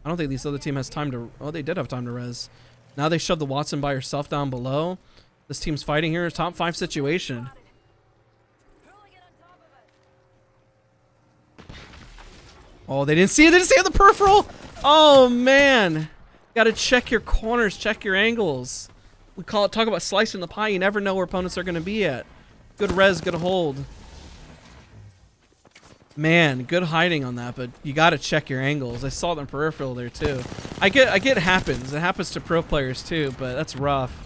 A: I don't think this other team has time to... Oh, they did have time to res. Now they shove the Watson by herself down below. This team's fighting here. Top 5 situation. Oh, they didn't see it. They didn't see it, the peripheral. Oh, man. Got to check your corners. Check your angles. We talk about slicing the pie. You never know where opponents are going to be at. Good res, good hold. Man, good hiding on that, but you got to check your angles. I saw them peripheral there too. I get it happens. It happens to pro players too, but that's rough.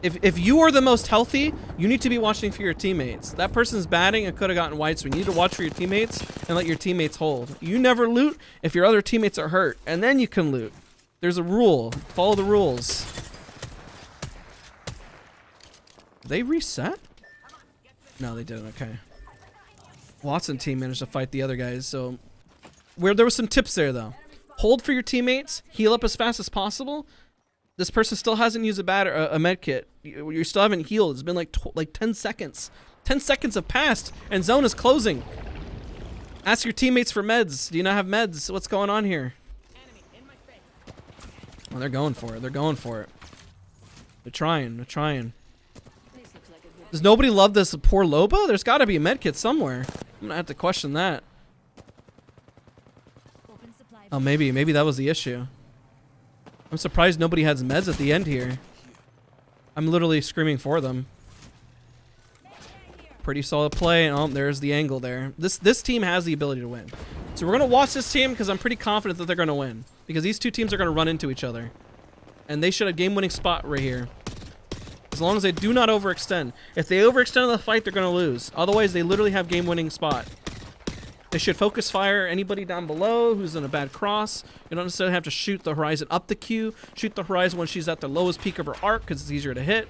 A: If you are the most healthy, you need to be watching for your teammates. That person's batting and could have gotten white, so you need to watch for your teammates and let your teammates hold. You never loot if your other teammates are hurt, and then you can loot. There's a rule. Follow the rules. Did they reset? No, they didn't. Okay. Watson team managed to fight the other guys, so there was some tips there though. Hold for your teammates, heal up as fast as possible. This person still hasn't used a med kit. You still haven't healed. It's been like 10 seconds. 10 seconds have passed and zone is closing. Ask your teammates for meds. Do you not have meds? What's going on here? Oh, they're going for it. They're going for it. They're trying. They're trying. Does nobody love this poor Loba? There's got to be a med kit somewhere. I'm gonna have to question that. Oh, maybe that was the issue. I'm surprised nobody has meds at the end here. I'm literally screaming for them. Pretty solid play. Oh, there's the angle there. This team has the ability to win. So we're gonna watch this team because I'm pretty confident that they're gonna win. Because these two teams are gonna run into each other. And they should have game-winning spot right here. As long as they do not overextend. If they overextend in the fight, they're gonna lose. Otherwise, they literally have game-winning spot. They should focus fire anybody down below who's in a bad cross. You don't necessarily have to shoot the Horizon up the queue. Shoot the Horizon when she's at the lowest peak of her arc because it's easier to hit.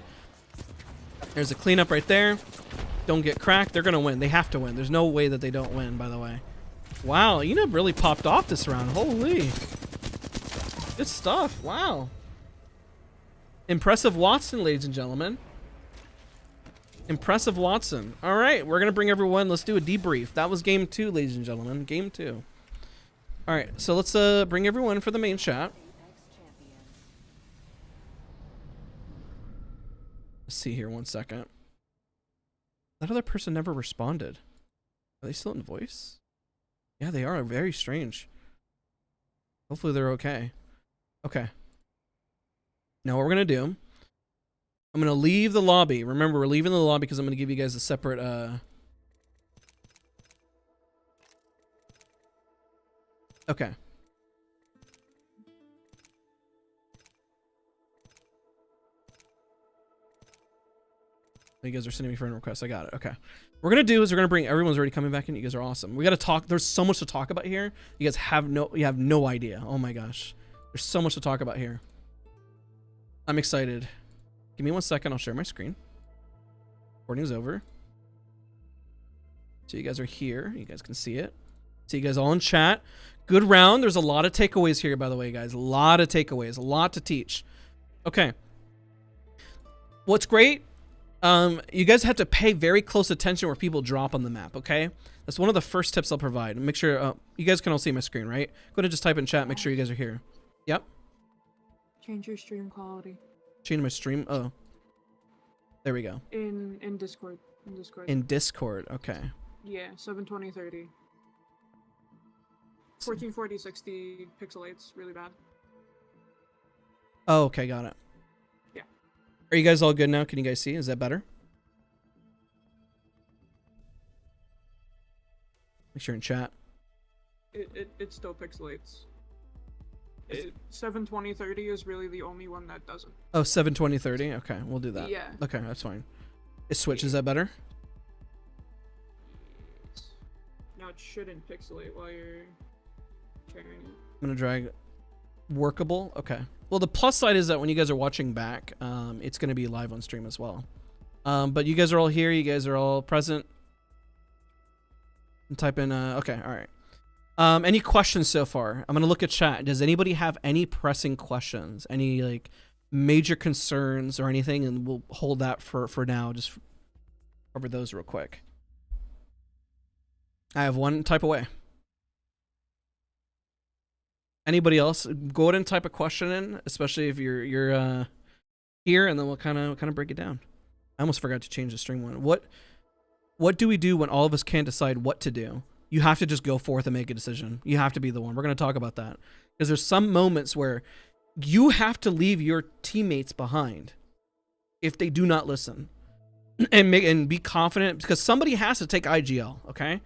A: There's a cleanup right there. Don't get cracked. They're gonna win. They have to win. There's no way that they don't win, by the way. Wow, Enab really popped off this round. Holy. Good stuff. Wow. Impressive Watson, ladies and gentlemen. Impressive Watson. All right, we're going to bring everyone. Let's do a debrief. That was game 2, ladies and gentlemen. Game 2. All right, so let's bring everyone for the main chat. Let's see here 1 second. That other person never responded. Are they still in voice? Yeah, they are. Very strange. Hopefully they're okay. Okay. Now what we're going to do, I'm going to leave the lobby. Remember, we're leaving the lobby because I'm going to give you guys a separate... Okay. You guys are sending me friend requests. I got it. Okay. What we're going to do is we're going to bring... Everyone's already coming back in. You guys are awesome. We got to talk. There's so much to talk about here. You guys have no idea. Oh my gosh. There's so much to talk about here. I'm excited. Give me 1 second. I'll share my screen. Recording is over. So you guys are here. You guys can see it. See you guys all in chat. Good round. There's a lot of takeaways here, by the way, guys. A lot of takeaways. A lot to teach. Okay. What's great, you guys have to pay very close attention where people drop on the map, okay? That's one of the first tips I'll provide. Make sure, you guys can all see my screen, right? Go ahead and just type in chat. Make sure you guys are here. Yep. Change your stream quality. Change my stream. Oh, there we go.
C: In Discord. In Discord.
A: In Discord. Okay.
C: Yeah, 720/30. 1440 60 pixelates, really bad.
A: Oh, okay, got it.
C: Yeah.
A: Are you guys all good now? Can you guys see? Is that better? Make sure in chat.
C: It still pixelates. 720/30 is really the only one that doesn't.
A: Oh, 720/30. Okay, we'll do that.
C: Yeah.
A: Okay, that's fine. Is Switch, is that better?
C: Now it shouldn't pixelate while you're sharing it.
A: I'm gonna drag workable. Okay. Well, the plus side is that when you guys are watching back, it's gonna be live on stream as well. But you guys are all here. You guys are all present. And type in. Okay. All right. Any questions so far? I'm gonna look at chat. Does anybody have any pressing questions? Any like major concerns or anything? And we'll hold that for now. Just cover those real quick. I have one. Type away. Anybody else? Go ahead and type a question in, especially if you're here, and then we'll kind of break it down. I almost forgot to change the stream one. What do we do when all of us can't decide what to do? You have to just go forth and make a decision. You have to be the one. We're going to talk about that because there's some moments where you have to leave your teammates behind if they do not listen, and be confident, because somebody has to take IGL. Okay,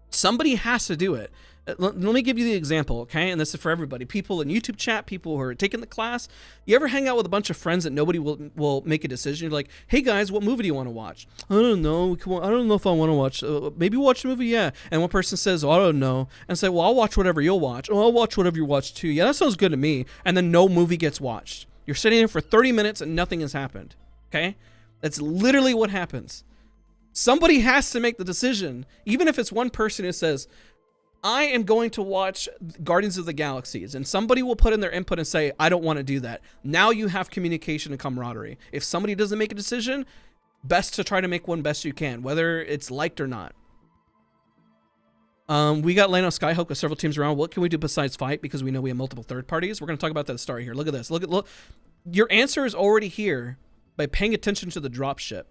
A: somebody has to do it. Let me give you the example, okay? And this is for everybody. People in YouTube chat, people who are taking the class. You ever hang out with a bunch of friends that nobody will make a decision? You're like, hey guys, what movie do you want to watch? I don't know. I don't know if I want to watch. Maybe watch a movie, yeah. And one person says, oh, I don't know. And say, well, I'll watch whatever you'll watch. Oh, I'll watch whatever you watch too. Yeah, that sounds good to me. And then no movie gets watched. You're sitting there for 30 minutes and nothing has happened, okay? That's literally what happens. Somebody has to make the decision, even if it's one person who says, I am going to watch Guardians of the Galaxies, and somebody will put in their input and say, I don't want to do that. Now you have communication and camaraderie. If somebody doesn't make a decision, best to try to make one best you can, whether it's liked or not. We got Lane on Skyhook with several teams around. What can we do besides fight? Because we know we have multiple third parties. We're going to talk about that at the start here. Look at this. Look. Your answer is already here by paying attention to the dropship.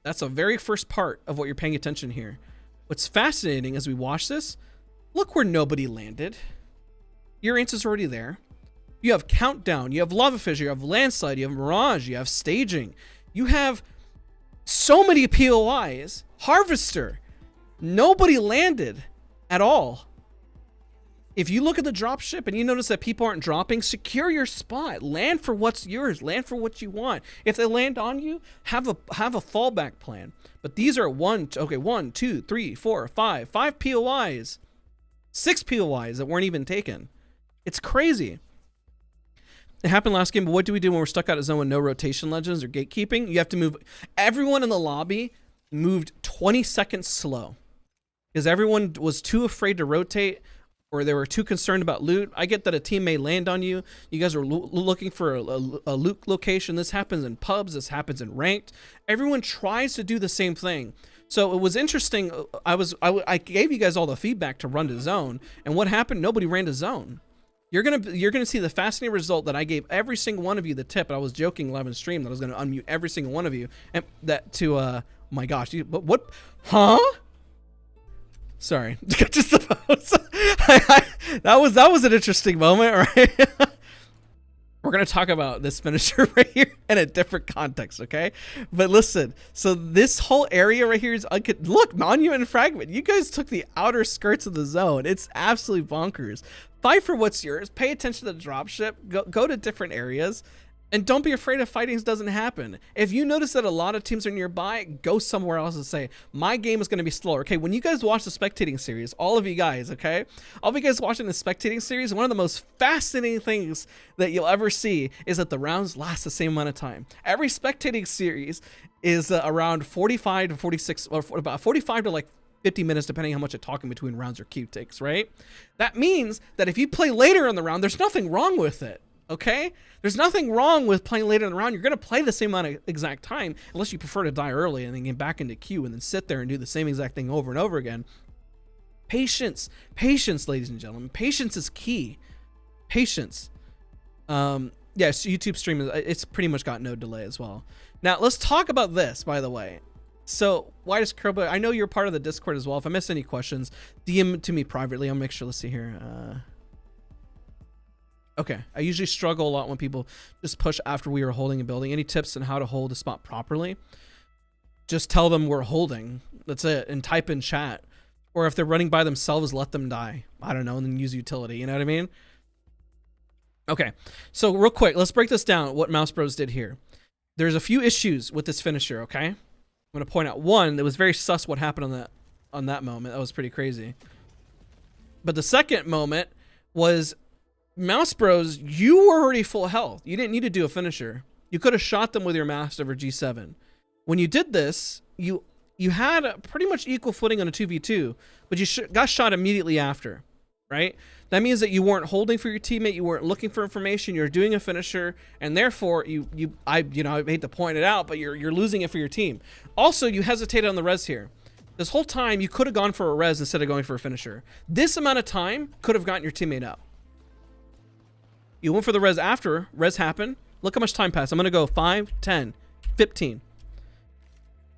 A: That's the very first part of what you're paying attention here. What's fascinating as we watch this, look where nobody landed. Your answer's already there. You have Countdown, you have Lava Fissure, you have Landslide, you have Mirage, you have Staging. You have so many POIs. Harvester. Nobody landed at all. If you look at the dropship and you notice that people aren't dropping, secure your spot. Land for what's yours. Land for what you want. If they land on you, have a fallback plan. But these are 1, 2, 3, 4, 5 POIs. 6 POIs that weren't even taken. It's crazy. It happened last game, but what do we do when we're stuck out of zone with no rotation legends or gatekeeping? You have to move. Everyone in the lobby moved 20 seconds slow because everyone was too afraid to rotate, or they were too concerned about loot. I get that a team may land on you. You guys are looking for a loot location. This happens in pubs. This happens in ranked. Everyone tries to do the same thing. So it was interesting. I gave you guys all the feedback to run to zone, and what happened? Nobody ran to zone. You're gonna see the fascinating result that I gave every single one of you the tip. I was joking live in stream that I was gonna unmute every single one of you, and that to my gosh, what? Huh? Sorry, just that was an interesting moment, right? We're gonna talk about this finisher right here in a different context, okay? But listen, so this whole area right here is look, Monument and Fragment. You guys took the outer skirts of the zone. It's absolutely bonkers. Fight for what's yours. Pay attention to the dropship. Go to different areas. And don't be afraid if fighting doesn't happen. If you notice that a lot of teams are nearby, go somewhere else and say, my game is going to be slower. Okay, when you guys watch the spectating series, all of you guys, okay? All of you guys watching the spectating series, one of the most fascinating things that you'll ever see is that the rounds last the same amount of time. Every spectating series is around 45 to 46, or about 45 to like 50 minutes, depending how much a talking between rounds or queue takes, right? That means that if you play later in the round, there's nothing wrong with it. Okay, there's nothing wrong with playing later in the round. You're going to play the same amount of exact time, unless you prefer to die early and then get back into queue and then sit there and do the same exact thing over and over again. Patience, ladies and gentlemen. Patience is key. Patience. Yes, YouTube stream, it's pretty much got no delay as well. Now let's talk about this, by the way. So why does Kerba, I know you're part of the Discord as well. If I miss any questions, DM to me privately. I'll make sure. Let's see here. Okay, I usually struggle a lot when people just push after we are holding a building. Any tips on how to hold a spot properly? Just tell them we're holding. That's it. And type in chat. Or if they're running by themselves, let them die. I don't know, and then use utility. You know what I mean? Okay, so real quick, let's break this down, what Mouse Bros did here. There's a few issues with this finisher, okay? I'm going to point out one, it was very sus what happened on that moment. That was pretty crazy. But the second moment was, Mouse Bros, you were already full health. You didn't need to do a finisher. You could have shot them with your Mastiff or G7. When you did this, you had a pretty much equal footing on a 2v2, but you got shot immediately after, right? That means that you weren't holding for your teammate, you weren't looking for information, you're doing a finisher, and therefore I hate to point it out, but you're losing it for your team. Also, you hesitated on the res here. This whole time, you could have gone for a res instead of going for a finisher. This amount of time could have gotten your teammate out. You went for the res after. Res happened. Look how much time passed. I'm going to go 5, 10, 15.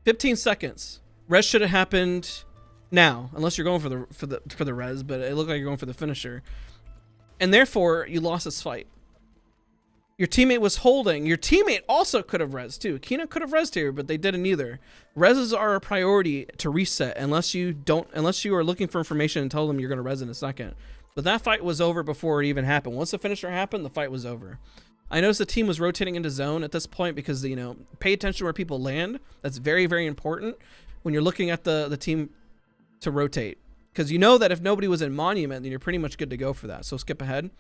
A: 15 seconds. Res should have happened now, unless you're going for the res, but it looked like you're going for the finisher. And therefore, you lost this fight. Your teammate was holding. Your teammate also could have res too. Kina could have resed here, but they didn't either. Reses are a priority to reset unless you are looking for information and tell them you're going to res in a second. But that fight was over before it even happened. Once the finisher happened, the fight was over. I noticed the team was rotating into zone at this point because, you know, pay attention to where people land. That's very, very important when you're looking at the team to rotate. Because you know that if nobody was in monument, then you're pretty much good to go for that. So skip ahead.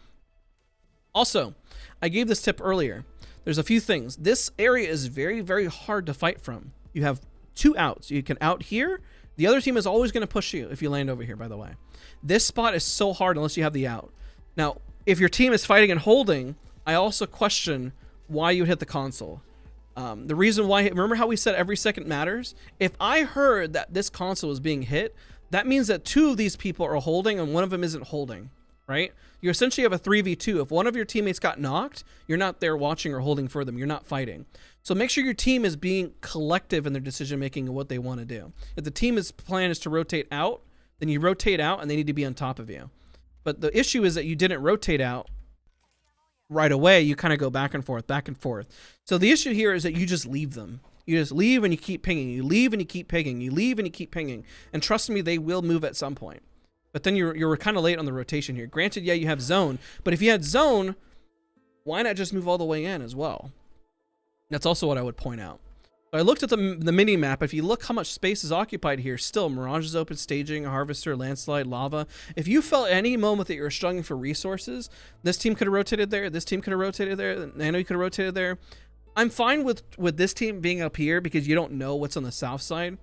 A: Also, I gave this tip earlier. There's a few things. This area is very, very hard to fight from. You have 2 outs. You can out here. The other team is always going to push you if you land over here, by the way. This spot is so hard unless you have the out. Now, if your team is fighting and holding, I also question why you hit the console. The reason why, remember how we said every second matters? If I heard that this console was being hit, that means that 2 of these people are holding and one of them isn't holding, right? You essentially have a 3v2. If one of your teammates got knocked, you're not there watching or holding for them. You're not fighting. So make sure your team is being collective in their decision making and what they want to do. If the team's plan is to rotate out, then you rotate out and they need to be on top of you. But the issue is that you didn't rotate out right away. You kind of go back and forth, back and forth. So the issue here is that you just leave them. You just leave and you keep pinging. You leave and you keep pinging. You leave and you keep pinging. And trust me, they will move at some point. But then you're kind of late on the rotation here. Granted, yeah, you have zone. But if you had zone, why not just move all the way in as well? That's also what I would point out. So I looked at the mini map. If you look how much space is occupied here, still Mirage is open, staging, harvester, landslide, lava. If you felt any moment that you were struggling for resources, this team could have rotated there. This team could have rotated there. Nano could have rotated there. I'm fine with this team being up here because you don't know what's on the south side.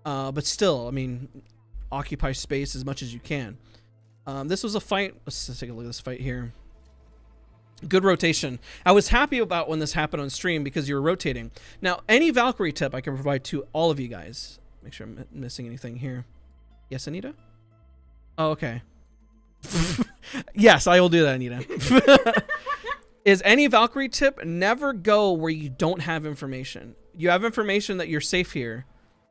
A: But still, I mean, occupy space as much as you can. This was a fight. Let's take a look at this fight here. Good rotation. I was happy about when this happened on stream because you were rotating. Now, any Valkyrie tip I can provide to all of you guys. Make sure I'm missing anything here. Yes, Anita? Oh, okay. Yes, I will do that, Anita. Is any Valkyrie tip, never go where you don't have information. You have information that you're safe here,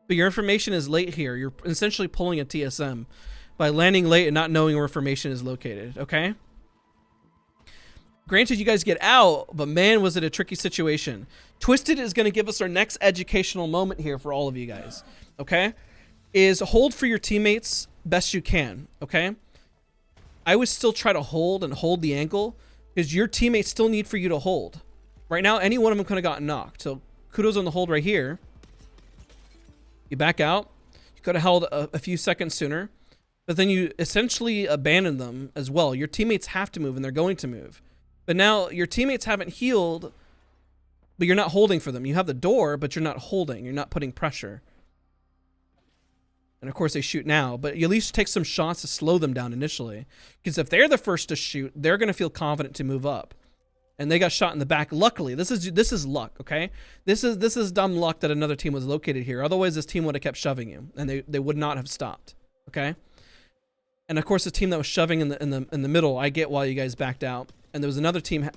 A: but your information is late here. You're essentially pulling a TSM by landing late and not knowing where information is located, okay? Granted, you guys get out, but man, was it a tricky situation. Twisted is going to give us our next educational moment here for all of you guys, okay? Is hold for your teammates best you can, okay? I would still try to hold and hold the angle because your teammates still need for you to hold. Right now, any one of them could have gotten knocked. So kudos on the hold right here. You back out. You could have held a few seconds sooner, but then you essentially abandon them as well. Your teammates have to move and they're going to move. But now your teammates haven't healed, but you're not holding for them. You have the door, but you're not holding. You're not putting pressure. And of course they shoot now, but you at least take some shots to slow them down initially. Because if they're the first to shoot, they're going to feel confident to move up. And they got shot in the back. Luckily, this is luck, okay? This is dumb luck that another team was located here. Otherwise, this team would have kept shoving you, and they would not have stopped, okay? And of course, the team that was shoving in the middle, I get why you guys backed out. And there was another team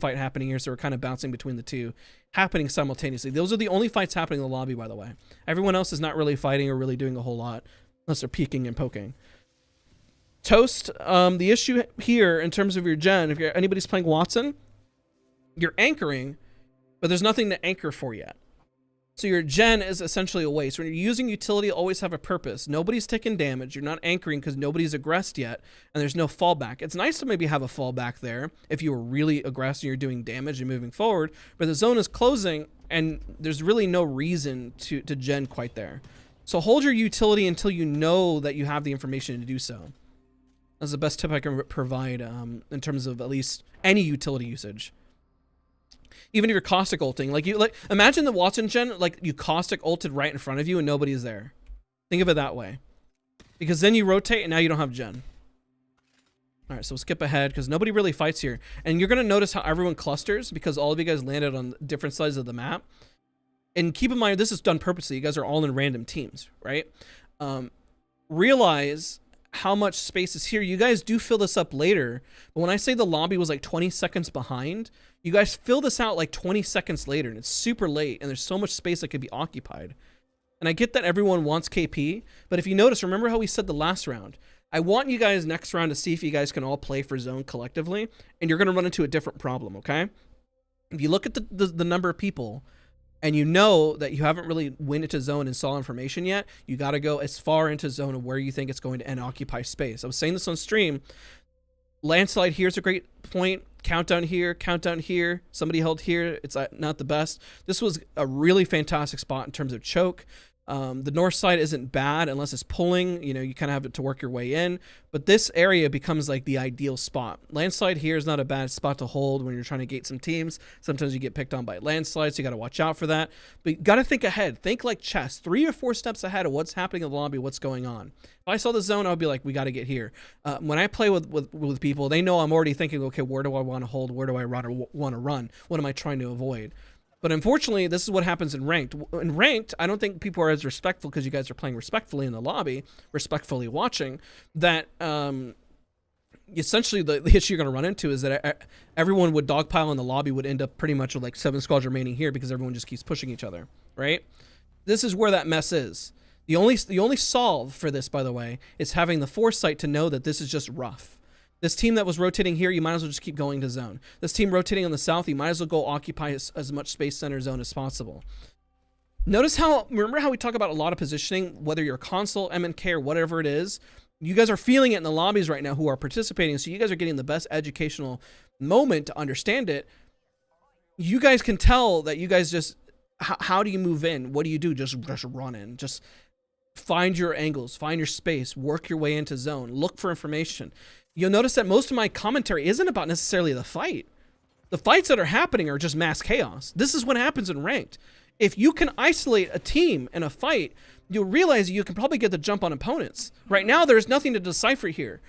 A: fight happening here, so we're kind of bouncing between the two, happening simultaneously. Those are the only fights happening in the lobby, by the way. Everyone else is not really fighting or really doing a whole lot, unless they're peeking and poking. Toast, the issue here in terms of your gen, if anybody's playing Watson, you're anchoring, but there's nothing to anchor for yet. So your gen is essentially a waste. When you're using utility, always have a purpose. Nobody's taking damage. You're not anchoring because nobody's aggressed yet, and there's no fallback. It's nice to maybe have a fallback there if you were really aggressive and you're doing damage and moving forward, but the zone is closing, and there's really no reason to gen quite there. So hold your utility until you know that you have the information to do so. That's the best tip I can provide in terms of at least any utility usage. Even if you're caustic ulting, like imagine the Watson gen, like you caustic ulted right in front of you and nobody's there. Think of it that way, because then you rotate and now you don't have gen. All right, so we'll skip ahead because nobody really fights here, and you're gonna notice how everyone clusters because all of you guys landed on different sides of the map. And keep in mind, this is done purposely. You guys are all in random teams, right? realize how much space is here. You guys do fill this up later, but when I say the lobby was like 20 seconds behind, you guys fill this out like 20 seconds later, and it's super late, and there's so much space that could be occupied. And I get that everyone wants KP, but if you notice, remember how we said the last round, I want you guys next round to see if you guys can all play for zone collectively, and you're going to run into a different problem, okay? If you look at the number of people, and you know that you haven't really went into zone and saw information yet, you got to go as far into zone of where you think it's going to end occupy space. I was saying this on stream. Landslide here is a great point. Countdown here. Somebody held here. It's not the best. This was a really fantastic spot in terms of choke. The north side isn't bad unless it's pulling. You know, you kind of have to work your way in. But this area becomes like the ideal spot. Landslide here is not a bad spot to hold when you're trying to gate some teams. Sometimes you get picked on by landslides, so you got to watch out for that. But you got to think ahead. Think like chess. 3 or 4 steps ahead of what's happening in the lobby, what's going on. If I saw the zone, I would be like, we got to get here. When I play with people, they know I'm already thinking, okay, where do I want to hold? Where do I want to run? What am I trying to avoid? But unfortunately, this is what happens in ranked. In ranked, I don't think people are as respectful because you guys are playing respectfully in the lobby, respectfully watching, that essentially the issue you're going to run into is that everyone would dogpile in the lobby would end up pretty much with like 7 squads remaining here because everyone just keeps pushing each other, right? This is where that mess is. The only solve for this, by the way, is having the foresight to know that this is just rough. This team that was rotating here, you might as well just keep going to zone. This team rotating on the south, you might as well go occupy as much space center zone as possible. Notice remember how we talk about a lot of positioning, whether you're console, MNK, or whatever it is, you guys are feeling it in the lobbies right now who are participating, so you guys are getting the best educational moment to understand it. You guys can tell that you guys just, how do you move in? What do you do? Just run in. Just find your angles, find your space, work your way into zone, look for information. You'll notice that most of my commentary isn't about necessarily the fight. The fights that are happening are just mass chaos. This is what happens in ranked. If you can isolate a team in a fight, you'll realize you can probably get the jump on opponents. Right now, there's nothing to decipher here.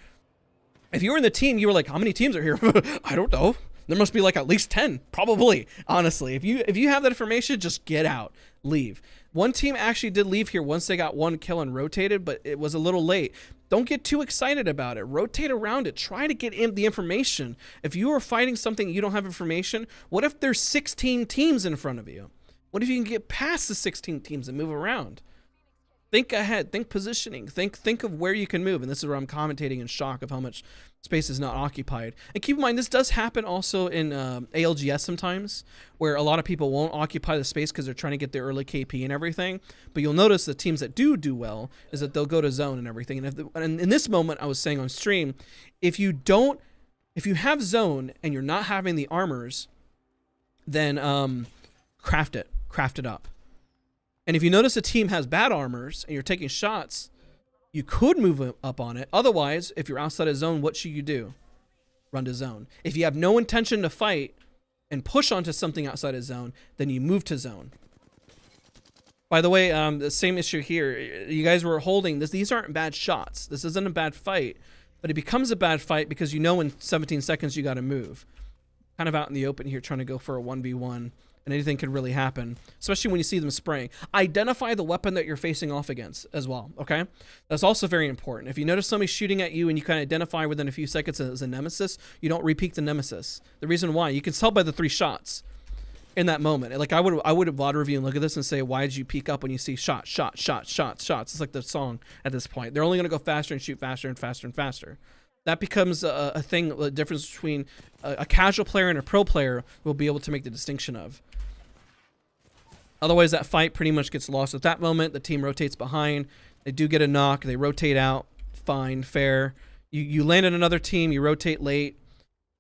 A: If you were in the team, you were like, how many teams are here? I don't know. There must be like at least 10, probably, honestly. If you have that information, just get out, leave. One team actually did leave here once they got 1 kill and rotated, but it was a little late. Don't get too excited about it. Rotate around it. Try to get in the information. If you are fighting something you don't have information, what if there's 16 teams in front of you? What if you can get past the 16 teams and move around? Think ahead. Think positioning. Think of where you can move. And this is where I'm commentating in shock of how much space is not occupied. And keep in mind, this does happen also in ALGS sometimes, where a lot of people won't occupy the space because they're trying to get their early KP and everything. But you'll notice the teams that do well is that they'll go to zone and everything. And in this moment, I was saying on stream, if you have zone and you're not having the armors, then craft it up. And if you notice a team has bad armors and you're taking shots, you could move up on it. Otherwise, if you're outside of zone, what should you do? Run to zone. If you have no intention to fight and push onto something outside of zone, then you move to zone. By the way, the same issue here. You guys were holding this. These aren't bad shots. This isn't a bad fight, but it becomes a bad fight because you know in 17 seconds you got to move. Kind of out in the open here trying to go for a 1v1. And anything can really happen, especially when you see them spraying. Identify the weapon that you're facing off against as well, okay? That's also very important. If you notice somebody shooting at you and you can identify within a few seconds as a nemesis, you don't repeat the nemesis. The reason why, you can tell by the 3 shots in that moment. Like I would VOD review and look at this and say, why did you peek up when you see shots? It's like the song at this point. They're only gonna go faster and shoot faster and faster and faster. That becomes a thing, the difference between a casual player and a pro player will be able to make the distinction of. Otherwise, that fight pretty much gets lost at that moment. The team rotates behind. They do get a knock. They rotate out. Fine, fair. You land on another team. You rotate late.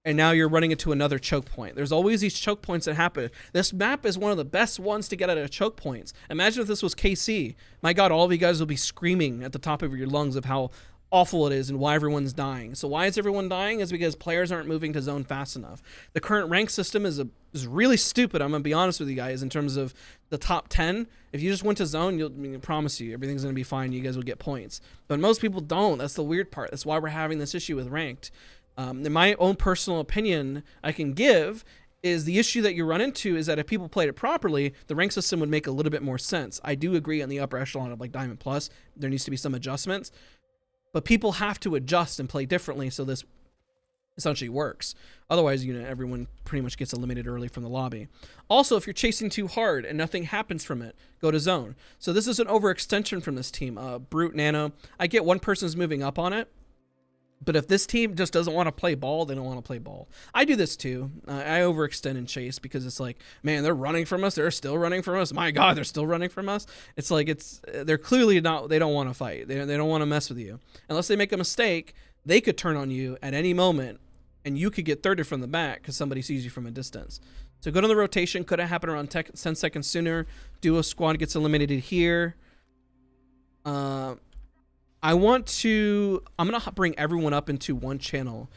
A: And now you're running into another choke point. There's always these choke points that happen. This map is one of the best ones to get out of choke points. Imagine if this was KC. My God, all of you guys will be screaming at the top of your lungs of how awful it is and why everyone's dying. So why is everyone dying? Is because players aren't moving to zone fast enough. The current rank system is really stupid. I'm gonna be honest with you guys in terms of the top 10. If you just went to zone, I promise you everything's gonna be fine. You guys will get points. But most people don't. That's the weird part. That's why we're having this issue with ranked. In my own personal opinion, I can give is the issue that you run into is that if people played it properly, the rank system would make a little bit more sense. I do agree on the upper echelon of like Diamond Plus, there needs to be some adjustments, but people have to adjust and play differently so this essentially works. Otherwise, you know, everyone pretty much gets eliminated early from the lobby. Also, if you're chasing too hard and nothing happens from it, go to zone. So this is an overextension from this team. Brute, Nano, I get one person's moving up on it, but if this team just doesn't want to play ball, they don't want to play ball. I do this too. I overextend and chase because it's like, man, they're running from us. They're still running from us. My God, they're still running from us. It's like they're clearly not. They don't want to fight. They don't want to mess with you unless they make a mistake. They could turn on you at any moment, and you could get thirded from the back because somebody sees you from a distance. So go to the rotation. Could have happened around 10 seconds sooner. Duo squad gets eliminated here. I'm going to bring everyone up into one channel,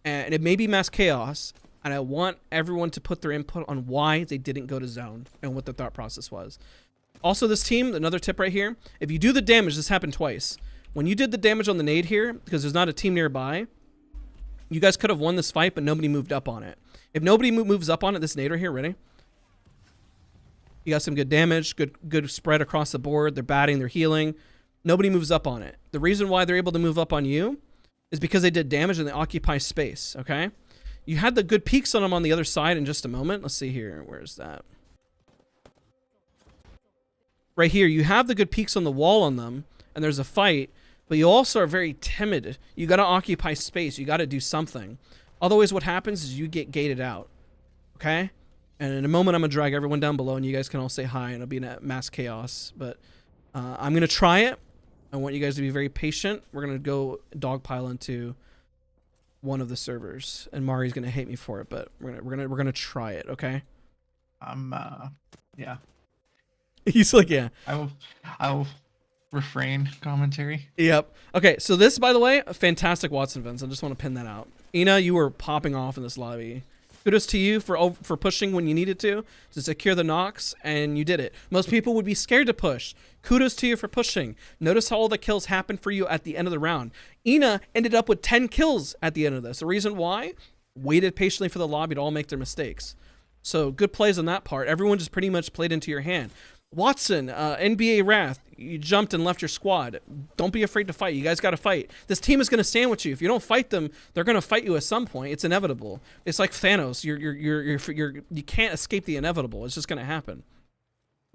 A: and it may be mass chaos, and I want everyone to put their input on why they didn't go to zone and what the thought process was. Also, this team, another tip right here, if you do the damage, this happened twice. When you did the damage on the nade here, because there's not a team nearby, you guys could have won this fight, but nobody moved up on it. If nobody moves up on it, this nade right here, ready? You got some good damage, good spread across the board. They're batting, they're healing. Nobody moves up on it. The reason why they're able to move up on you is because they did damage and they occupy space, okay? You had the good peaks on them on the other side in just a moment. Let's see here. Where's that? Right here. You have the good peaks on the wall on them, and there's a fight, but you also are very timid. You got to occupy space. You got to do something. Otherwise, what happens is you get gated out, okay? And in a moment, I'm going to drag everyone down below, and you guys can all say hi, and it'll be in mass chaos. But I'm going to try it. I want you guys to be very patient. We're going to go dogpile into one of the servers, and Mari's going to hate me for it, but we're going to try it, okay?
B: Yeah.
A: He's like, yeah.
B: I will refrain commentary.
A: Yep. Okay, so this, by the way, a fantastic Watson Vince. I just want to pin that out. Ina, you were popping off in this lobby. Kudos to you for pushing when you needed to secure the knocks, and you did it. Most people would be scared to push. Kudos to you for pushing. Notice how all the kills happened for you at the end of the round. Ina ended up with 10 kills at the end of this. The reason why? Waited patiently for the lobby to all make their mistakes. So good plays on that part. Everyone just pretty much played into your hand. Watson, NBA Wrath, you jumped and left your squad. Don't be afraid to fight. You guys got to fight. This team is going to sandwich you. If you don't fight them, they're going to fight you at some point. It's inevitable. It's like Thanos. You can't escape the inevitable. It's just going to happen.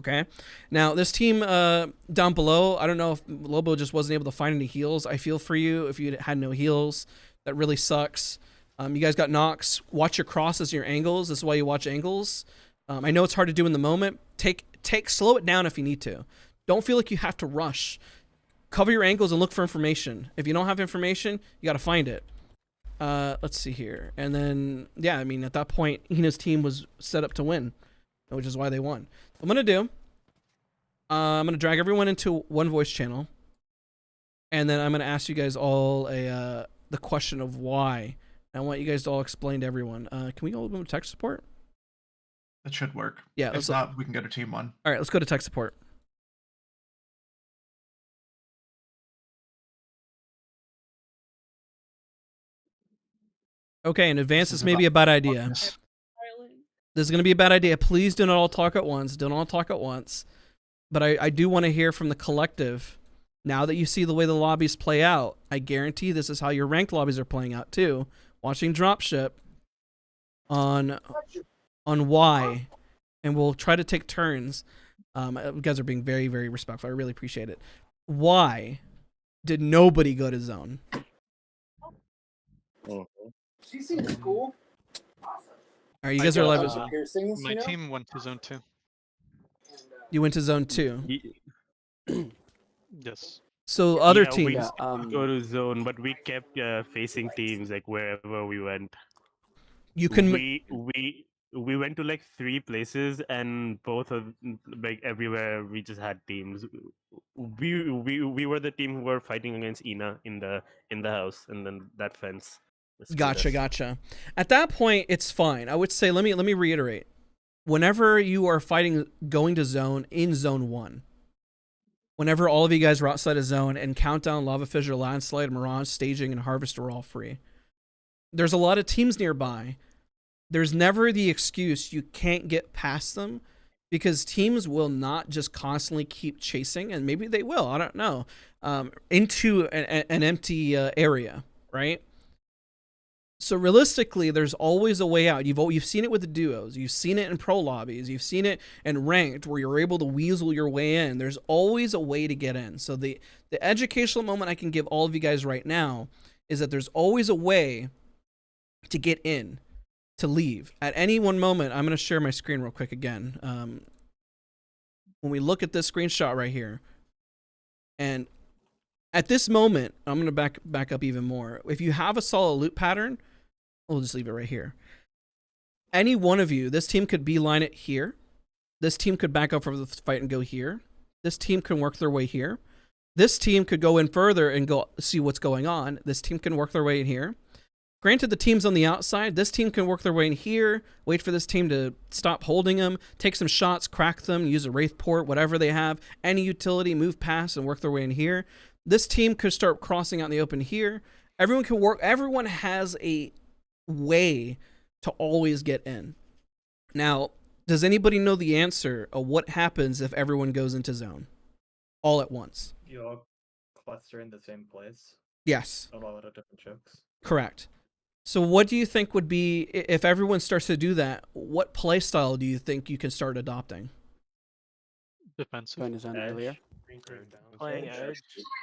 A: Okay. Now this team down below, I don't know if Lobo just wasn't able to find any heals. I feel for you if you had no heals. That really sucks. You guys got knocks. Watch your crosses and your angles. This is why you watch angles. I know it's hard to do in the moment. Slow it down if you need to. Don't feel like you have to rush. Cover your angles and look for information. If you don't have information, you got to find it. Let's see here. And then, yeah, I mean, at that point, Ina's team was set up to win, which is why they won. What I'm going to do, I'm going to drag everyone into one voice channel, and then I'm going to ask you guys all the question of why. I want you guys to all explain to everyone. Can we all go to tech support?
B: That should work.
A: Yeah.
B: If not, we can go to team 1.
A: All right, let's go to tech support. Okay, in advance, this may be a bad idea. This is going to be a bad idea. Please do not all talk at once. Don't all talk at once. But I do want to hear from the collective. Now that you see the way the lobbies play out, I guarantee this is how your ranked lobbies are playing out too. Watching dropship on why, and we'll try to take turns. You guys are being very, very respectful. I really appreciate it. Why did nobody go to zone?
E: She seems cool.
A: All right, you guys are live.
K: My team went to zone 2.
A: You went to zone 2.
K: Yes.
A: So other
L: Yeah,
A: teams
L: go to zone, but we kept facing teams like wherever we went.
A: You can.
L: We went to like 3 places, and both of like everywhere we just had teams. We were the team who were fighting against Ina in the house, and then that fence.
A: Gotcha. At that point, it's fine. I would say, let me reiterate. Whenever you are fighting, going to zone in zone 1, whenever all of you guys are outside of zone, and Countdown, Lava Fissure, Landslide, Mirage, Staging, and Harvest are all free. There's a lot of teams nearby there's never the excuse you can't get past them, because teams will not just constantly keep chasing, and maybe they will, I don't know, into an empty area, right? So realistically, there's always a way out. You've seen it with the duos. You've seen it in pro lobbies. You've seen it in ranked, where you're able to weasel your way in. There's always a way to get in. So the educational moment I can give all of you guys right now is that there's always a way to get in, to leave. At any one moment, I'm going to share my screen real quick again. When we look at this screenshot right here, and at this moment, I'm going to back up even more. If you have a solid loot pattern, we'll just leave it right here. Any one of you, this team could beeline it here. This team could back up for the fight and go here. This team can work their way here. This team could go in further and go see what's going on. This team can work their way in here. Granted, the team's on the outside. This team can work their way in here, wait for this team to stop holding them, take some shots, crack them, use a Wraith port, whatever they have, any utility, move past and work their way in here. This team could start crossing out in the open here. Everyone can work. Everyone has a way to always get in. Now, does anybody know the answer of what happens if everyone goes into zone all at once?
M: You all cluster in the same place?
A: Yes.
M: A lot of different chokes?
A: Correct. So what do you think would be, if everyone starts to do that, what play style do you think you can start adopting?
K: Defensive.
M: Edge.
K: Playing edge.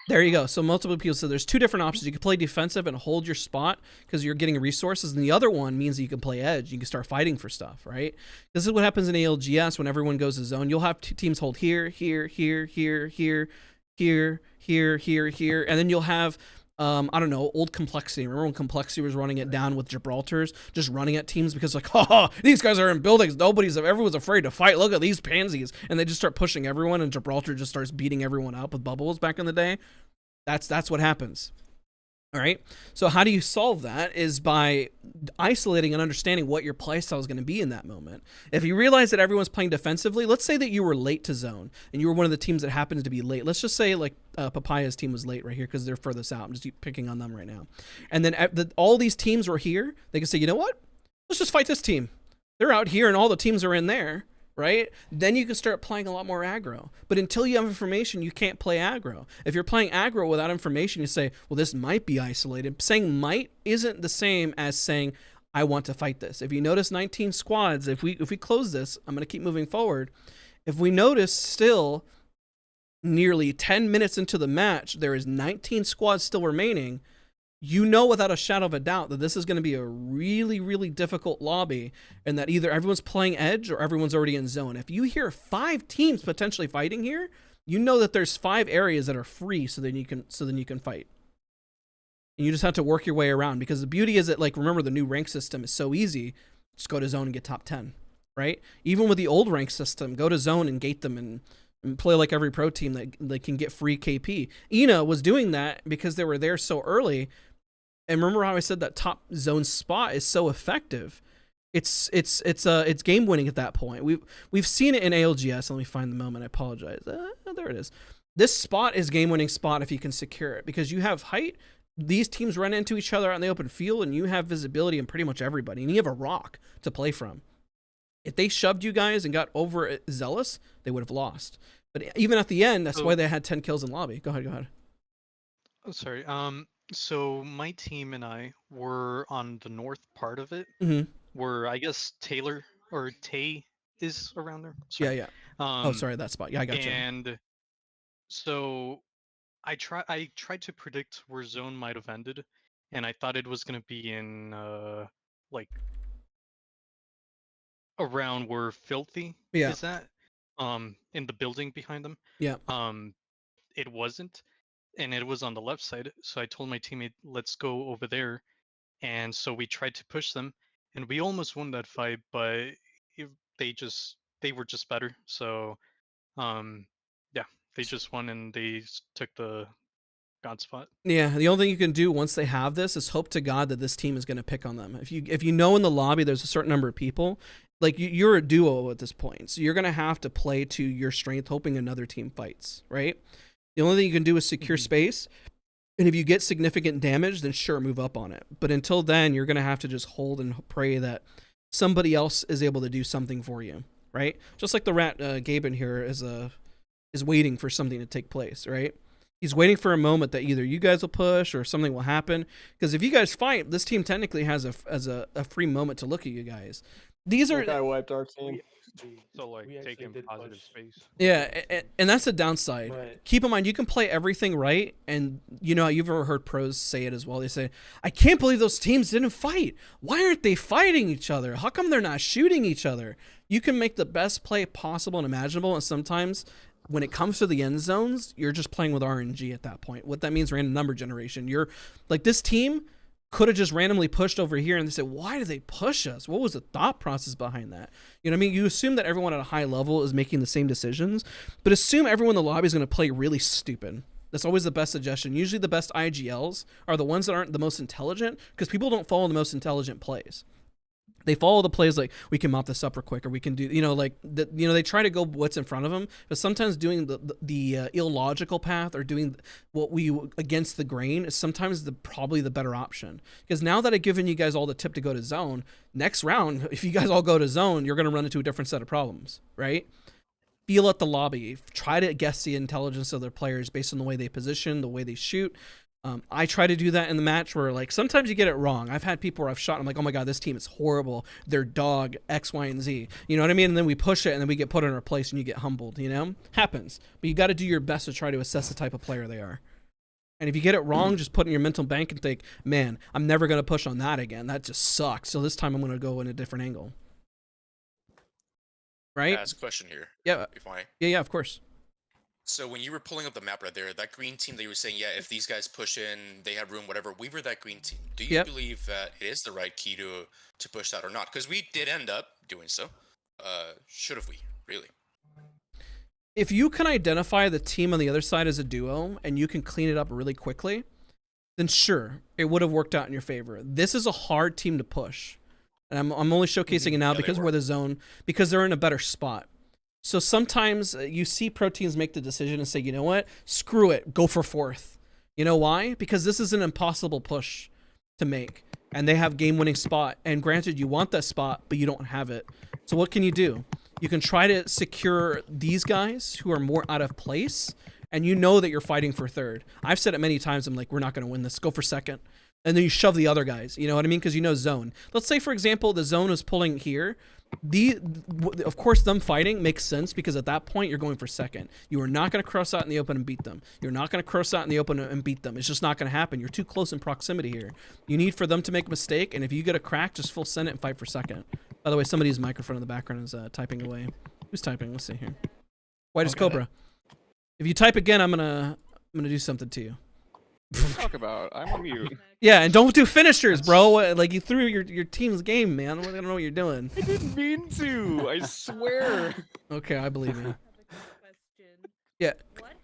A: There you go. So multiple people. So there's two different options. You can play defensive and hold your spot because you're getting resources, and the other one means that you can play edge. You can start fighting for stuff, right? This is what happens in ALGS when everyone goes to zone. You'll have teams hold here, here, here, here, here, here, here, here, here, and then you'll have I don't know, old Complexity. Remember when Complexity was running it down with Gibraltars, just running at teams because like, oh, these guys are in buildings. Everyone's afraid to fight. Look at these pansies. And they just start pushing everyone, and Gibraltar just starts beating everyone up with bubbles back in the day. That's what happens. All right. So how do you solve that is by isolating and understanding what your playstyle is going to be in that moment. If you realize that everyone's playing defensively, let's say that you were late to zone and you were one of the teams that happens to be late. Let's just say like Papaya's team was late right here because they're furthest out. I'm just picking on them right now. And then all these teams were here. They can say, you know what? Let's just fight this team. They're out here and all the teams are in there. Right? Then you can start playing a lot more aggro. But until you have information, you can't play aggro. If you're playing aggro without information, you say, well, this might be isolated. Saying might isn't the same as saying, I want to fight this. If you notice 19 squads, if we close this, I'm going to keep moving forward. If we notice still nearly 10 minutes into the match, there is 19 squads still remaining, you know without a shadow of a doubt that this is going to be a really, really difficult lobby, and that either everyone's playing edge or everyone's already in zone. If you hear 5 teams potentially fighting here, you know that there's 5 areas that are free, so then you can fight. And you just have to work your way around, because the beauty is that, like, remember, the new rank system is so easy. Just go to zone and get top 10, right? Even with the old rank system, go to zone and gate them and play like every pro team that they can get free KP. Ina was doing that because they were there so early. And remember how I said that top zone spot is so effective? It's game winning at that point. We've seen it in ALGS. Let me find the moment. I apologize. There it is. This spot is game winning spot if you can secure it, because you have height. These teams run into each other out in the open field, and you have visibility in pretty much everybody, and you have a rock to play from. If they shoved you guys and got over zealous, they would have lost. But even at the end, that's why they had 10 kills in lobby. Go ahead.
K: Oh, sorry. So my team and I were on the north part of it, where I guess Taylor or Tay is around there. Sorry.
A: Yeah. Oh, sorry, that spot. Yeah, I got you.
K: And so I tried to predict where zone might have ended, and I thought it was gonna be in like around where Filthy is at, in the building behind them.
A: Yeah.
K: It wasn't. And it was on the left side, so I told my teammate, let's go over there. And so we tried to push them, and we almost won that fight, but they were just better. So yeah, they just won, and they took the god spot.
A: Yeah, the only thing you can do once they have this is hope to God that this team is going to pick on them. If you know in the lobby there's a certain number of people, like you're a duo at this point, so you're going to have to play to your strength, hoping another team fights, right? The only thing you can do is secure space, and if you get significant damage, then sure, move up on it. But until then, you're going to have to just hold and pray that somebody else is able to do something for you, right? Just like the rat Gabe in here is waiting for something to take place, right? He's waiting for a moment that either you guys will push or something will happen. Because if you guys fight, this team technically has a free moment to look at you guys. These are
N: I wiped our team.
J: So like
N: we actually
J: taking
N: did
J: positive
N: push.
J: space.
A: yeah, and that's the downside.
N: But-
A: Keep in mind, you can play everything right, and you know you've ever heard pros say it as well. They say, "I can't believe those teams didn't fight. Why aren't they fighting each other? How come they're not shooting each other?" You can make the best play possible and imaginable, and sometimes when it comes to the end zones, you're just playing with RNG at that point. What that means, random number generation. You're like, this team could have just randomly pushed over here, and they said, why did they push us? What was the thought process behind that? You know what I mean? You assume that everyone at a high level is making the same decisions, but assume everyone in the lobby is going to play really stupid. That's always the best suggestion. Usually the best IGLs are the ones that aren't the most intelligent, because people don't follow the most intelligent plays. They follow the plays like, we can mop this up real quick, or we can do, you know, like, they try to go what's in front of them, but sometimes doing the illogical path or doing what we against the grain is sometimes probably the better option. Because now that I've given you guys all the tip to go to zone, next round, if you guys all go to zone, you're going to run into a different set of problems, right? Feel at the lobby. Try to guess the intelligence of their players based on the way they position, the way they shoot. I try to do that in the match where, like, sometimes you get it wrong. I've had people where I've shot, I'm like, oh my god, this team is horrible. They're dog X, Y, and Z. You know what I mean? And then we push it, and then we get put in our place, and you get humbled. You know, happens. But you got to do your best to try to assess the type of player they are. And if you get it wrong, just put it in your mental bank and think, man, I'm never gonna push on that again. That just sucks. So this time I'm gonna go in a different angle. Right?
O: Ask a question here.
A: Yeah.
O: If I.
A: Yeah, of course.
O: So when you were pulling up the map right there, that green team that you were saying, yeah, if these guys push in, they have room, whatever. We were that green team. Do you believe that it is the right key to push that or not? Because we did end up doing so. Should have we? Really?
A: If you can identify the team on the other side as a duo and you can clean it up really quickly, then sure, it would have worked out in your favor. This is a hard team to push. And I'm only showcasing it now because we're the zone, because they're in a better spot. So sometimes you see pro teams make the decision and say, you know what, screw it, go for fourth. You know why? Because this is an impossible push to make, and they have game-winning spot. And granted, you want that spot, but you don't have it. So what can you do? You can try to secure these guys who are more out of place, and you know that you're fighting for third. I've said it many times. I'm like, we're not going to win this. Go for second. And then you shove the other guys. You know what I mean? Because you know zone. Let's say, for example, the zone is pulling here. Of course, them fighting makes sense because at that point, you're going for second. You are not going to cross out in the open and beat them. You're not going to cross out in the open and beat them. It's just not going to happen. You're too close in proximity here. You need for them to make a mistake, and if you get a crack, just full send it and fight for second. By the way, somebody's microphone in the background is typing away. Who's typing? Let's see here. White as Cobra. If you type again, I'm gonna do something to you.
J: Talk about. I'm on mute.
A: Yeah, and don't do finishers, bro. Like, you threw your team's game, man. I don't know what you're doing.
J: I didn't mean to. I swear.
A: Okay, I believe you.
P: Question.
A: Yeah.
P: What?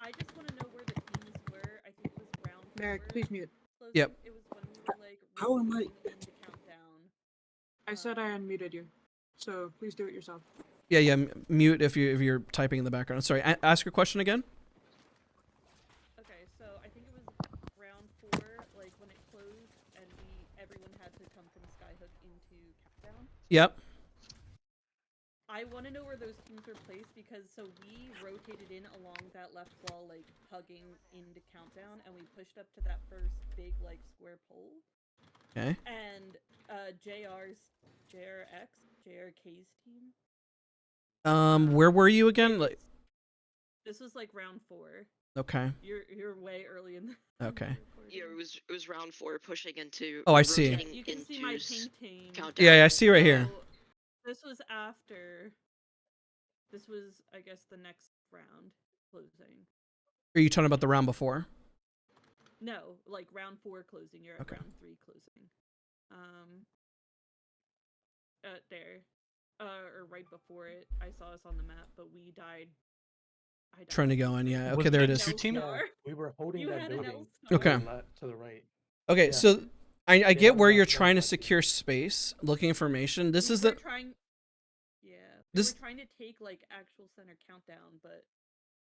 P: I just want to know where the teams were. I think it was round.
C: Merrick, please mute.
A: Yep.
P: It was when we were like.
C: How am I?
P: In the countdown.
C: I said I unmuted you, so please do it yourself.
A: Yeah. Mute if you're typing in the background. Sorry. Ask your question again.
P: Okay, so I think it was round 4, like when it closed, and everyone had to come from Skyhook into countdown.
A: Yep.
P: I want to know where those teams were placed because we rotated in along that left wall, like hugging into countdown, and we pushed up to that first big like square pole.
A: Okay.
P: And JRK's team.
A: Where were you again? Like.
P: This was like round 4.
A: Okay.
P: You're way early in the.
A: Okay.
Q: Yeah, it was round 4 pushing into.
A: Oh, I see.
P: You can see my painting.
Q: Countdown.
A: Yeah, I see right here.
P: This was after. This was, I guess, the next round closing.
A: Are you talking about the round before?
P: No, like round 4 closing. You're at
A: Okay.
P: round 3 closing. There. Or right before it, I saw us on the map, but we died. I died.
A: Trying to go in, yeah. Okay,
K: Was
A: there
K: it
A: it is.
K: two team?
N: Yeah, we were holding
P: You
N: that
P: had an
N: building.
P: L
A: Okay.
N: To the right.
A: Okay,
N: Yeah.
A: so I
N: They
A: get
N: have
A: where
N: that
A: you're
N: building
A: trying to
N: back.
A: secure space, looking information. This
P: We
A: is
P: were
A: the
P: trying. Yeah.
A: This-
P: We were trying to take like actual center countdown, but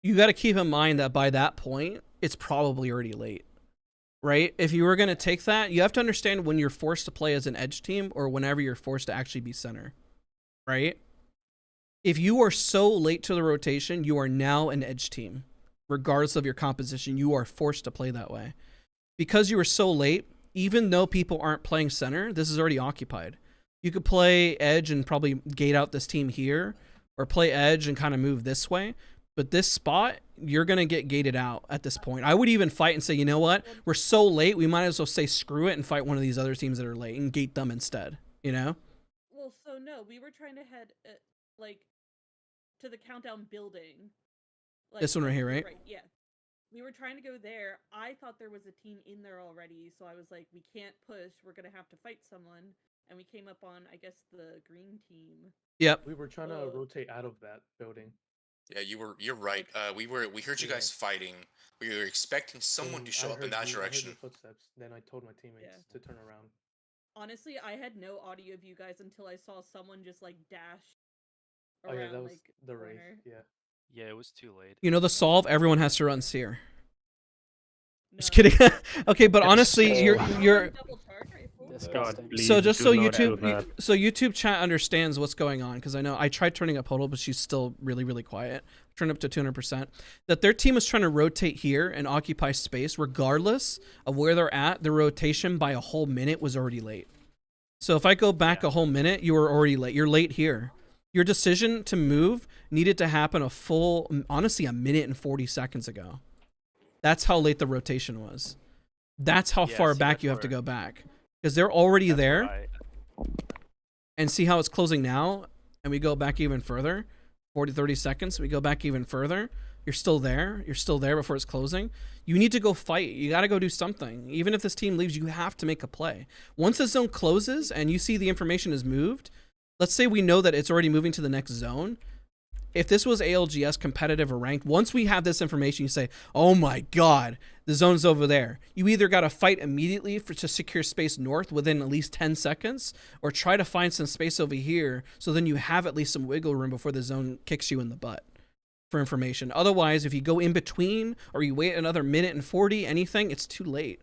A: you got to keep in mind that by that point, it's probably already late. right? If you were going to take that, you have to understand when you're forced to play as an edge team or whenever you're forced to actually be center, right? If you are so late to the rotation, you are now an edge team. Regardless of your composition, you are forced to play that way. Because you were so late, even though people aren't playing center, this is already occupied. You could play edge and probably gate out this team here, or play edge and kind of move this way. But this spot, you're going to get gated out at this point. I would even fight and say, you know what? We're so late, we might as well say screw it and fight one of these other teams that are late and gate them instead, you know?
P: Well, so no, we were trying to head, like, to the countdown building. Like,
A: This one right here, right?
P: Yeah. We were trying to go there. I thought there was a team in there already, so I was like, we can't push. We're going to have to fight someone. And we came up on, I guess, the green team.
A: Yep.
N: We were trying to rotate out of that building.
O: Yeah, you're right. We heard you guys fighting. We were expecting someone to show up in that direction.
N: I heard the footsteps. Then I told my teammates to turn around.
P: Honestly, I had no audio of you guys until I saw someone just like dash
N: Oh
P: around
N: yeah, that was
P: like
N: the
P: corner.
N: Wraith. Yeah.
J: Yeah, it was too late.
A: You know the solve? Everyone has to run seer. Just kidding. Okay, but honestly, you're
L: God, please
A: so just
L: do
A: so
L: not do
A: YouTube
L: that.
A: so YouTube chat understands what's going on, because I know I tried turning up Hodel, but she's still really quiet. Turn up to 200%. That their team was trying to rotate here and occupy space, regardless of where they're at. The rotation by a whole minute was already late. So if I go back a whole minute, you were already late. You're late here. Your decision to move needed to happen a full, honestly, a minute and 40 seconds ago. That's how late the rotation was. That's how far back you have to go back. Because they're already there. And see how it's closing now? And we go back even further. 40, 30 seconds. We go back even further. You're still there. You're still there before it's closing. You need to go fight. You got to go do something. Even if this team leaves, you have to make a play. Once the zone closes and you see the information is moved, let's say we know that it's already moving to the next zone. If this was ALGS competitive or ranked, once we have this information, you say, oh my God, the zone's over there. You either got to fight immediately to secure space north within at least 10 seconds, or try to find some space over here so then you have at least some wiggle room before the zone kicks you in the butt for information. Otherwise, if you go in between or you wait another minute and 40, anything, it's too late.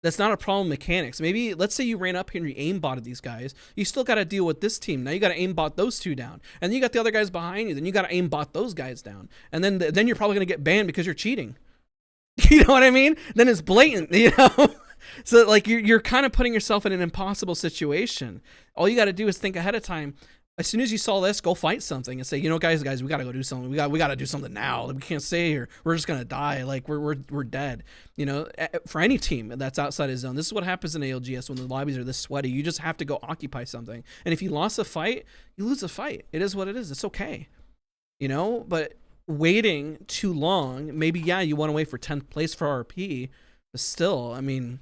A: That's not a problem mechanics. Maybe, let's say you ran up here and you aimbotted these guys. You still got to deal with this team. Now you got to aimbot those two down. And then you got the other guys behind you. Then you got to aimbot those guys down. And then you're probably going to get banned because you're cheating. You know what I mean? Then it's blatant, you know? So like you're kind of putting yourself in an impossible situation. All you got to do is think ahead of time. As soon as you saw this, go fight something and say, you know, guys, we got to go do something. We got to do something now. We can't stay here. We're just going to die. Like we're dead. You know, for any team that's outside of zone, this is what happens in ALGS when the lobbies are this sweaty. You just have to go occupy something. And if you lost a fight, you lose a fight. It is what it is. It's okay. You know, but waiting too long, maybe, yeah, you want to wait for 10th place for RP, but still, I mean,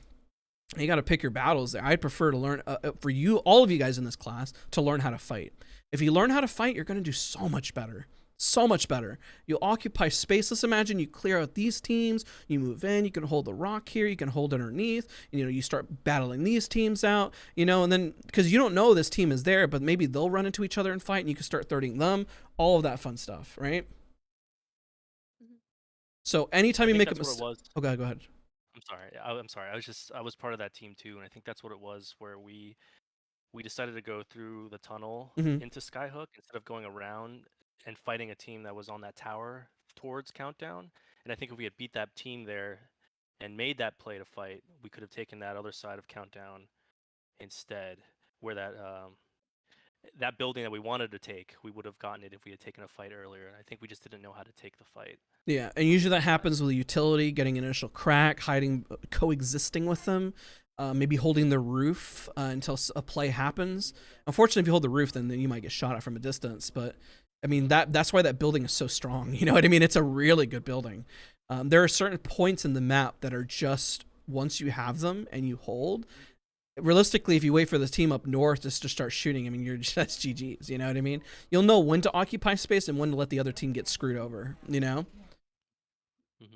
A: you got to pick your battles there. I'd prefer to learn, for you, all of you guys in this class, to learn how to fight. If you learn how to fight, you're going to do so much better. So much better. You'll occupy space. Let's imagine you clear out these teams, you move in, you can hold the rock here, you can hold underneath, you know, you start battling these teams out, you know, and then, because you don't know this team is there, but maybe they'll run into each other and fight, and you can start thirding them, all of that fun stuff, right? So anytime you make a mistake. Oh, go ahead.
R: I'm sorry. I was part of that team too, and I think that's what it was, where we decided to go through the tunnel into Skyhook instead of going around and fighting a team that was on that tower towards Countdown. And I think if we had beat that team there and made that play to fight, we could have taken that other side of Countdown instead, where that building that we wanted to take, we would have gotten it if we had taken a fight earlier. And I think we just didn't know how to take the fight.
A: Yeah, and usually that happens with a utility, getting an initial crack, hiding, coexisting with them, maybe holding the roof until a play happens. Unfortunately, if you hold the roof, then you might get shot at from a distance. But I mean, that's why that building is so strong. You know what I mean? It's a really good building. There are certain points in the map that are just, once you have them and you hold, realistically, if you wait for the team up north just to start shooting, I mean, you're just, that's GG's, you know what I mean? You'll know when to occupy space and when to let the other team get screwed over, you know?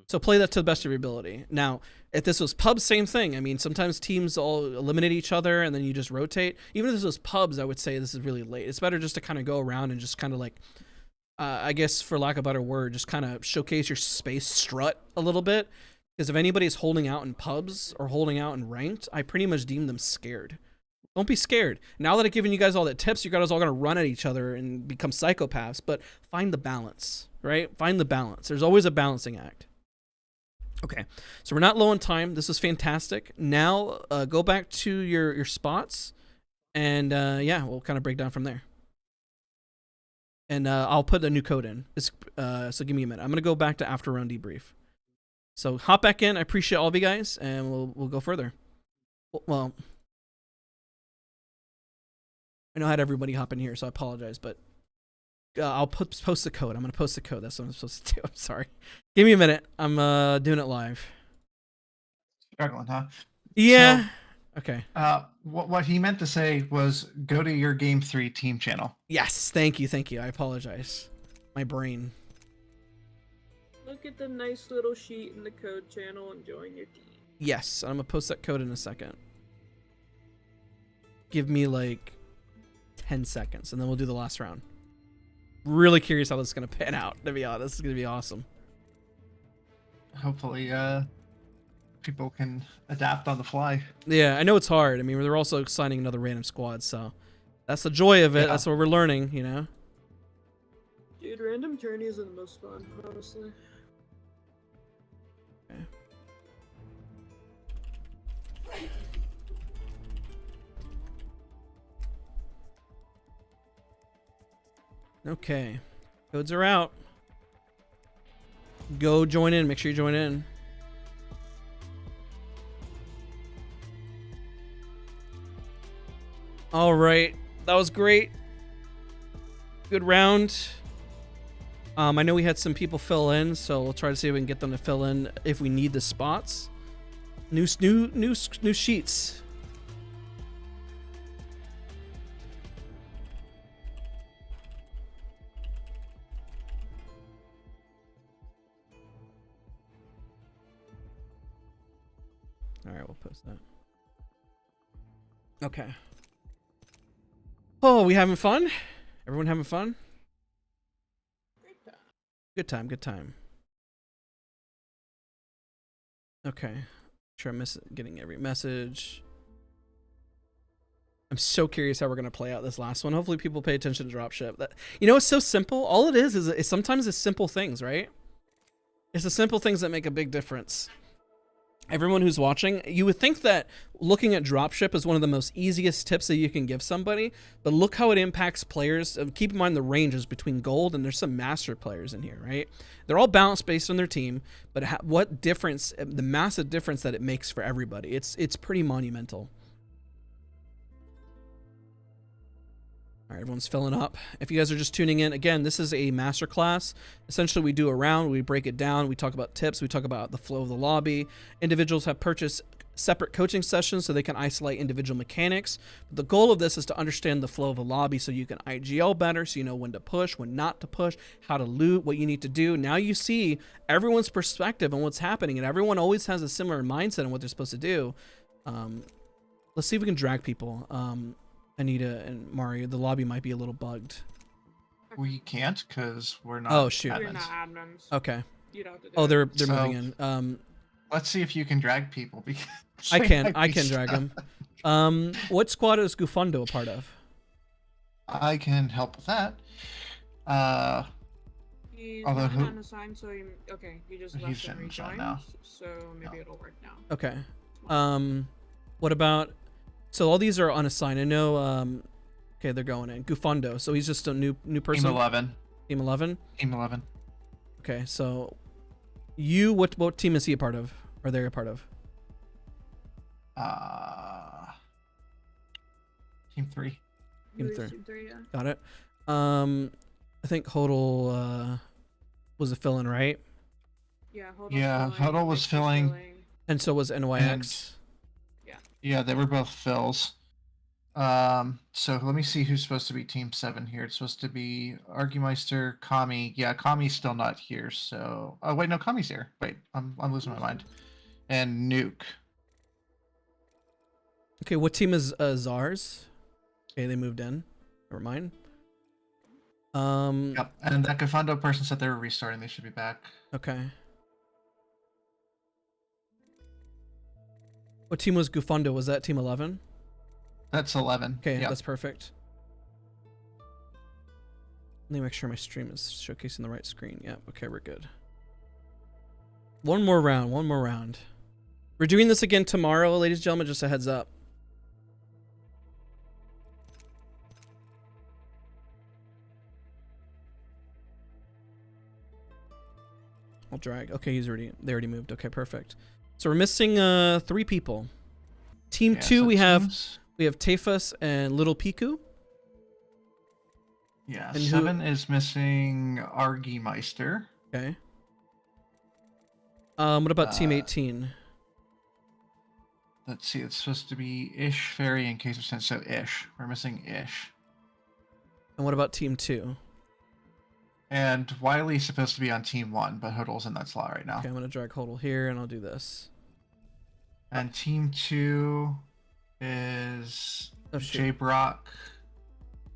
A: So play that to the best of your ability. Now, if this was pubs, same thing. I mean, sometimes teams all eliminate each other and then you just rotate. Even if this was pubs, I would say this is really late. It's better just to kind of go around and just kind of like, I guess for lack of a better word, just kind of showcase your space, strut a little bit. Because if anybody's holding out in pubs or holding out in ranked, I pretty much deem them scared. Don't be scared. Now that I've given you guys all the tips, you guys all gonna run at each other and become psychopaths. But find the balance, right? Find the balance. There's always a balancing act. Okay, so we're not low on time. This is fantastic. Now go back to your spots, and yeah, we'll kind of break down from there. And I'll put a new code in. So give me a minute. I'm gonna go back to after round debrief. So hop back in. I appreciate all of you guys, and we'll go further. Well, I know I had everybody hop in here, so I apologize, but I'll post the code. I'm gonna post the code. That's what I'm supposed to do. I'm sorry. Give me a minute. I'm doing it live.
B: Struggling, huh?
A: Yeah. Okay.
B: What he meant to say was go to your Game 3 team channel.
A: Yes. Thank you. I apologize. My brain.
C: Look at the nice little sheet in the code channel and join your team.
A: Yes. I'm gonna post that code in a second. Give me like 10 seconds, and then we'll do the last round. Really curious how this is gonna pan out. To be honest, this is gonna be awesome.
B: Hopefully, people can adapt on the fly.
A: Yeah, I know it's hard. I mean, they're also assigning another random squad, so that's the joy of it.
B: Yeah.
A: That's what we're learning, you know.
C: Dude, random tourneys are the most fun, honestly.
A: Okay. Okay, codes are out. Go join in. Make sure you join in. All right, that was great. Good round. I know we had some people fill in, so we'll try to see if we can get them to fill in if we need the spots. New sheets. All right, we'll post that. Okay. Oh, we having fun? Everyone having fun? Good time. Okay. Sure, I'm getting every message. I'm so curious how we're gonna play out this last one. Hopefully, people pay attention to dropship. That, you know, it's so simple. All it is sometimes it's simple things, right? It's the simple things that make a big difference. Everyone who's watching, you would think that looking at dropship is one of the most easiest tips that you can give somebody, but look how it impacts players. Keep in mind the ranges between gold, and there's some master players in here, right? They're all balanced based on their team, but what difference, the massive difference that it makes for everybody. It's pretty monumental. All right, everyone's filling up. If you guys are just tuning in, again, this is a masterclass. Essentially, we do a round, we break it down, we talk about tips, we talk about the flow of the lobby. Individuals have purchased separate coaching sessions so they can isolate individual mechanics. But the goal of this is to understand the flow of a lobby so you can IGL better, so you know when to push, when not to push, how to loot, what you need to do. Now you see everyone's perspective on what's happening, and everyone always has a similar mindset on what they're supposed to do. Let's see if we can drag people. Anita and Mario, the lobby might be a little bugged.
B: We can't because we're not.
A: Oh shoot.
C: We're not admins.
A: Okay.
C: You'd have to do
A: Oh, they're
C: it.
A: moving in.
B: Let's see if you can drag people. Because
A: I can drag them. What squad is Gufundo a part of?
B: I can help with that.
C: He's
B: although
C: not
B: who?
C: unassigned, so you just
B: He's
C: left and
B: getting shot
C: rejoined,
B: now.
C: so maybe it'll work now.
A: Okay. What about? So all these are unassigned. I know. Okay, they're going in. Gufundo. So he's just a new person.
B: Team 11.
A: Team 11.
B: Team 11.
A: Okay, so you what team is he a part of? Or they're a part of?
B: Team 3.
A: Team 3.
C: Team 3, yeah.
A: Got it. I think Hodel was a fill-in, right?
C: Yeah,
B: Huddle was filling.
A: And so was NYX.
B: Yeah, they were both fills. So let me see who's supposed to be Team 7 here. It's supposed to be Argumeister, Kami. Yeah, Kami's still not here. So, oh wait, no, Kami's here. Wait, I'm losing my mind. And Nuke.
A: Okay, what team is Zars? Okay, they moved in. Never mind.
B: Yep, and that Gufundo person said they were restarting. They should be back.
A: Okay. What team was Gufundo? Was that team 11?
B: That's 11.
A: Okay,
B: Yep.
A: that's perfect. Let me make sure my stream is showcasing the right screen. Yep, okay, we're good. One more round, one more round. We're doing this again tomorrow, ladies and gentlemen, just a heads up. I'll drag. Okay, they already moved. Okay, perfect. So we're missing 3 people. Team 2,
B: so
A: we have
B: teams-
A: Tafus and Little Piku.
B: Yeah,
A: And
B: 7 is missing Argymeister.
A: Okay. What about Team 18?
B: Let's see, it's supposed to be Ish, Fairy, and Case of Sense, so Ish. We're missing Ish.
A: And what about Team 2?
B: And Wiley's supposed to be on Team 1, but Hodl's in that slot right now.
A: Okay, I'm gonna drag Hodl here, and I'll do this.
B: And Team 2 is J Brock,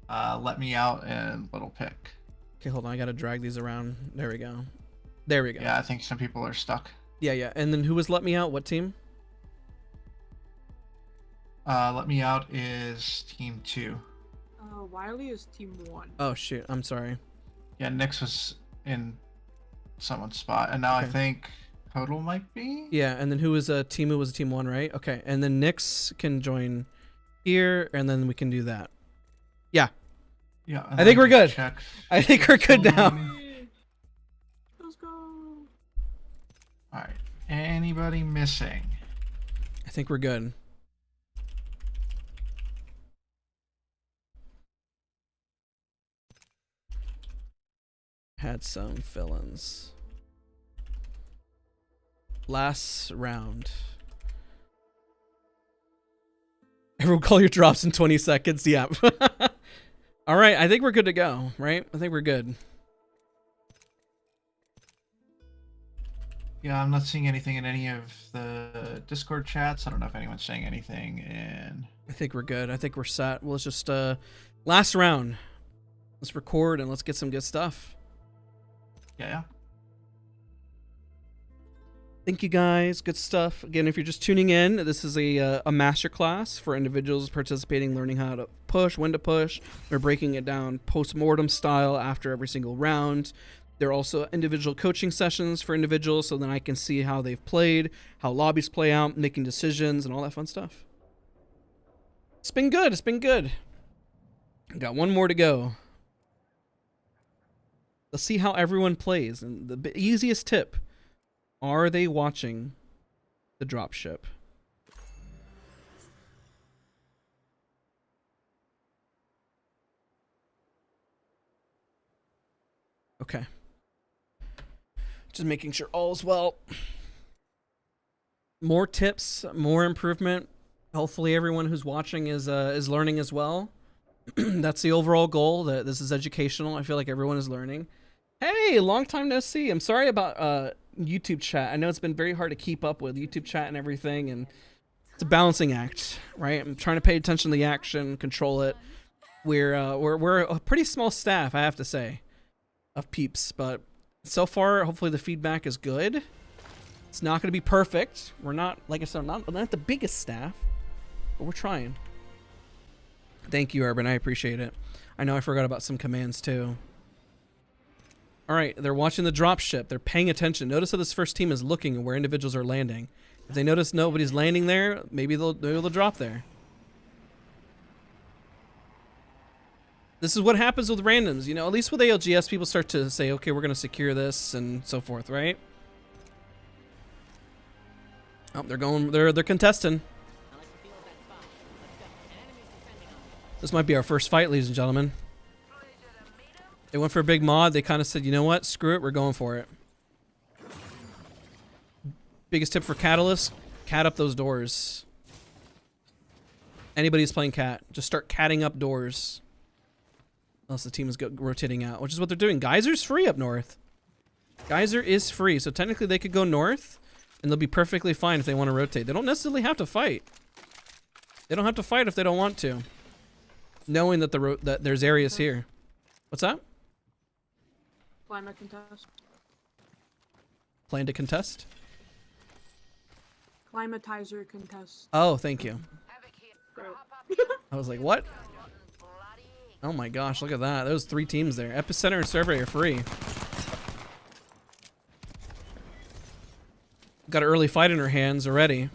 B: Let Me Out, and Little Pick.
A: Okay, hold on. I gotta drag these around. There we go. There we go.
B: Yeah, I think some people are stuck.
A: Yeah. And then who was Let Me Out? What team?
B: Let Me Out is Team 2.
C: Wiley is team 1.
A: Oh shoot, I'm sorry.
B: Yeah, Nyx was in someone's spot, and now I
A: Okay.
B: think Hodl might be?
A: Yeah, and then who was Team 1, right? Okay, and then Nyx can join here, and then we can do that. Yeah.
B: Yeah.
A: I think we're good.
B: Check.
A: I think we're good now.
C: Let's go.
B: Alright. Anybody missing?
A: I think we're good. Had some fill-ins. Last round. Everyone call your drops in 20 seconds. Yeah. All right, I think we're good to go, right? I think we're good.
B: Yeah, I'm not seeing anything in any of the Discord chats. I don't know if anyone's saying anything in...
A: I think we're good. I think we're set. Well, let's just last round. Let's record and let's get some good stuff.
B: Yeah.
A: Thank you guys. Good stuff. Again, if you're just tuning in, this is a masterclass for individuals participating, learning how to push, when to push. We're breaking it down post-mortem style after every single round. There are also individual coaching sessions for individuals, so then I can see how they've played, how lobbies play out, making decisions, and all that fun stuff. It's been good. It's been good. Got one more to go. Let's see how everyone plays. And the easiest tip, are they watching the dropship? Okay. Just making sure all's well. More tips, more improvement. Hopefully everyone who's watching is learning as well. That's the overall goal. That this is educational. I feel like everyone is learning. Hey, long time no see. I'm sorry about YouTube chat. I know it's been very hard to keep up with YouTube chat and everything, and it's a balancing act, right? I'm trying to pay attention to the action, control it. We're a pretty small staff, I have to say, of peeps, but so far, hopefully the feedback is good. It's not going to be perfect. We're not, like I said, I'm not the biggest staff, but we're trying. Thank you, Urban. I appreciate it. I know I forgot about some commands too. All right, they're watching the drop ship. They're paying attention. Notice how this first team is looking at where individuals are landing. If they notice nobody's landing there, maybe they'll drop there. This is what happens with randoms, you know. At least with ALGS, people start to say, "Okay, we're going to secure this," and so forth, right? Oh, they're going. They're contesting. This might be our first fight, ladies and gentlemen. They went for a big mod. They kind of said, you know what? Screw it. We're going for it. Biggest tip for Catalyst, cat up those doors. Anybody who's playing cat, just start catting up doors. Unless the team is rotating out, which is what they're doing. Geyser's free up north. Geyser is free, so technically they could go north, and they'll be perfectly fine if they want to rotate. They don't necessarily have to fight. They don't have to fight if they don't want to. Knowing that that there's areas here. What's that?
C: Plan to contest.
A: Plan to contest?
C: Climatizer contest.
A: Oh, thank you.
C: Bro.
A: I was like, what? Oh my gosh, look at that. There's 3 teams there. Epicenter and Survey are free. Got an early fight in her hands already.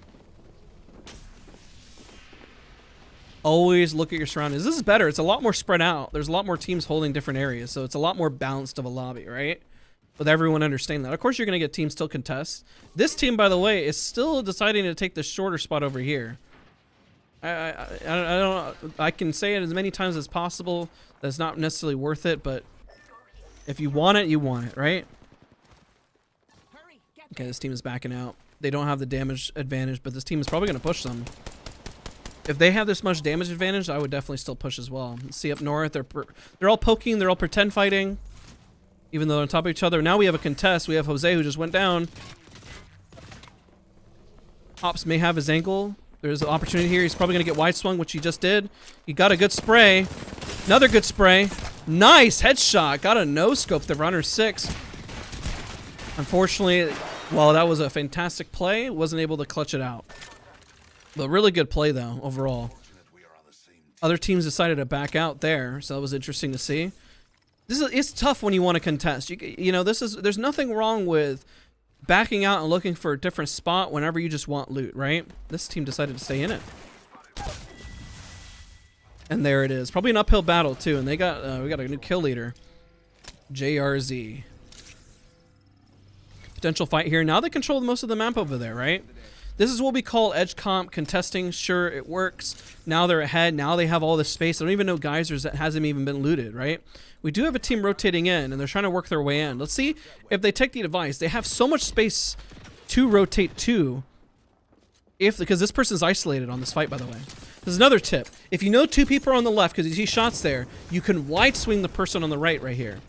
A: Always look at your surroundings. This is better. It's a lot more spread out. There's a lot more teams holding different areas, so it's a lot more balanced of a lobby, right? With everyone understanding that. Of course, you're going to get teams still contest. This team, by the way, is still deciding to take the shorter spot over here. I can say it as many times as possible. That's not necessarily worth it, but if you want it, you want it, right? Okay, this team is backing out. They don't have the damage advantage, but this team is probably going to push them. If they have this much damage advantage, I would definitely still push as well. Let's see up north, they're all poking, they're all pretend fighting, even though they're on top of each other. Now we have a contest. We have Jose who just went down. Hops may have his ankle. There's an opportunity here. He's probably going to get wide swung, which he just did. He got a good spray. Another good spray. Nice headshot. Got a no-scope the runner 6. Unfortunately, while that was a fantastic play, wasn't able to clutch it out. But really good play, though, overall. Other teams decided to back out there, so that was interesting to see. It's tough when you want to contest. You know, there's nothing wrong with backing out and looking for a different spot whenever you just want loot, right? This team decided to stay in it. And there it is. Probably an uphill battle, too. And they got we got a new kill leader. JRZ. Potential fight here. Now they control most of the map over there, right? This is what we call edge comp contesting. Sure, it works. Now they're ahead. Now they have all this space. I don't even know geysers that hasn't even been looted, right? We do have a team rotating in, and they're trying to work their way in. Let's see if they take the advice. They have so much space to rotate to. Because this person's isolated on this fight, by the way. There's another tip. If you know 2 people are on the left, because you see shots there, you can wide swing the person on the right here.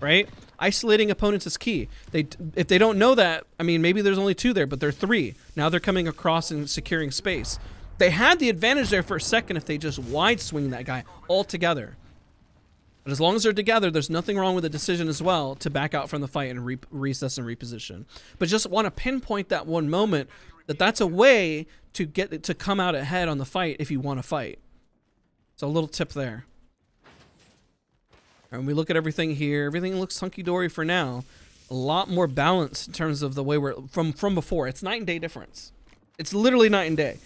A: Right? Isolating opponents is key. If they don't know that, I mean, maybe there's only 2 there, but they're 3. Now they're coming across and securing space. They had the advantage there for a second if they just wide swing that guy all together. But as long as they're together, there's nothing wrong with the decision as well to back out from the fight and recess and reposition. But just want to pinpoint that one moment that's a way to get to come out ahead on the fight if you want to fight. So a little tip there. And we look at everything here. Everything looks hunky-dory for now. A lot more balance in terms of the way we're from before. It's night and day difference. It's literally night and day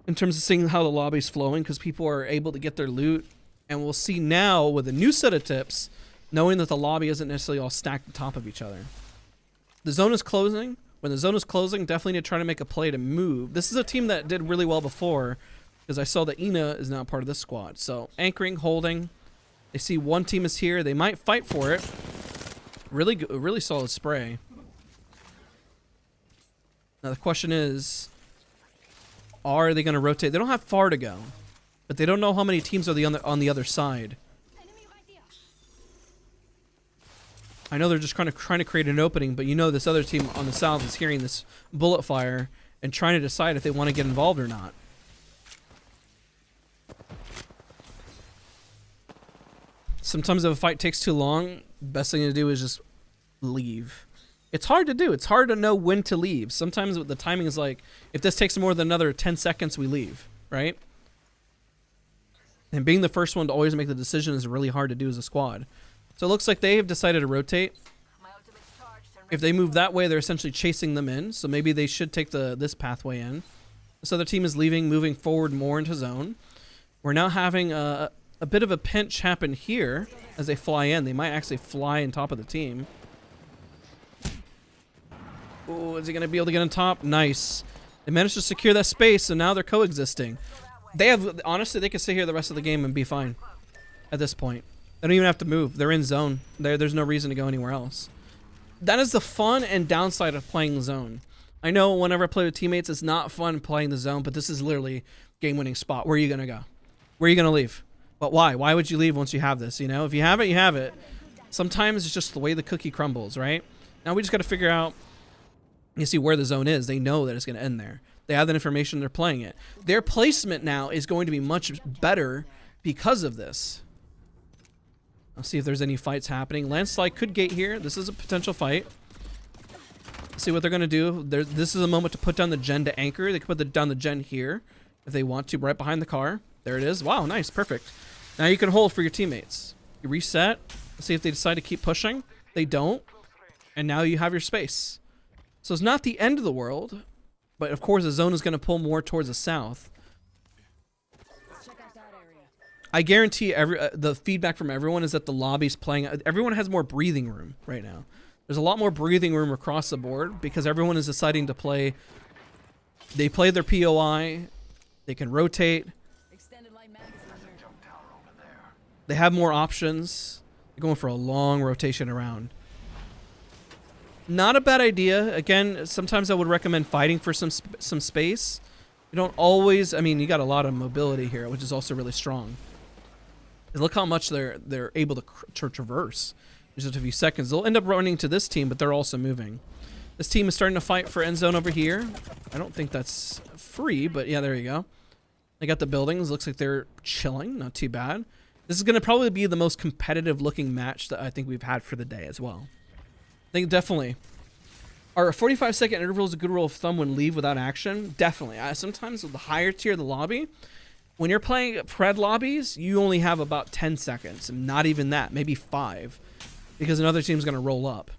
A: in terms of seeing how the lobby's flowing because people are able to get their loot. And we'll see now with a new set of tips, knowing that the lobby isn't necessarily all stacked on top of each other. The zone is closing. When the zone is closing, definitely need to try to make a play to move. This is a team that did really well before because I saw that Ina is now part of this squad. So anchoring, holding. They see one team is here. They might fight for it. Really good, really solid spray. Now the question is, are they going to rotate? They don't have far to go, but they don't know how many teams are on the other side. I know they're just trying to create an opening, but you know this other team on the south is hearing this bullet fire and trying to decide if they want to get involved or not. Sometimes if a fight takes too long, best thing to do is just leave. It's hard to do. It's hard to know when to leave. Sometimes the timing is like, if this takes more than another 10 seconds, we leave, right? And being the first one to always make the decision is really hard to do as a squad. So it looks like they have decided to rotate. If they move that way, they're essentially chasing them in. So maybe they should take this pathway in. This other team is leaving, moving forward more into zone. We're now having a bit of a pinch happen here as they fly in. They might actually fly on top of the team. Oh, is he going to be able to get on top? Nice. They managed to secure that space, so now they're coexisting. They have, honestly, they could sit here the rest of the game and be fine at this point. They don't even have to move. They're in zone. There's no reason to go anywhere else. That is the fun and downside of playing zone. I know whenever I play with teammates, it's not fun playing the zone, but this is literally game-winning spot. Where are you going to go? Where are you going to leave? But why? Why would you leave once you have this? You know, if you have it, you have it. Sometimes it's just the way the cookie crumbles, right? Now we just got to figure out, you see where the zone is. They know that it's going to end there. They have that information. They're playing it. Their placement now is going to be much better because of this. I'll see if there's any fights happening. Landslide could gate here. This is a potential fight. See what they're gonna do. This is a moment to put down the gen to anchor. They can put down the gen here if they want to, right behind the car. There it is. Wow, nice, perfect. Now you can hold for your teammates. You reset. See if they decide to keep pushing. They don't, and now you have your space. So it's not the end of the world, but of course the zone is gonna pull more towards the south. I guarantee the feedback from everyone is that the lobby's playing. Everyone has more breathing room right now. There's a lot more breathing room across the board because everyone is deciding to play. They play their POI. They can rotate. They have more options. They're going for a long rotation around. Not a bad idea. Again, sometimes I would recommend fighting for some space. You don't always. I mean, you got a lot of mobility here, which is also really strong. Look how much they're able to traverse. Just a few seconds. They'll end up running to this team, but they're also moving. This team is starting to fight for end zone over here. I don't think that's free, but yeah, there you go. They got the buildings. Looks like they're chilling. Not too bad. This is going to probably be the most competitive looking match that I think we've had for the day as well. I think definitely. Are 45-second intervals a good rule of thumb when leave without action? Definitely. Sometimes with the higher tier of the lobby, when you're playing pred lobbies, you only have about 10 seconds. Not even that. Maybe 5. Because another team's going to roll up.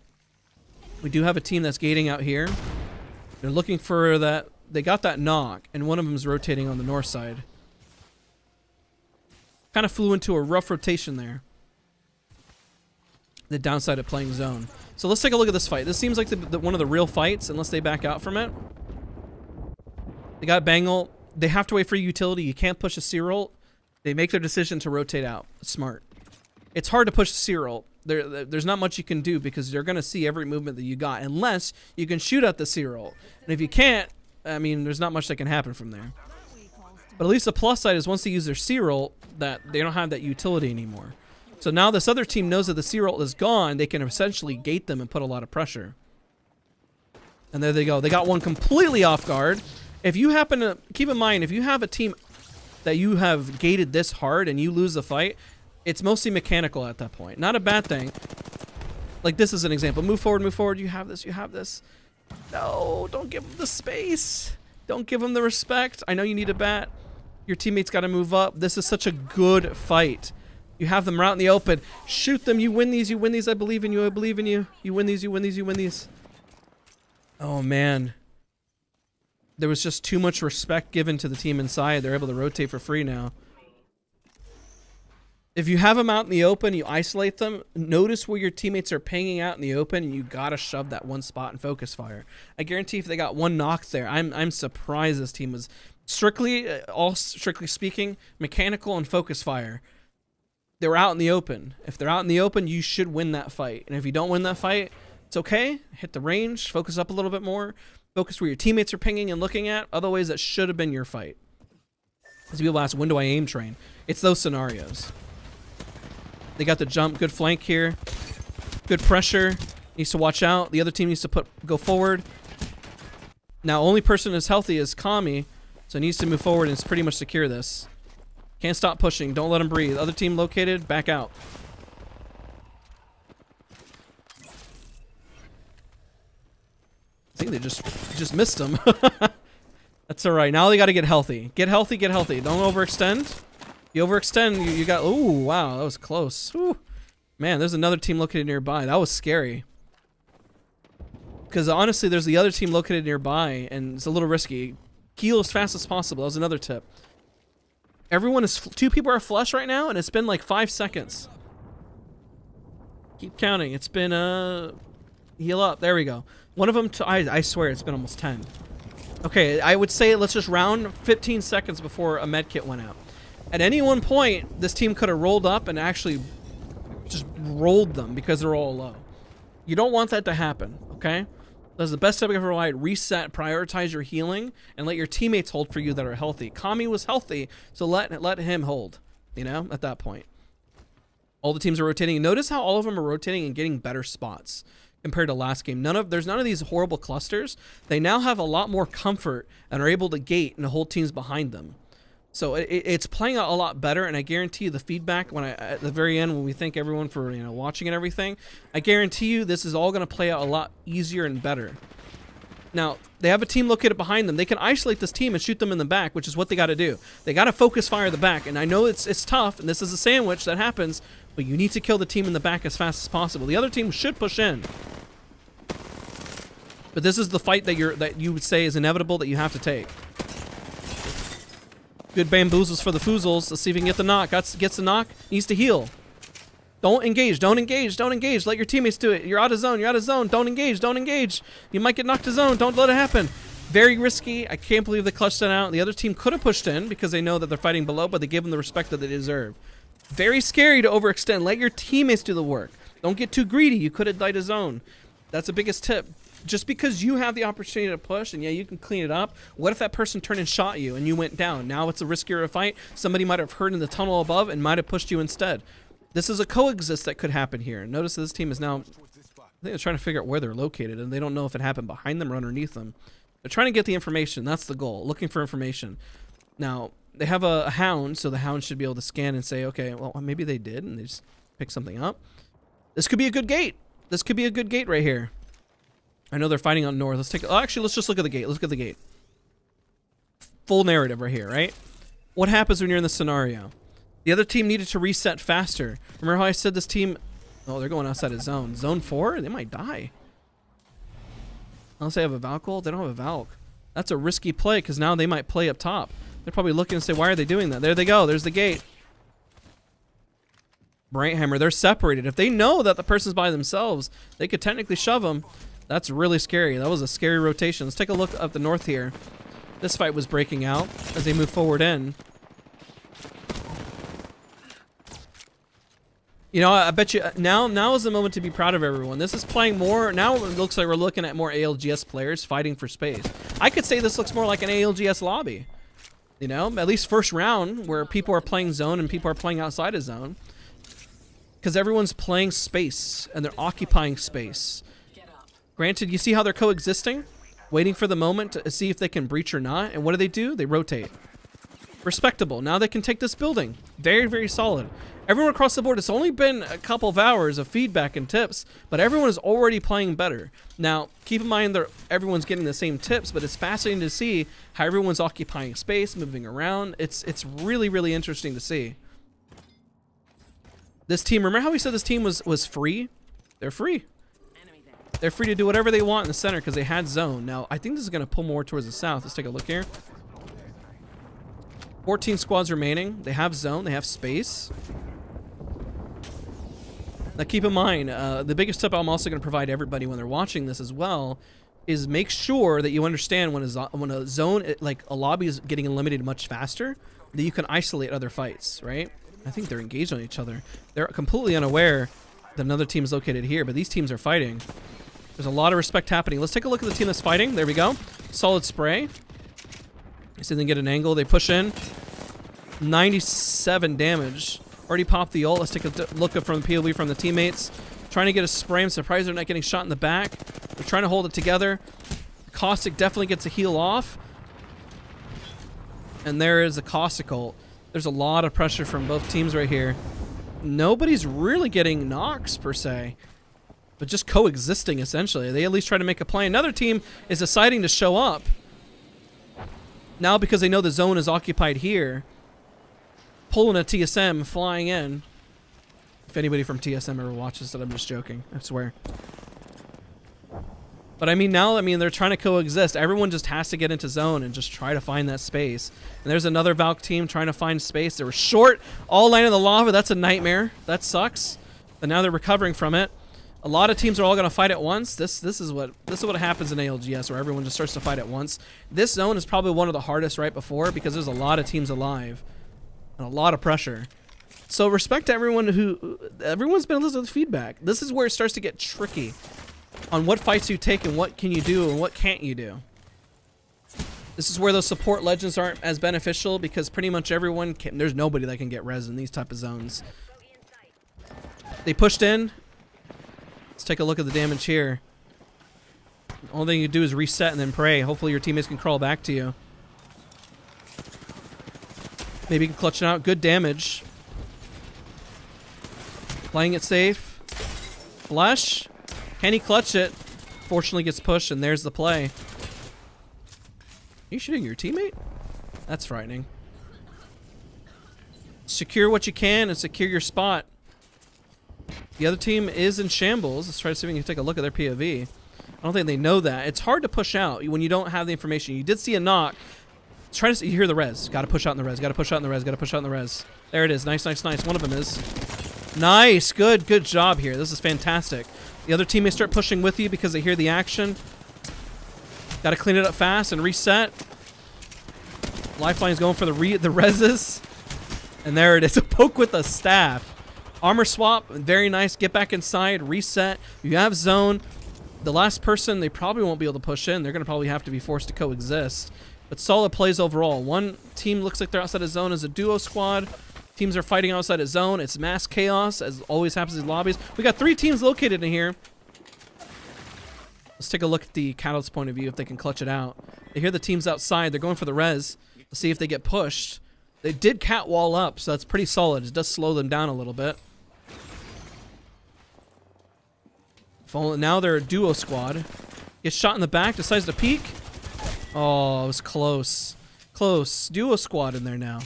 A: We do have a team that's gating out here. They're looking for that. They got that knock, and one of them is rotating on the north side. Kind of flew into a rough rotation there. The downside of playing zone. So let's take a look at this fight. This seems like one of the real fights, unless they back out from it. They got Bangle. They have to wait for utility. You can't push a C-roll. They make their decision to rotate out. It's smart. It's hard to push the C-roll. There's not much you can do because they're going to see every movement that you got unless you can shoot at the C-roll. And if you can't, I mean, there's not much that can happen from there. But at least the plus side is once they use their C-roll, that they don't have that utility anymore. So now this other team knows that the C-roll is gone. They can essentially gate them and put a lot of pressure. And there they go. They got one completely off guard. If you happen to, keep in mind, if you have a team that you have gated this hard and you lose the fight, it's mostly mechanical at that point. Not a bad thing. Like this is an example. Move forward, move forward. You have this, you have this. No, don't give them the space. Don't give them the respect. I know you need a bat. Your teammates got to move up. This is such a good fight. You have them out in the open. Shoot them. You win these. You win these. I believe in you. I believe in you. You win these. You win these. You win these. Oh, man. There was just too much respect given to the team inside. They're able to rotate for free now. If you have them out in the open, you isolate them, notice where your teammates are pinging out in the open, and you got to shove that one spot and focus fire. I guarantee if they got one knock there, I'm surprised this team was strictly speaking, mechanical and focus fire. They were out in the open. If they're out in the open, you should win that fight. And if you don't win that fight, it's okay. Hit the range, focus up a little bit more, focus where your teammates are pinging and looking at. Otherwise, that should have been your fight. As people ask, when do I aim train? It's those scenarios. They got the jump. Good flank here. Good pressure. Needs to watch out. The other team needs to go forward. Now, only person that's healthy is Kami, so needs to move forward and pretty much secure this. Can't stop pushing. Don't let him breathe. Other team located. Back out. I think they just missed him. That's all right. Now they got to get healthy. Get healthy. Get healthy. Don't overextend. You overextend, you got... Ooh, wow, that was close. Ooh. Man, there's another team located nearby. That was scary. Because honestly, there's the other team located nearby, and it's a little risky. Heal as fast as possible. That was another tip. Everyone is... 2 people are flush right now, and it's been like 5 seconds. Keep counting. It's been... Heal up. There we go. One of them... I swear, it's been almost 10. Okay, I would say let's just round 15 seconds before a medkit went out. At any one point, this team could have rolled up and actually just rolled them because they're all low. You don't want that to happen, okay? That's the best tip I can provide. Reset, prioritize your healing, and let your teammates hold for you that are healthy. Kami was healthy, so let him hold, you know, at that point. All the teams are rotating. Notice how all of them are rotating and getting better spots compared to last game. There's none of these horrible clusters. They now have a lot more comfort and are able to gate and hold teams behind them. So it's playing out a lot better, and I guarantee you the feedback at the very end when we thank everyone for watching and everything, I guarantee you this is all going to play out a lot easier and better. Now, they have a team located behind them. They can isolate this team and shoot them in the back, which is what they got to do. They got to focus fire the back. And I know it's tough, and this is a sandwich that happens, but you need to kill the team in the back as fast as possible. The other team should push in. But this is the fight that you would say is inevitable that you have to take. Good bamboozles for the foozles. Let's see if he can get the knock. Gets the knock. Needs to heal. Don't engage. Don't engage. Don't engage. Let your teammates do it. You're out of zone. You're out of zone. Don't engage. Don't engage. You might get knocked to zone. Don't let it happen. Very risky. I can't believe they clutched that out. The other team could have pushed in because they know that they're fighting below, but they give them the respect that they deserve. Very scary to overextend. Let your teammates do the work. Don't get too greedy. You could have died a zone. That's the biggest tip. Just because you have the opportunity to push and yeah, you can clean it up. What if that person turned and shot you and you went down? Now it's a riskier fight. Somebody might have heard in the tunnel above and might have pushed you instead. This is a coexist that could happen here. Notice this team is now, I think they're trying to figure out where they're located and they don't know if it happened behind them or underneath them. They're trying to get the information. That's the goal. Looking for information. Now, they have a hound, so the hound should be able to scan and say, okay, well, maybe they did and they just picked something up. This could be a good gate. This could be a good gate right here. I know they're fighting on north. Let's take. Oh, actually, let's just look at the gate. Let's look at the gate. Full narrative right here, right? What happens when you're in this scenario? The other team needed to reset faster. Remember how I said this team? Oh, they're going outside of zone. Zone 4? They might die. Unless they have a Valkyrie. They don't have a Valk. That's a risky play because now they might play up top. They're probably looking and say, why are they doing that? There they go. There's the gate. Brighthammer, they're separated. If they know that the person's by themselves, they could technically shove them. That's really scary. That was a scary rotation. Let's take a look up the north here. This fight was breaking out as they move forward in. You know, I bet you now is the moment to be proud of everyone. This is playing more. Now it looks like we're looking at more ALGS players fighting for space. I could say this looks more like an ALGS lobby. You know, at least first round where people are playing zone and people are playing outside of zone. Because everyone's playing space and they're occupying space. Granted, you see how they're coexisting? Waiting for the moment to see if they can breach or not. And what do? They rotate. Respectable. Now they can take this building. Very, very solid. Everyone across the board, it's only been a couple of hours of feedback and tips, but everyone is already playing better. Now, keep in mind that everyone's getting the same tips, but it's fascinating to see how everyone's occupying space, moving around. It's really, really interesting to see. This team, remember how we said this team was free? They're free. They're free to do whatever they want in the center because they had zone. Now, I think this is going to pull more towards the south. Let's take a look here. 14 squads remaining. They have zone. They have space. Now, keep in mind, the biggest tip I'm also going to provide everybody when they're watching this as well is make sure that you understand when a zone, like a lobby is getting eliminated much faster, that you can isolate other fights, right? I think they're engaged on each other. They're completely unaware that another team is located here, but these teams are fighting. There's a lot of respect happening. Let's take a look at the team that's fighting. There we go. Solid spray. See if they can get an angle. They push in. 97 damage. Already popped the ult. Let's take a look up from the POV from the teammates. Trying to get a spray. I'm surprised they're not getting shot in the back. They're trying to hold it together. Caustic definitely gets a heal off. And there is a Caustic ult. There's a lot of pressure from both teams right here. Nobody's really getting knocks per se, but just coexisting essentially. They at least try to make a play. Another team is deciding to show up now because they know the zone is occupied here. Pulling a TSM, flying in. If anybody from TSM ever watches it, I'm just joking. I swear. But I mean, now, they're trying to coexist. Everyone just has to get into zone and just try to find that space. And there's another Valk team trying to find space. They were short, all line in the lava. That's a nightmare. That sucks. But now they're recovering from it. A lot of teams are all going to fight at once. This is what happens in ALGS, where everyone just starts to fight at once. This zone is probably one of the hardest right before because there's a lot of teams alive and a lot of pressure. So respect to everyone everyone's been listening to the feedback. This is where it starts to get tricky on what fights you take and what can you do and what can't you do. This is where those support legends aren't as beneficial because pretty much everyone can, there's nobody that can get res in these type of zones. They pushed in. Let's take a look at the damage here. The only thing you do is reset and then pray. Hopefully your teammates can crawl back to you. Maybe you can clutch it out. Good damage. Playing it safe. Flush. Can he clutch it? unfortunately gets pushed, and there's the play. Are you shooting your teammate? That's frightening. Secure what you can and secure your spot. The other team is in shambles. Let's try to see if we can take a look at their POV. I don't think they know that. It's hard to push out when you don't have the information. You did see a knock. Try to see, you hear the res. Got to push out in the res. Got to push out in the res. Got to push out in the res. There it is. Nice, nice, nice. One of them is. Nice. Good job here. This is fantastic. The other team may start pushing with you because they hear the action. Got to clean it up fast and reset. Lifeline's going for the reses. And there it is. A poke with a staff. Armor swap. Very nice. Get back inside. Reset. You have zone. The last person, they probably won't be able to push in. They're going to probably have to be forced to coexist. But solid plays overall. One team looks like they're outside of zone as a duo squad. Teams are fighting outside of zone. It's mass chaos, as always happens in lobbies. We got 3 teams located in here. Let's take a look at the Catalyst's point of view if they can clutch it out. They hear the teams outside. They're going for the res. Let's see if they get pushed. They did cat wall up, so that's pretty solid. It does slow them down a little bit. Now they're a duo squad. Gets shot in the back, decides to peek. Oh, it was close. Close. Duo squad in there now.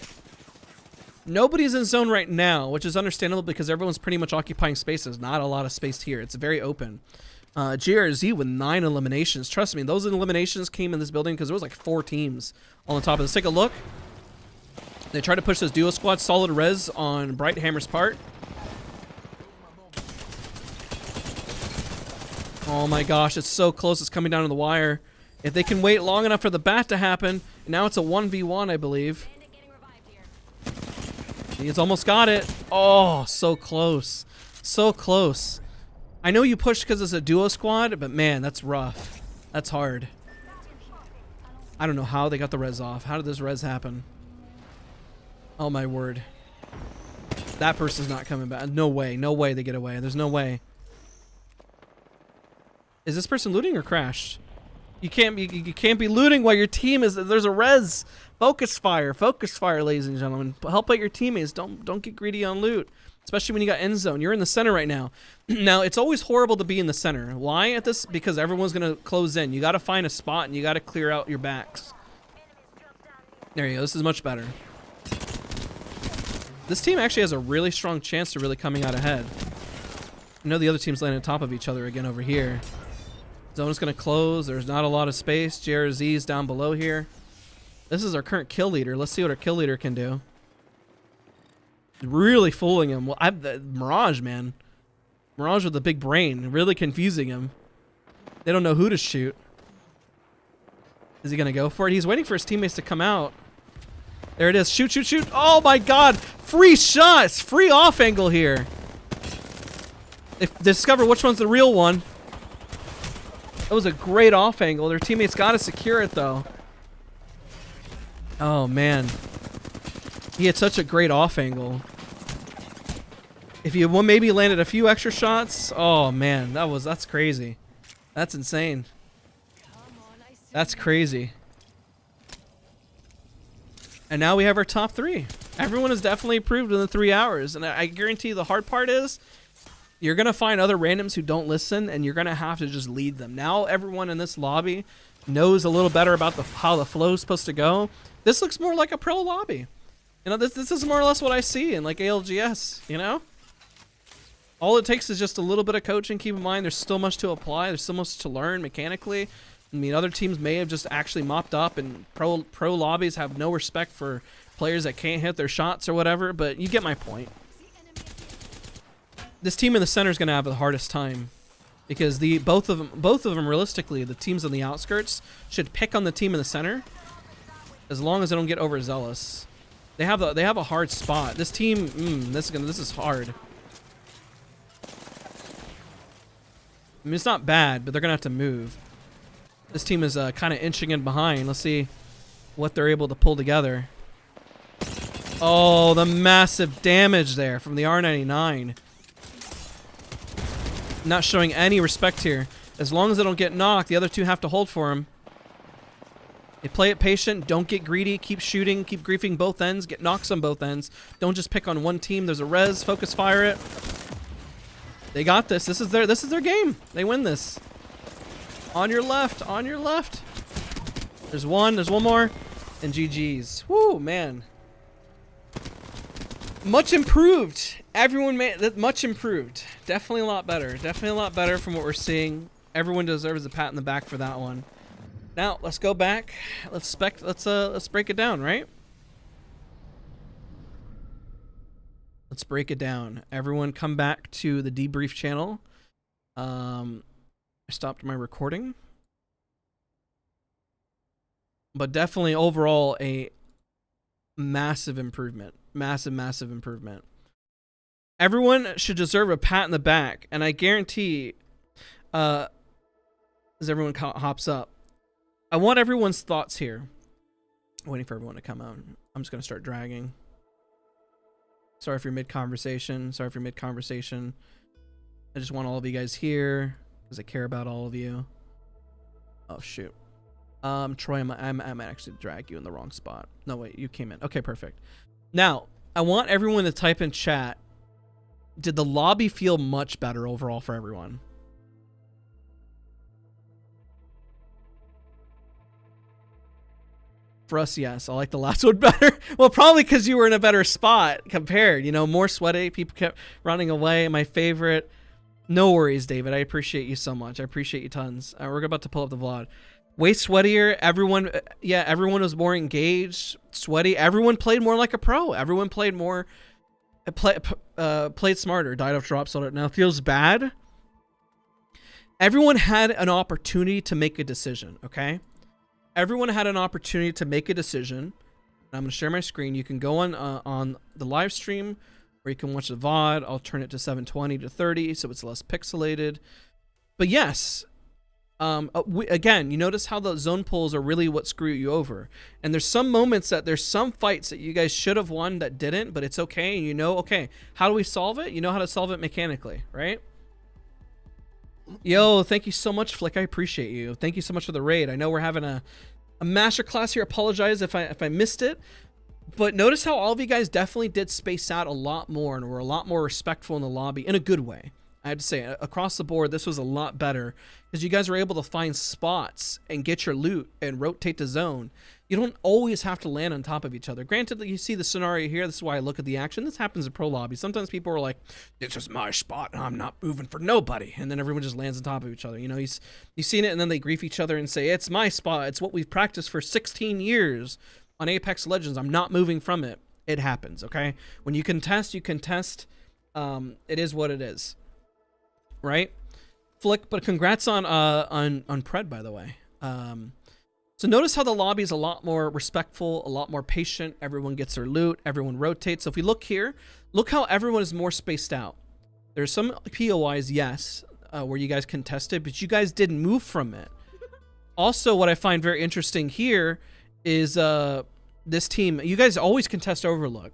A: Nobody's in zone right now, which is understandable because everyone's pretty much occupying spaces. Not a lot of space here. It's very open. GRZ with 9 eliminations. Trust me, those eliminations came in this building because there was like 4 teams on the top of this. Take a look. They try to push this duo squad. Solid res on Brighthammer's part. Oh my gosh, it's so close. It's coming down to the wire. If they can wait long enough for the bat to happen, now it's a 1v1, I believe. He's almost got it. Oh, so close. So close. I know you pushed because it's a duo squad, but man, that's rough. That's hard. I don't know how they got the res off. How did this res happen? Oh my word. That person's not coming back. No way. No way they get away. There's no way. Is this person looting or crashed? You can't be looting while your team is. There's a res. Focus fire, ladies and gentlemen. Help out your teammates. Don't get greedy on loot, especially when you got end zone. You're in the center right now. Now it's always horrible to be in the center. Why at this? Because everyone's gonna close in. You got to find a spot and you got to clear out your backs. There you go. This is much better. This team actually has a really strong chance to really coming out ahead. I know the other team's landing on top of each other again over here. Zone is going to close. There's not a lot of space. JRZ's down below here. This is our current kill leader. Let's see what our kill leader can do. Really fooling him. Well, Mirage, man. Mirage with the big brain. Really confusing him. They don't know who to shoot. Is he going to go for it? He's waiting for his teammates to come out. There it is. Shoot, shoot, shoot. Oh my god. Free shots. Free off angle here. They discover which one's the real one. That was a great off angle. Their teammates got to secure it though. Oh man. He had such a great off angle. If you maybe landed a few extra shots, oh man, that's crazy. That's insane. That's crazy. And now we have our top 3. Everyone has definitely improved in the 3 hours. And I guarantee you the hard part is you're going to find other randoms who don't listen, and you're going to have to just lead them. Now everyone in this lobby knows a little better about how the flow is supposed to go. This looks more like a pro lobby. You know, this is more or less what I see in like ALGS, you know? All it takes is just a little bit of coaching. Keep in mind, there's still much to apply. There's still much to learn mechanically. I mean, other teams may have just actually mopped up, and pro lobbies have no respect for players that can't hit their shots or whatever, but you get my point. This team in the center is going to have the hardest time because both of them realistically, the teams on the outskirts should pick on the team in the center as long as they don't get overzealous. They have a hard spot. This team, this is hard. I mean, it's not bad, but they're gonna have to move. This team is kind of inching in behind. Let's see what they're able to pull together. Oh, the massive damage there from the R99. Not showing any respect here. As long as they don't get knocked, the other two have to hold for him. They play it patient. Don't get greedy. Keep shooting. Keep griefing both ends. Get knocks on both ends. Don't just pick on one team. There's a res. Focus fire it. They got this. This is their game. They win this. On your left, on your left. There's one more. And GG's. Woo, man. Much improved. Everyone made much improved. Definitely a lot better. Definitely a lot better from what we're seeing. Everyone deserves a pat in the back for that one. Now, let's go back. Let's break it down, right? Let's break it down. Everyone come back to the debrief channel. I stopped my recording. But definitely overall a massive improvement. Massive improvement. Everyone should deserve a pat in the back, and I guarantee as everyone hops up, I want everyone's thoughts here. Waiting for everyone to come out. I'm just gonna start dragging. Sorry if you're mid-conversation. I just want all of you guys here because I care about all of you. Oh shoot. Troy, I'm actually drag you in the wrong spot. No, wait, you came in. Okay, perfect. Now, I want everyone to type in chat. Did the lobby feel much better overall for everyone? For us, yes. I like the last one better. Well, probably because you were in a better spot compared. You know, more sweaty. People kept running away. My favorite. No worries, David. I appreciate you so much. I appreciate you tons. We're about to pull up the VOD. Way sweatier. Everyone was more engaged, sweaty. Everyone played more like a pro. Everyone played more, played smarter. Died off drop, sold it. Now feels bad. Everyone had an opportunity to make a decision. Okay, everyone had an opportunity to make a decision. I'm gonna share my screen. You can go on the live stream, or you can watch the VOD. I'll turn it to 720 to 30, so it's less pixelated. But yes. Again, you notice how the zone pulls are really what screw you over. And there's some moments there's some fights that you guys should have won that didn't, but it's okay. And you know, okay, how do we solve it? You know how to solve it mechanically, right? Yo, thank you so much, Flick. I appreciate you. Thank you so much for the raid. I know we're having a master class here. Apologize if I missed it. But notice how all of you guys definitely did space out a lot more and were a lot more respectful in the lobby in a good way. I have to say, across the board, this was a lot better because you guys were able to find spots and get your loot and rotate the zone. You don't always have to land on top of each other. Granted, that you see the scenario here. This is why I look at the action. This happens in pro lobbies. Sometimes people are like, "This is my spot, and I'm not moving for nobody," and then everyone just lands on top of each other. You know, you've seen it, and then they grief each other and say, "It's my spot. It's what we've practiced for 16 years on Apex Legends. I'm not moving from it." It happens. Okay, when you contest, you contest. It is what it is. Right, Flick, but congrats on Pred, by the way. So notice how the lobby is a lot more respectful, a lot more patient. Everyone gets their loot, everyone rotates. So if we look here, look how everyone is more spaced out. There's some POIs, yes, where you guys contested, but you guys didn't move from it. Also, what I find very interesting here is this team, you guys always contest Overlook.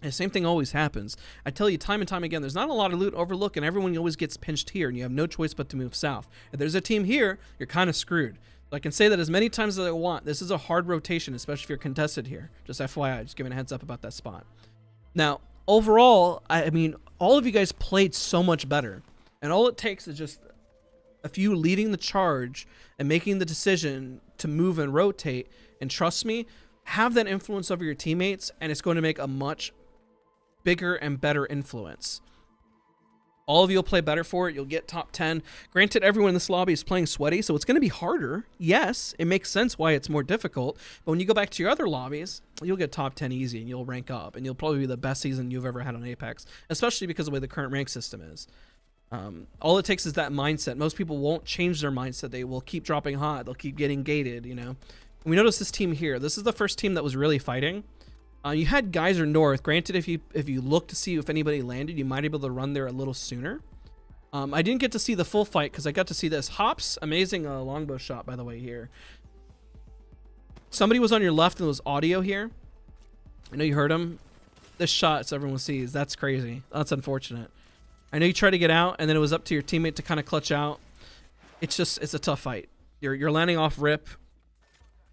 A: The same thing always happens. I tell you time and time again, there's not a lot of loot Overlook, and everyone always gets pinched here, and you have no choice but to move south. If there's a team here, you're kind of screwed. So I can say that as many times as I want. This is a hard rotation, especially if you're contested here. Just FYI, just giving a heads up about that spot. Now, overall, I mean, all of you guys played so much better, and all it takes is just a few leading the charge and making the decision to move and rotate, and trust me, have that influence over your teammates, and it's going to make a much bigger and better influence. All of you will play better for it. You'll get top 10. Granted, everyone in this lobby is playing sweaty, so it's going to be harder. Yes, it makes sense why it's more difficult. But when you go back to your other lobbies, you'll get top 10 easy, and you'll rank up, and you'll probably be the best season you've ever had on Apex, especially because of the way the current rank system is. All it takes is that mindset. Most people won't change their mindset. They will keep dropping hot. They'll keep getting gated, you know. And we notice this team here. This is the first team that was really fighting. You had Geyser North. Granted, if you look to see if anybody landed, you might be able to run there a little sooner. I didn't get to see the full fight because I got to see this. Hops, amazing longbow shot, by the way, here. Somebody was on your left and there was audio here. I know you heard him. This shot, so everyone sees. That's crazy. That's unfortunate. I know you tried to get out, and then it was up to your teammate to kind of clutch out. It's a tough fight. You're landing off rip.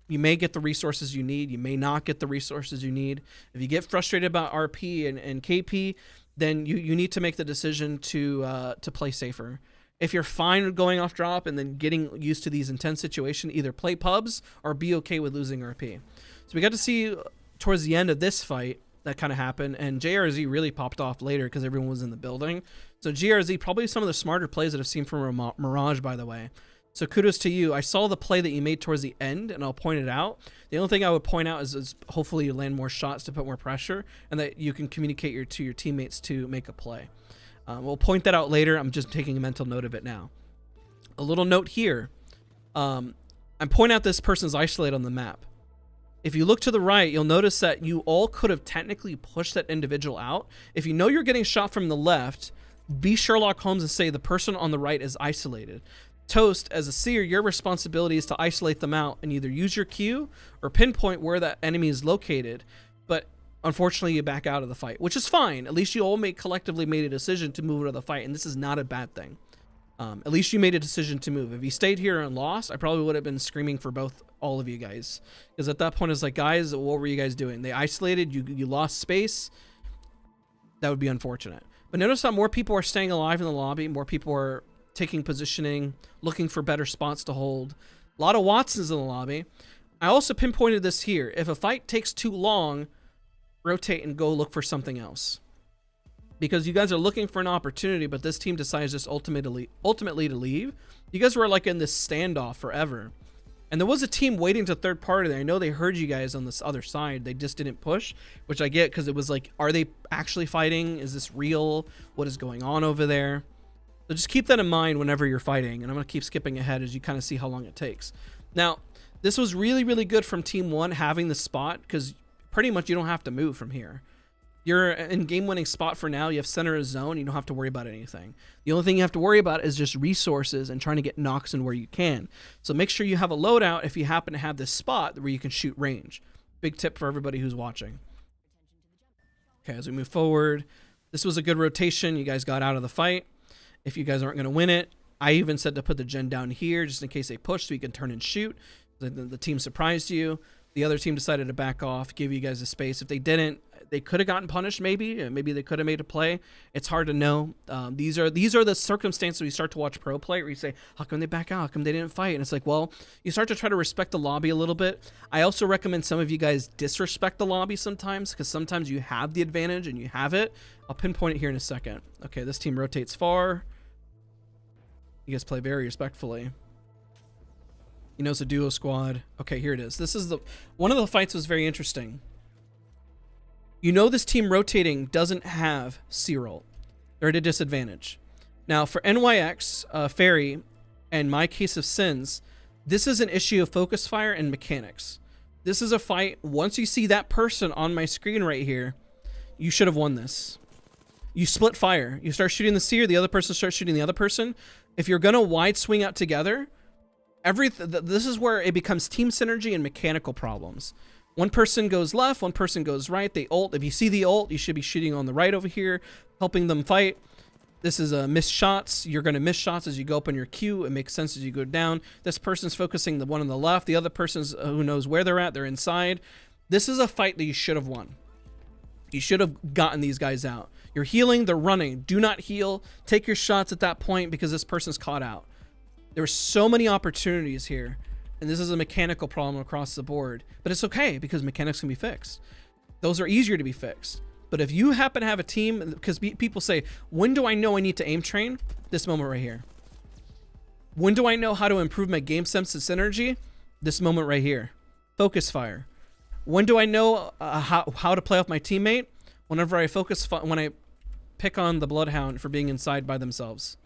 A: You may get the resources you need. You may not get the resources you need. If you get frustrated about RP and KP, then you need to make the decision to play safer. If you're fine with going off drop and then getting used to these intense situations, either play pubs or be okay with losing RP. So we got to see towards the end of this fight that kind of happened, and JRZ really popped off later because everyone was in the building. So JRZ, probably some of the smarter plays that I've seen from Mirage, by the way. So kudos to you. I saw the play that you made towards the end, and I'll point it out. The only thing I would point out is hopefully you land more shots to put more pressure, and that you can communicate to your teammates to make a play. We'll point that out later. I'm just taking a mental note of it now. A little note here. I'm pointing out this person's isolated on the map. If you look to the right, you'll notice that you all could have technically pushed that individual out. If you know you're getting shot from the left, be Sherlock Holmes and say the person on the right is isolated. Toast, as a seer, your responsibility is to isolate them out and either use your Q or pinpoint where that enemy is located. But unfortunately, you back out of the fight, which is fine. At least you all collectively made a decision to move out of the fight, and this is not a bad thing. At least you made a decision to move. If you stayed here and lost, I probably would have been screaming for all of you guys. Because at that point, it's like, guys, what were you guys doing? They isolated, you lost space. That would be unfortunate. But notice how more people are staying alive in the lobby. More people are taking positioning, looking for better spots to hold. A lot of Watsons in the lobby. I also pinpointed this here. If a fight takes too long, rotate and go look for something else. Because you guys are looking for an opportunity, but this team decides just ultimately to leave. You guys were like in this standoff forever. And there was a team waiting to third party there. I know they heard you guys on this other side. They just didn't push, which I get because it was like, are they actually fighting? Is this real? What is going on over there? So just keep that in mind whenever you're fighting. And I'm going to keep skipping ahead as you kind of see how long it takes. Now, this was really, really good from Team 1 having the spot because pretty much you don't have to move from here. You're in game-winning spot for now. You have center of zone. You don't have to worry about anything. The only thing you have to worry about is just resources and trying to get knocks in where you can. So make sure you have a loadout if you happen to have this spot where you can shoot range. Big tip for everybody who's watching. Okay, as we move forward, this was a good rotation. You guys got out of the fight. If you guys aren't going to win it, I even said to put the gen down here just in case they push so you can turn and shoot. The team surprised you. The other team decided to back off, give you guys a space. If they didn't, they could have gotten punished maybe. Maybe they could have made a play. It's hard to know. These are the circumstances we start to watch pro play where you say, how come they back out? How come they didn't fight? And it's like, well, you start to try to respect the lobby a little bit. I also recommend some of you guys disrespect the lobby sometimes because sometimes you have the advantage and you have it. I'll pinpoint it here in a second. Okay, this team rotates far. You guys play very respectfully. You know, it's a duo squad. Okay, here it is. This is one of the fights was very interesting. You know this team rotating doesn't have C-roll. They're at a disadvantage. Now, for NYX, Fairy, and my case of Sins, this is an issue of focus fire and mechanics. This is a fight, once you see that person on my screen right here, you should have won this. You split fire. You start shooting the seer, the other person starts shooting the other person. If you're going to wide swing out together, this is where it becomes team synergy and mechanical problems. One person goes left, one person goes right. They ult. If you see the ult, you should be shooting on the right over here, helping them fight. This is missed shots. You're going to miss shots as you go up on your queue. It makes sense as you go down. This person's focusing the one on the left. The other person's who knows where they're at. They're inside. This is a fight that you should have won. You should have gotten these guys out. You're healing. They're running. Do not heal. Take your shots at that point because this person's caught out. There are so many opportunities here. And this is a mechanical problem across the board. But it's okay because mechanics can be fixed. Those are easier to be fixed. But if you happen to have a team, because people say, when do I know I need to aim train? This moment right here. When do I know how to improve my game sense and synergy? This moment right here. Focus fire. When do I know how to play off my teammate? Whenever I when I pick on the Bloodhound for being inside by themselves.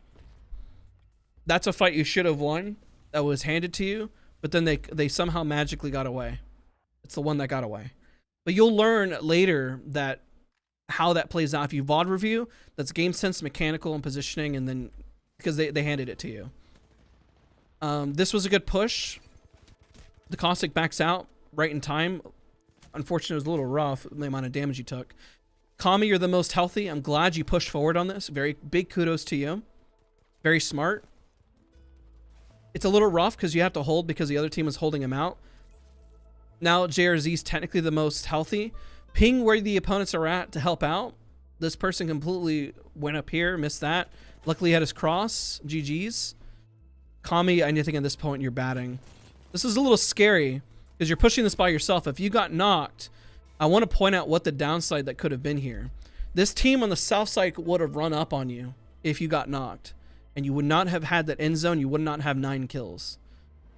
A: That's a fight you should have won. That was handed to you. But then they somehow magically got away. It's the one that got away. But you'll learn later that how that plays out. If you VOD review, that's game sense, mechanical, and positioning, and then because they handed it to you. This was a good push. The Caustic backs out right in time. Unfortunately, it was a little rough, the amount of damage you took. Kami, you're the most healthy. I'm glad you pushed forward on this. Very big kudos to you. Very smart. It's a little rough because you have to hold because the other team is holding him out. Now JRZ's technically the most healthy. Ping where the opponents are at to help out. This person completely went up here, missed that. Luckily he had his cross. GG's. Kami, I think at this point you're batting. This is a little scary because you're pushing this by yourself. If you got knocked, I want to point out what the downside that could have been here. This team on the south side would have run up on you if you got knocked, and you would not have had that end zone. You would not have 9 kills.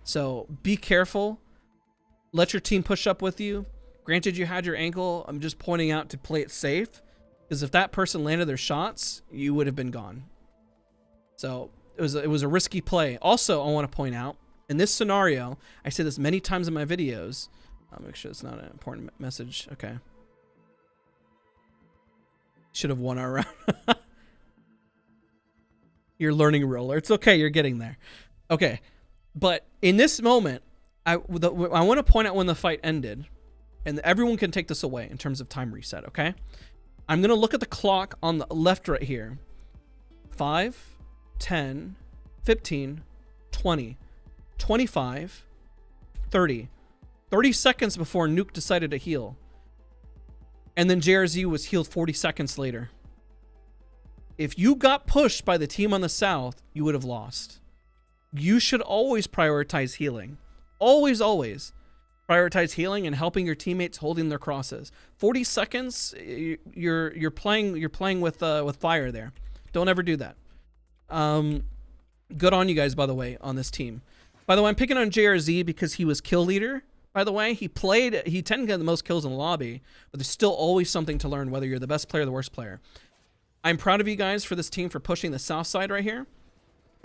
A: So be careful. Let your team push up with you. Granted, you had your ankle. I'm just pointing out to play it safe, because if that person landed their shots, you would have been gone. So it was a risky play. Also, I want to point out, in this scenario, I say this many times in my videos. I'll make sure it's not an important message. Okay. Should have won our round. You're learning roller. It's okay. You're getting there. Okay. But in this moment, I want to point out when the fight ended, and everyone can take this away in terms of time reset. Okay. I'm going to look at the clock on the left right here. 5, 10, 15, 20, 25, 30. 30 seconds before Nuke decided to heal. And then JRZ was healed 40 seconds later. If you got pushed by the team on the south, you would have lost. You should always prioritize healing. Always, always. Prioritize healing and helping your teammates holding their crosses. 40 seconds, you're playing with fire there. Don't ever do that. Good on you guys, by the way, on this team. By the way, I'm picking on JRZ because he was kill leader. By the way, he tended to get the most kills in the lobby, but there's still always something to learn, whether you're the best player or the worst player. I'm proud of you guys for this team for pushing the south side right here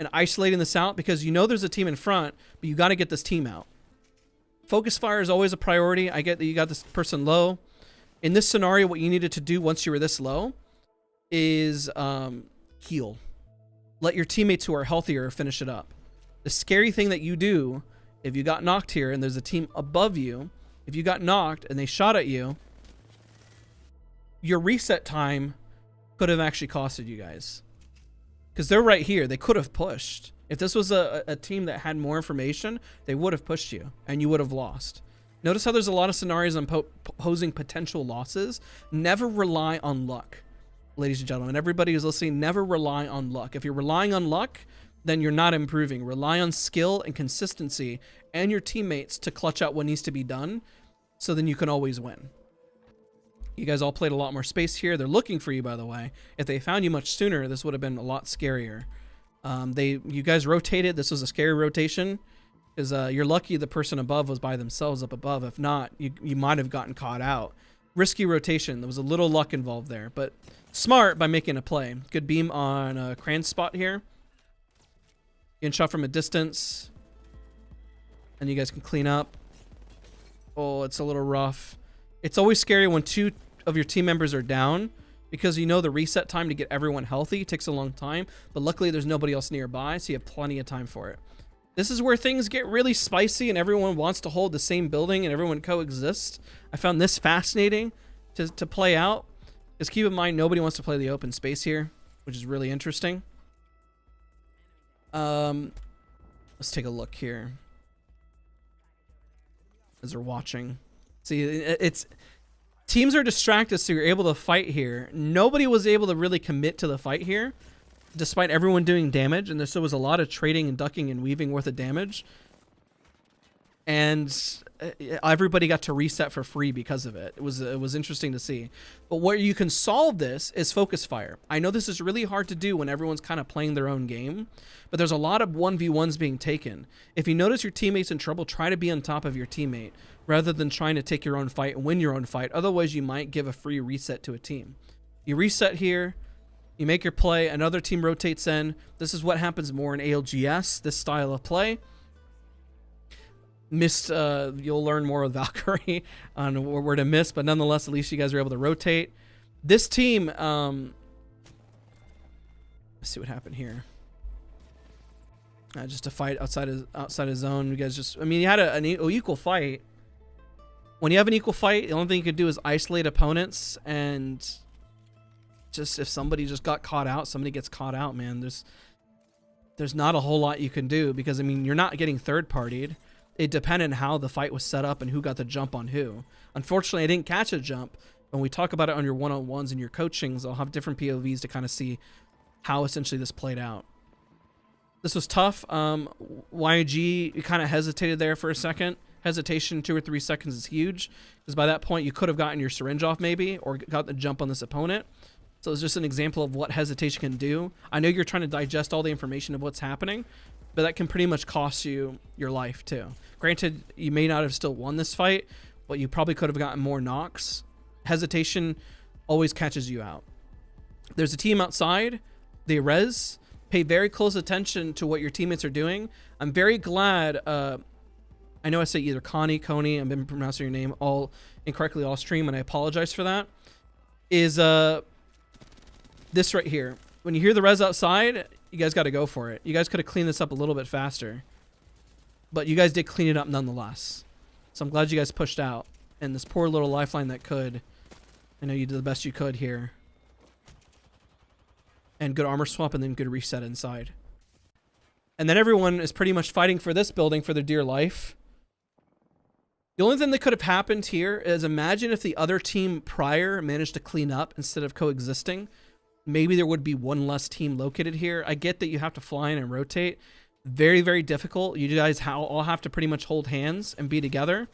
A: and isolating this out, because you know there's a team in front, but you got to get this team out. Focus fire is always a priority. I get that you got this person low. In this scenario, what you needed to do once you were this low is heal. Let your teammates who are healthier finish it up. The scary thing that you do, if you got knocked here and there's a team above you, if you got knocked and they shot at you, your reset time could have actually costed you guys. Because they're right here. They could have pushed. If this was a team that had more information, they would have pushed you and you would have lost. Notice how there's a lot of scenarios on posing potential losses. Never rely on luck, ladies and gentlemen. Everybody who's listening, never rely on luck. If you're relying on luck, then you're not improving. Rely on skill and consistency and your teammates to clutch out what needs to be done, so then you can always win. You guys all played a lot more space here. They're looking for you, by the way. If they found you much sooner, this would have been a lot scarier. You guys rotated. This was a scary rotation, because you're lucky the person above was by themselves up above. If not, you might have gotten caught out. Risky rotation. There was a little luck involved there, but smart by making a play. Good beam on Cran's spot here. Getting shot from a distance. And you guys can clean up. Oh, it's a little rough. It's always scary when 2 of your team members are down, because you know the reset time to get everyone healthy takes a long time, but luckily there's nobody else nearby, so you have plenty of time for it. This is where things get really spicy and everyone wants to hold the same building and everyone coexists. I found this fascinating to play out. Just keep in mind, nobody wants to play the open space here, which is really interesting. Let's take a look here as they're watching. See, it's teams are distracted, so you're able to fight here. Nobody was able to really commit to the fight here, despite everyone doing damage, and there was a lot of trading and ducking and weaving worth of damage. And everybody got to reset for free because of it. It was interesting to see. But where you can solve this is focus fire. I know this is really hard to do when everyone's kind of playing their own game, but there's a lot of 1v1s being taken. If you notice your teammate's in trouble, try to be on top of your teammate rather than trying to take your own fight and win your own fight. Otherwise, you might give a free reset to a team. You reset here, you make your play, another team rotates in. This is what happens more in ALGS, this style of play. You'll learn more with Valkyrie on where to miss, but nonetheless, at least you guys are able to rotate. This team, let's see what happened here. Just a fight outside of zone. You guys just, I mean, you had an equal fight. When you have an equal fight, the only thing you could do is isolate opponents, and just if somebody just got caught out, somebody gets caught out, man. There's not a whole lot you can do, because I mean, you're not getting third partied. It depended on how the fight was set up and who got the jump on who. Unfortunately, I didn't catch a jump. When we talk about it on your one-on-ones and your coachings, I'll have different POVs to kind of see how essentially this played out. This was tough. YG, you kind of hesitated there for a second. Hesitation, 2 or 3 seconds is huge, because by that point you could have gotten your syringe off maybe, or got the jump on this opponent. So it's just an example of what hesitation can do. I know you're trying to digest all the information of what's happening, but that can pretty much cost you your life too. Granted, you may not have still won this fight, but you probably could have gotten more knocks. Hesitation always catches you out. There's a team outside. They res. Pay very close attention to what your teammates are doing. I'm very glad. I know I say either Connie, I've been pronouncing your name all incorrectly all stream, and I apologize for that. Is this right here. When you hear the res outside, you guys got to go for it. You guys could have cleaned this up a little bit faster, but you guys did clean it up nonetheless. So I'm glad you guys pushed out. And this poor little lifeline that could. I know you did the best you could here. And good armor swap, and then good reset inside. And then everyone is pretty much fighting for this building for their dear life. The only thing that could have happened here is, imagine if the other team prior managed to clean up instead of coexisting. Maybe there would be one less team located here. I get that you have to fly in and rotate. Very, very difficult. You guys all have to pretty much hold hands and be together.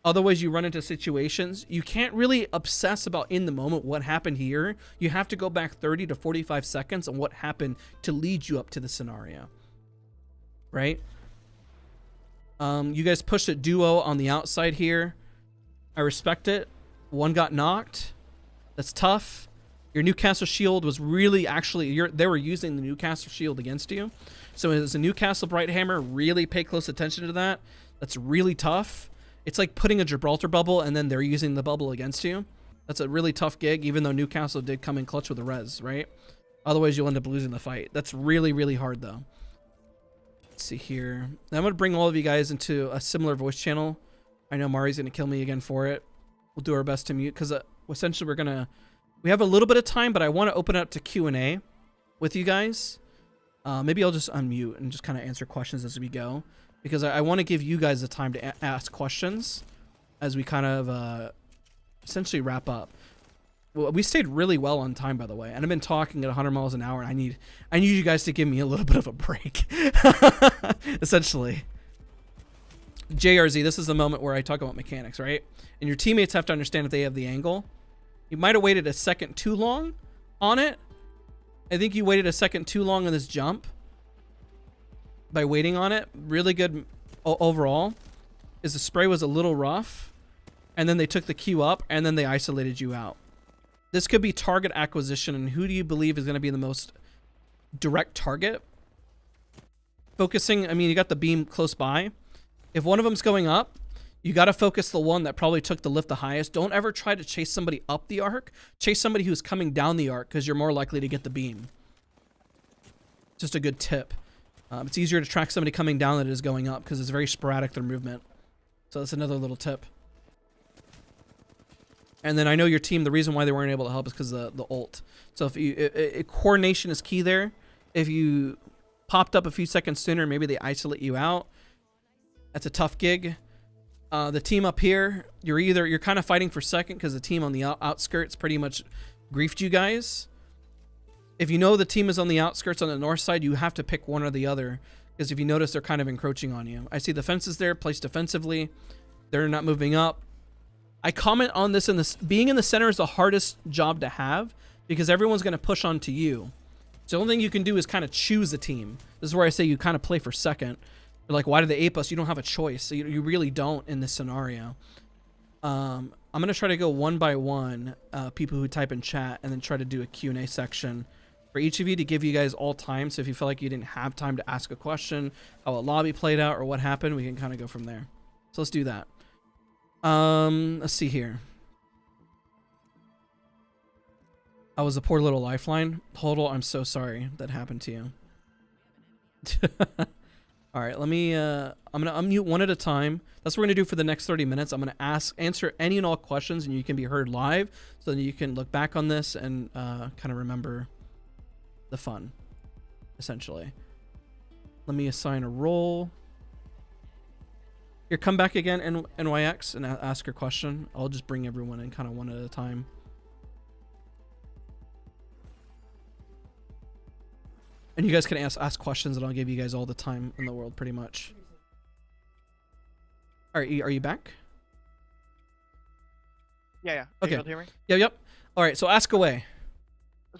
A: Otherwise, you run into situations. You can't really obsess about in the moment what happened here. You have to go back 30 to 45 seconds on what happened to lead you up to the scenario. Right? You guys pushed a duo on the outside here. I respect it. One got knocked. That's tough. Your Newcastle shield was really they were using the Newcastle shield against you. So as a Newcastle Brighthammer, really pay close attention to that. That's really tough. It's like putting a Gibraltar bubble and then they're using the bubble against you. That's a really tough gig, even though Newcastle did come in clutch with a res, right? Otherwise, you'll end up losing the fight. That's really, really hard, though. Let's see here. Now, I'm going to bring all of you guys into a similar voice channel. I know Mari's going to kill me again for it. We'll do our best to mute, because essentially we have a little bit of time, but I want to open it up to Q&A with you guys. Maybe I'll just unmute and just kind of answer questions as we go, because I want to give you guys the time to ask questions as we kind of essentially wrap up. Well, we stayed really well on time, by the way, and I've been talking at 100 miles an hour, and I need you guys to give me a little bit of a break, essentially. JRZ, this is the moment where I talk about mechanics, right? And your teammates have to understand if they have the angle. You might have waited a second too long on it. I think you waited a second too long on this jump by waiting on it. Really good overall. Is the spray was a little rough, and then they took the Q up, and then they isolated you out. This could be target acquisition, and who do you believe is going to be the most direct target? Focusing, I mean, you got the beam close by. If one of them's going up, you got to focus the one that probably took the lift the highest. Don't ever try to chase somebody up the arc. Chase somebody who's coming down the arc, because you're more likely to get the beam. Just a good tip. It's easier to track somebody coming down than it is going up, because it's very sporadic, their movement. So that's another little tip. And then I know your team, the reason why they weren't able to help is because of the ult. So if coordination is key there. If you popped up a few seconds sooner, maybe they isolate you out. That's a tough gig. The team up here, you're kind of fighting for second, because the team on the outskirts pretty much griefed you guys. If you know the team is on the outskirts on the north side, you have to pick one or the other, because if you notice, they're kind of encroaching on you. I see the fences there placed defensively. They're not moving up. I comment on this, being in the center is the hardest job to have, because everyone's going to push onto you. So the only thing you can do is kind of choose a team. This is where I say you kind of play for second. You're like, why did they ape us? You don't have a choice. So you really don't in this scenario. I'm going to try to go one by one, people who type in chat, and then try to do a Q&A section for each of you to give you guys all time. So if you feel like you didn't have time to ask a question, how a lobby played out or what happened, we can kind of go from there. So let's do that. Let's see here. I was a poor little lifeline. Hodl, I'm so sorry that happened to you. All right, let me, I'm going to unmute one at a time. That's what we're going to do for the next 30 minutes. I'm going to answer any and all questions, and you can be heard live, so that you can look back on this and kind of remember the fun, essentially. Let me assign a role. Here, come back again, NYX, and ask your question. I'll just bring everyone in kind of one at a time. And you guys can ask questions, and I'll give you guys all the time in the world, pretty much. All right, are you back?
S: Yeah, yeah. Are
A: Okay.
S: you able to hear me?
A: Yep. All right, so ask away.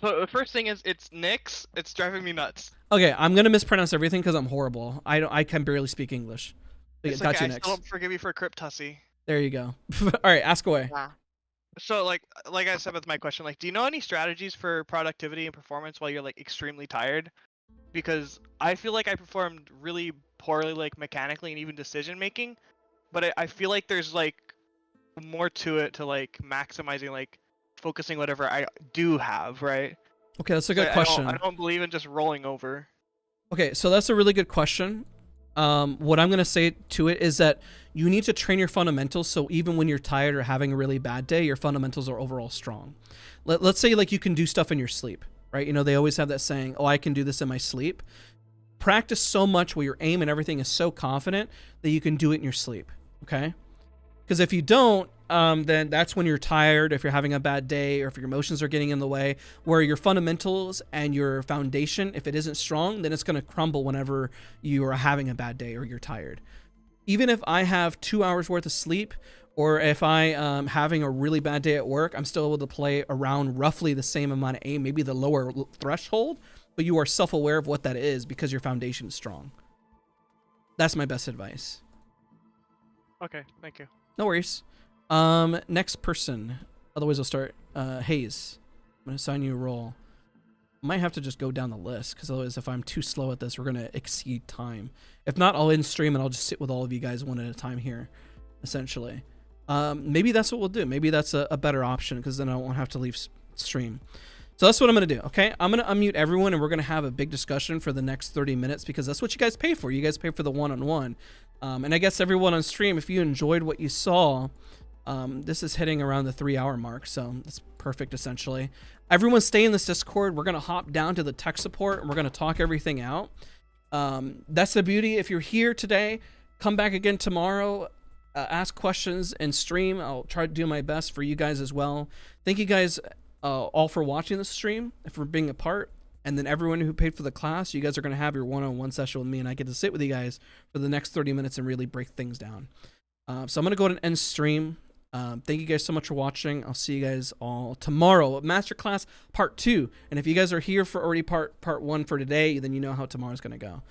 S: So the first thing is it's Nyx. It's driving me nuts.
A: Okay, I'm gonna mispronounce everything because I'm horrible. I can barely speak English.
S: It's
A: Got
S: okay.
A: you
S: I
A: next.
S: still don't forgive you for Cryptussy.
A: There you go. All right, ask away.
S: Yeah. So like I said with my question, like, do you know any strategies for productivity and performance while you're like extremely tired? Because I feel like I performed really poorly, like mechanically and even decision making, but I feel like there's like more to it to like maximizing like focusing whatever I do have, right?
A: Okay, that's a
S: So
A: good question.
S: I don't believe in just rolling over.
A: Okay, so that's a really good question. What I'm gonna say to it is that you need to train your fundamentals, so even when you're tired or having a really bad day, your fundamentals are overall strong. Let's say like you can do stuff in your sleep, right? You know, they always have that saying, oh, I can do this in my sleep. Practice so much where your aim and everything is so confident that you can do it in your sleep, okay? Because if you don't, then that's when you're tired, if you're having a bad day, or if your emotions are getting in the way, where your fundamentals and your foundation, if it isn't strong, then it's going to crumble whenever you are having a bad day or you're tired. Even if I have 2 hours worth of sleep, or if I am having a really bad day at work, I'm still able to play around roughly the same amount of aim, maybe the lower threshold, but you are self-aware of what that is because your foundation is strong. That's my best advice.
S: Okay, thank you.
A: No worries. Next person. Otherwise, I'll start. Hayes. I'm gonna assign you a role. Might have to just go down the list because otherwise, if I'm too slow at this, we're gonna exceed time. If not, I'll end stream and I'll just sit with all of you guys one at a time here, essentially. Maybe that's what we'll do. Maybe that's a better option because then I won't have to leave stream. So that's what I'm gonna do. Okay, I'm gonna unmute everyone and we're gonna have a big discussion for the next 30 minutes because that's what you guys pay for. You guys pay for the one-on-one. And I guess everyone on stream, if you enjoyed what you saw, this is hitting around the 3-hour mark, so that's perfect essentially. Everyone stay in this Discord. We're gonna hop down to the tech support and we're gonna talk everything out. That's the beauty. If you're here today, come back again tomorrow, ask questions and stream. I'll try to do my best for you guys as well. Thank you guys all for watching this stream and for being a part. And then everyone who paid for the class, you guys are going to have your one-on-one session with me, and I get to sit with you guys for the next 30 minutes and really break things down. So I'm going to go ahead and end stream. Thank you guys so much for watching. I'll see you guys all tomorrow at Masterclass Part 2. And if you guys are here for already part 1 for today, then you know how tomorrow's going to go.